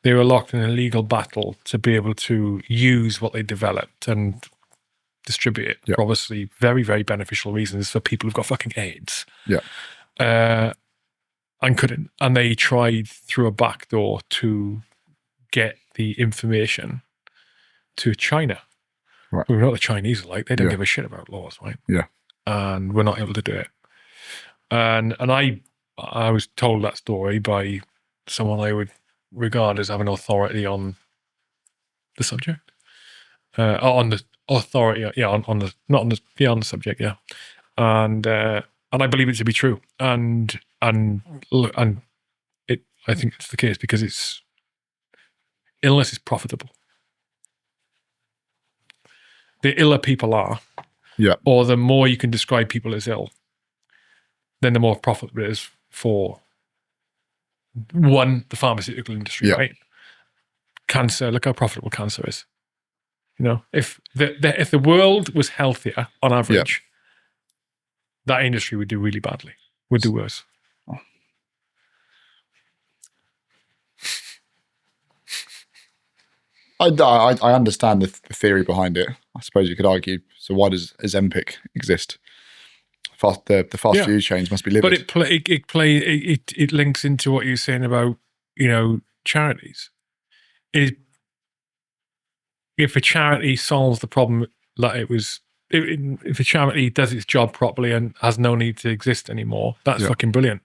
A: They were locked in a legal battle to be able to use what they developed and distribute it for obviously very, very beneficial reasons for people who've got fucking AIDS. And couldn't. And they tried through a back door to get the information to China.
B: Right.
A: We know what the Chinese are like. They don't give a shit about laws, right?
B: Yeah.
A: And we're not able to do it. And I was told that story by someone I would regard as having authority on the subject. On the authority, on the subject, yeah. And I believe it to be true. And it, I think it's the case because illness is profitable. The iller people are, or the more you can describe people as ill, then the more profitable it is for the pharmaceutical industry, right? Cancer, look how profitable cancer is. You know, if the world was healthier on average, that industry would do really badly, would do worse.
B: I understand the theory behind it. I suppose you could argue. So why does Ozempic exist? The fast food chains must be livid.
A: But it links into what you're saying about charities. If a charity solves the problem that if a charity does its job properly and has no need to exist anymore, that's fucking brilliant.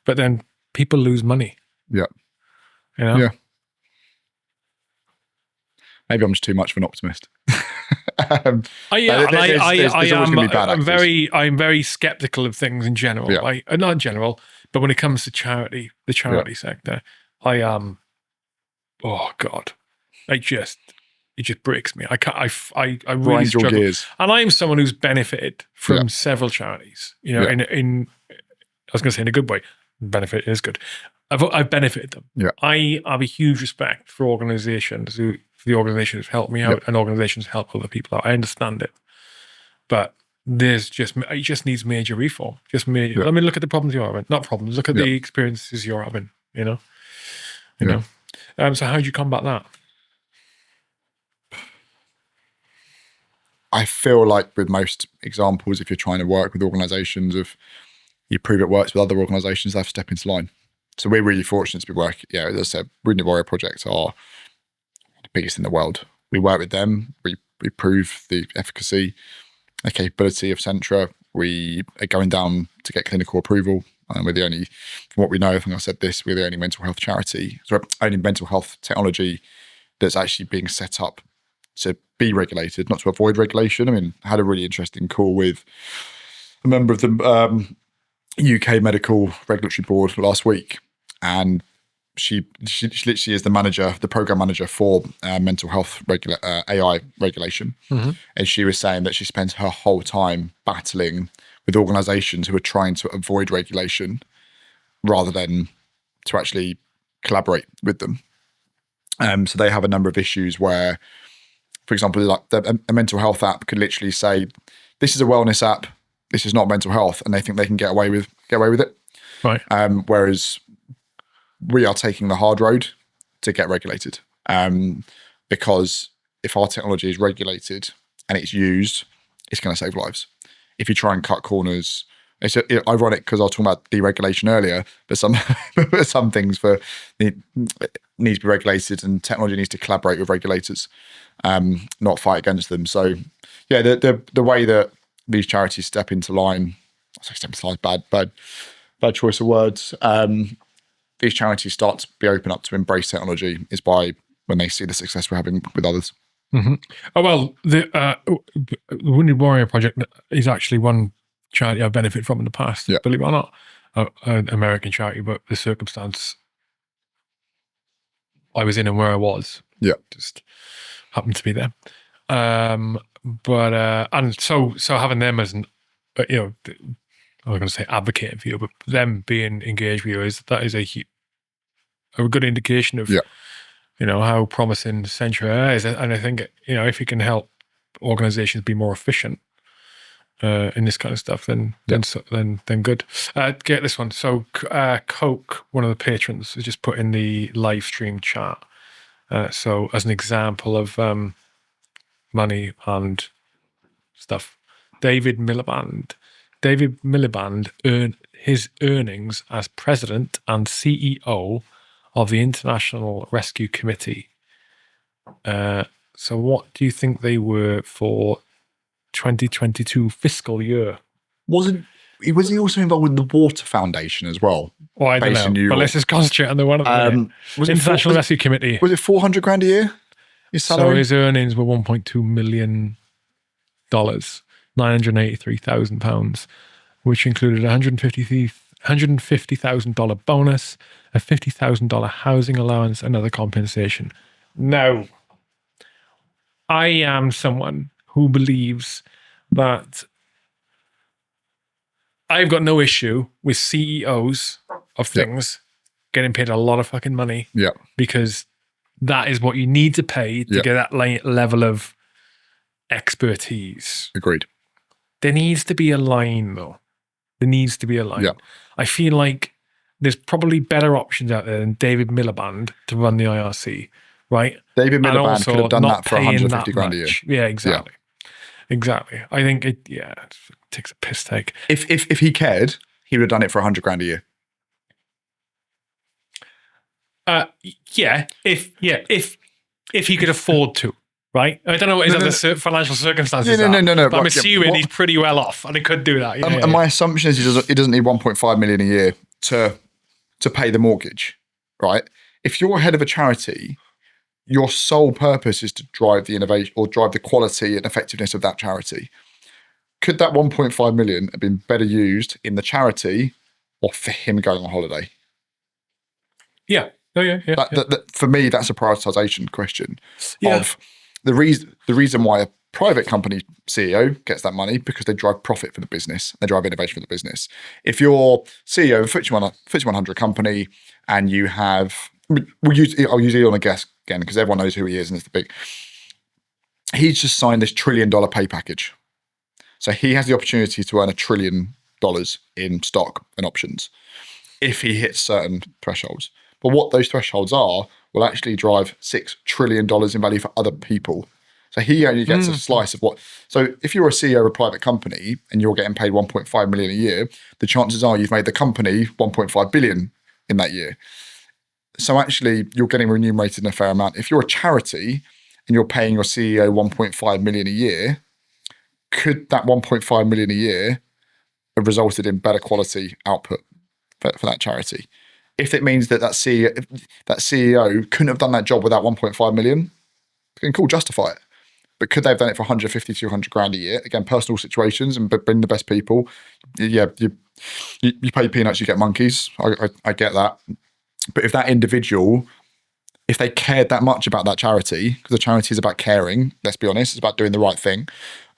A: But then people lose money.
B: Yeah.
A: You know?
B: Yeah. Maybe I'm just too much of an optimist.
A: I'm very skeptical of things in general. Not in general, but when it comes to the charity sector, I am. Oh God, it just breaks me. I really struggle. Gears. And I am someone who's benefited from several charities. I was going to say in a good way. Benefit is good. I've benefited them.
B: Yeah.
A: I have a huge respect for organizations the organizations help me out and organizations help other people out. I understand it. But it just needs major reform. Just major. I mean, look at the problems you're having. Not problems. Look at the experiences you're having, you know. So how do you combat that?
B: I feel like with most examples, if you're trying to work with organizations, you prove it works with other organizations, they have to step into line. So we're really fortunate to be working. Yeah, as I said, Wounded Warrior projects are the biggest in the world. We work with them. We prove the efficacy, the capability of Sentra. We are going down to get clinical approval. And we're the only, from what we know, I think I said this, we're the only mental health charity, only mental health technology that's actually being set up to be regulated, not to avoid regulation. I mean, I had a really interesting call with a member of the UK Medical Regulatory Board last week, and she literally is the program manager for mental health AI regulation.
A: Mm-hmm.
B: And she was saying that she spends her whole time battling with organizations who are trying to avoid regulation rather than to actually collaborate with them. So they have a number of issues where, for example, like a mental health app could literally say, this is a wellness app, this is not mental health, and they think they can get away with it.
A: Right.
B: Whereas we are taking the hard road to get regulated. Because if our technology is regulated and it's used, it's going to save lives. If you try and cut corners, it's ironic because I was talking about deregulation earlier, but some things need to be regulated, and technology needs to collaborate with regulators, not fight against them. So, yeah, the way that these charities step into line, bad choice of words. These charities start to be open up to embrace technology is by when they see the success we're having with others.
A: Mm-hmm. Oh, well, the Wounded Warrior Project is actually one charity I've benefited from in the past, believe it or not. An American charity, but the circumstance I was in and where I was just happened to be there. And so having them as an, I'm going to say advocating for you, but them being engaged with you is a good indication of how promising Sentra AI is. And I think, if you can help organizations be more efficient in this kind of stuff, then good. Get this one. So Coke, one of the patrons, has just put in the live stream chat. So as an example of money and stuff, David Miliband earned his earnings as president and CEO of the International Rescue Committee. So what do you think they were for 2022 fiscal year?
B: Was he also involved with the Water Foundation as well?
A: Oh, I don't know. But let's just concentrate on the one of the International Rescue Committee.
B: Was it $400,000 a year? His salary?
A: So his earnings were $1.2 million, £983,000, which included $150,000 bonus, a $50,000 housing allowance, and other compensation. Now, I am someone who believes that I've got no issue with CEOs of things getting paid a lot of fucking money.
B: Yeah. Because
A: that is what you need to pay to get that level of expertise.
B: Agreed.
A: There needs to be a line, though. There needs to be a line. Yeah. I feel like there's probably better options out there than David Miliband to run the IRC, right?
B: David Miliband could have done that for $150,000 a year.
A: Yeah, exactly. Yeah. Exactly. I think it takes a piss take.
B: If he cared, he would have done it for $100,000 a year.
A: If he could afford to, right? I don't know what his other financial circumstances are.
B: No.
A: But I'm assuming he's pretty well off, and he could do that.
B: And my assumption is he doesn't need $1.5 million a year to pay the mortgage, right? If you're head of a charity, your sole purpose is to drive the innovation or drive the quality and effectiveness of that charity. Could that $1.5 million have been better used in the charity or for him going on holiday?
A: Yeah. Oh, yeah.
B: That, for me, that's a prioritization question of the reason why a private company CEO gets that money, because they drive profit for the business, they drive innovation for the business. If you're CEO of a FTSE 100 company and you have, I'll use Elon again because everyone knows who he is and it's the big. He's just signed this $1 trillion pay package, so he has the opportunity to earn $1 trillion in stock and options if he hits certain thresholds. But what those thresholds are will actually drive $6 trillion in value for other people. So he only gets a slice of what. So if you're a CEO of a private company and you're getting paid $1.5 million a year, the chances are you've made the company $1.5 billion in that year. So actually, you're getting remunerated in a fair amount. If you're a charity and you're paying your CEO $1.5 million a year, could that $1.5 million a year have resulted in better quality output for that charity? If it means that CEO couldn't have done that job without $1.5 million, then cool, justify it. But could they have done it for $150,000 to $200,000 a year? Again, personal situations and bring the best people. Yeah, you pay peanuts, you get monkeys. I get that. But if that individual, if they cared that much about that charity, because the charity is about caring, let's be honest, it's about doing the right thing,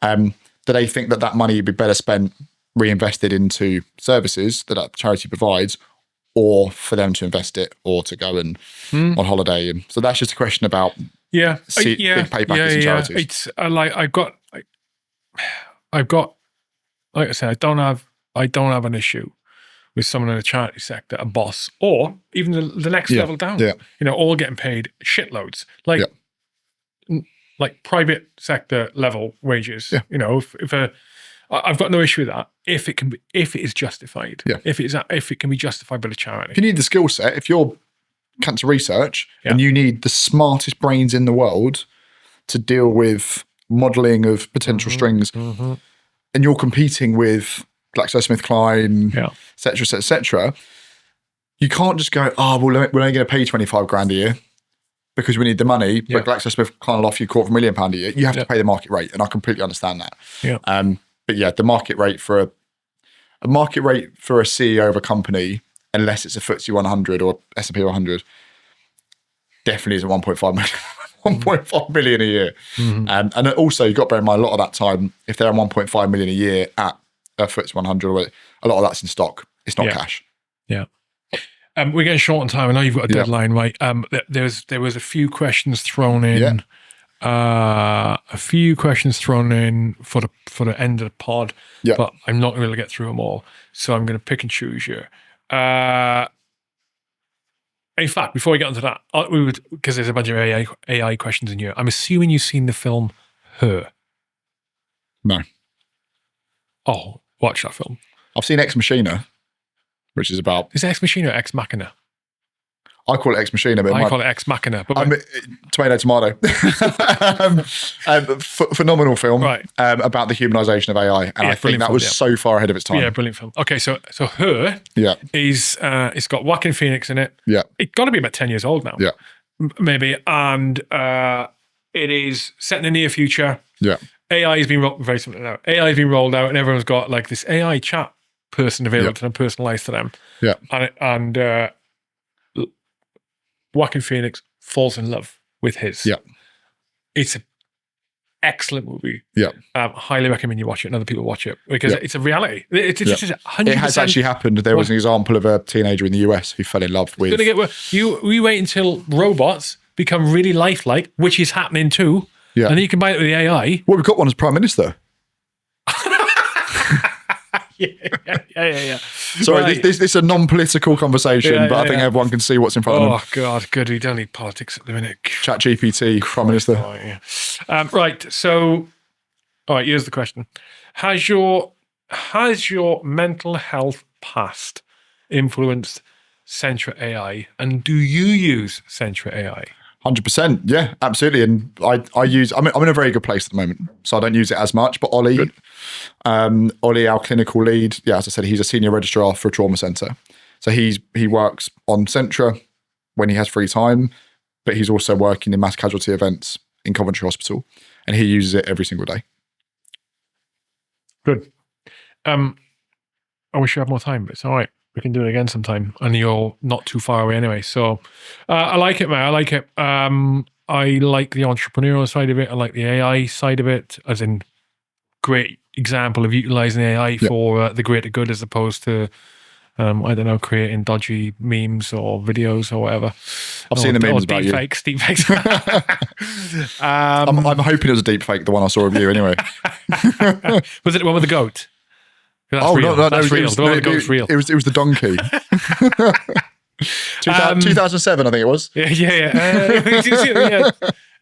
B: do they think that money would be better spent reinvested into services that charity provides, or for them to invest it or to go and on holiday? And so that's just a question about big pay packets and charities.
A: It's I've got, like I said, I don't have an issue with someone in the charity sector, a boss, or even the next level down.
B: Yeah.
A: All getting paid shitloads, like private sector level wages. Yeah. If I've got no issue with that if it is justified. Yeah. If it can be justified by the charity.
B: If you need the skill set, if you're cancer research and you need the smartest brains in the world to deal with modelling of potential strings, and you're competing with GlaxoSmithKline, et cetera, you can't just go, we're only going to pay you $25,000 a year because we need the money, but GlaxoSmithKline will offer you £250,000 a year. You have to pay the market rate, and I completely understand that.
A: Yeah.
B: But yeah, the market rate for a CEO of a company, unless it's a FTSE 100 or S&P 100, definitely isn't 1.5 million a year. And also, you've got to bear in mind, a lot of that time, if they're on 1.5 million a year at a FTSE 100, a lot of that's in stock. It's not cash.
A: Yeah. We're getting short on time. I know you've got a deadline, right? There was a few questions thrown in. A few questions thrown in for the end of the pod, but I'm not going to get through them all. So I'm going to pick and choose here. In fact, before we get onto that, because there's a bunch of AI questions in here. I'm assuming you've seen the film Her.
B: No.
A: Oh, watch that film.
B: I've seen Ex Machina, which is about...
A: Is it Ex Machina or Ex Machina?
B: I call it Ex Machina, but
A: I call it Ex Machina. But
B: tomato. Phenomenal film,
A: right?
B: About the humanisation of AI, and I think that was so far ahead of its time.
A: Yeah, brilliant film. Okay, so Her, is it's got Joaquin Phoenix in it.
B: Yeah,
A: it's got to be about 10 years old now.
B: Yeah,
A: maybe, and it is set in the near future.
B: Yeah,
A: AI has been very simple now. AI has been rolled out, and everyone's got like this AI chat person available to them, personalised to them.
B: Yeah,
A: and Joaquin Phoenix falls in love with his.
B: Yeah.
A: It's an excellent movie.
B: Yeah.
A: Highly recommend you watch it and other people watch it because it's a reality. It's 100%.
B: It has actually happened. There was an example of a teenager in the US who fell in love with...
A: It's going to get worse. We wait until robots become really lifelike, which is happening too.
B: Yeah.
A: And then you can buy it with the AI.
B: Well, we've got one as Prime Minister.
A: Yeah.
B: Sorry, right. This is a non-political conversation, but I think everyone can see what's in front of them.
A: Oh, God, good. We don't need politics at the minute.
B: ChatGPT, Prime Minister.
A: Right, so, all right, here's the question. Has your mental health past influenced Sentra AI, and do you use Sentra AI?
B: 100%, yeah, absolutely. And I'm in a very good place at the moment, so I don't use it as much. But Ollie, our clinical lead, as I said, he's a senior registrar for a trauma centre. So he works on Sentra when he has free time, but he's also working in mass casualty events in Coventry Hospital, and he uses it every single day.
A: Good. I wish you had more time, but it's all right. We can do it again sometime, and you're not too far away anyway. So I like it, man. I like it. I like the entrepreneurial side of it. I like the AI side of it, as in great example of utilizing AI for the greater good, as opposed to, I don't know, creating dodgy memes or videos or whatever.
B: I've seen the memes about you.
A: Deep fakes.
B: I'm hoping it was a deep fake, the one I saw of you anyway.
A: Was it the one with the goat? That's
B: real.
A: That's real. The one with the goat's real.
B: It was the donkey. 2007, I think it was.
A: Yeah.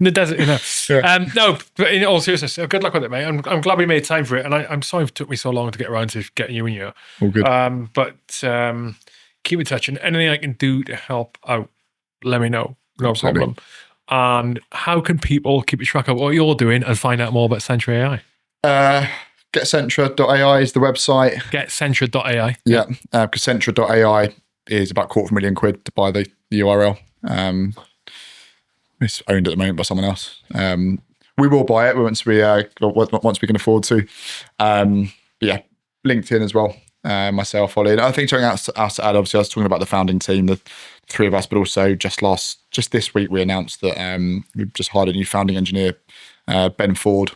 A: In the desert, you know. Yeah. No, but in all seriousness, good luck with it, mate. I'm glad we made time for it, and I'm sorry it took me so long to get around to getting you in here.
B: All good.
A: But keep in touch, and anything I can do to help out, let me know. No problem. And how can people keep a track of what you're doing and find out more about Sentra
B: AI? GetCentra.ai is the website.
A: GetCentra.ai.
B: Yeah, because Sentra.ai is about £250,000 to buy the URL. It's owned at the moment by someone else. We will buy it once we can afford to. Yeah, LinkedIn as well. Myself, Ollie. And I think something else to add. Obviously, I was talking about the founding team, the three of us, but also just this week we announced that we've just hired a new founding engineer, Ben Ford.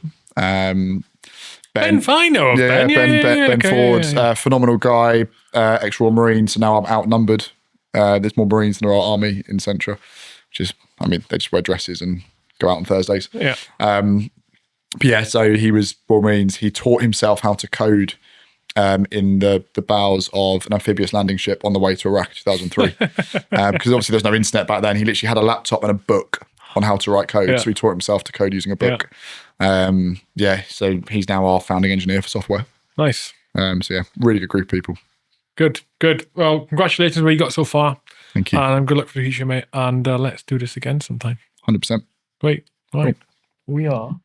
A: Ben Fino.
B: Yeah, Ben Ford, phenomenal guy, ex-Royal Marine. So now I'm outnumbered. There's more Marines than there are Army in Sentra, which is, they just wear dresses and go out on Thursdays.
A: Yeah.
B: But yeah, so he was Royal Marines. He taught himself how to code in the bows of an amphibious landing ship on the way to Iraq in 2003. Because obviously there's no internet back then. He literally had a laptop and a book on how to write code. Yeah. So he taught himself to code using a book. Yeah. So he's now our founding engineer for software.
A: Nice.
B: So yeah, really good group of people.
A: Good. Well, congratulations where you got so far.
B: Thank you.
A: And good luck for the future, mate. And let's do this again sometime.
B: 100%.
A: Great. Right. Cool. We are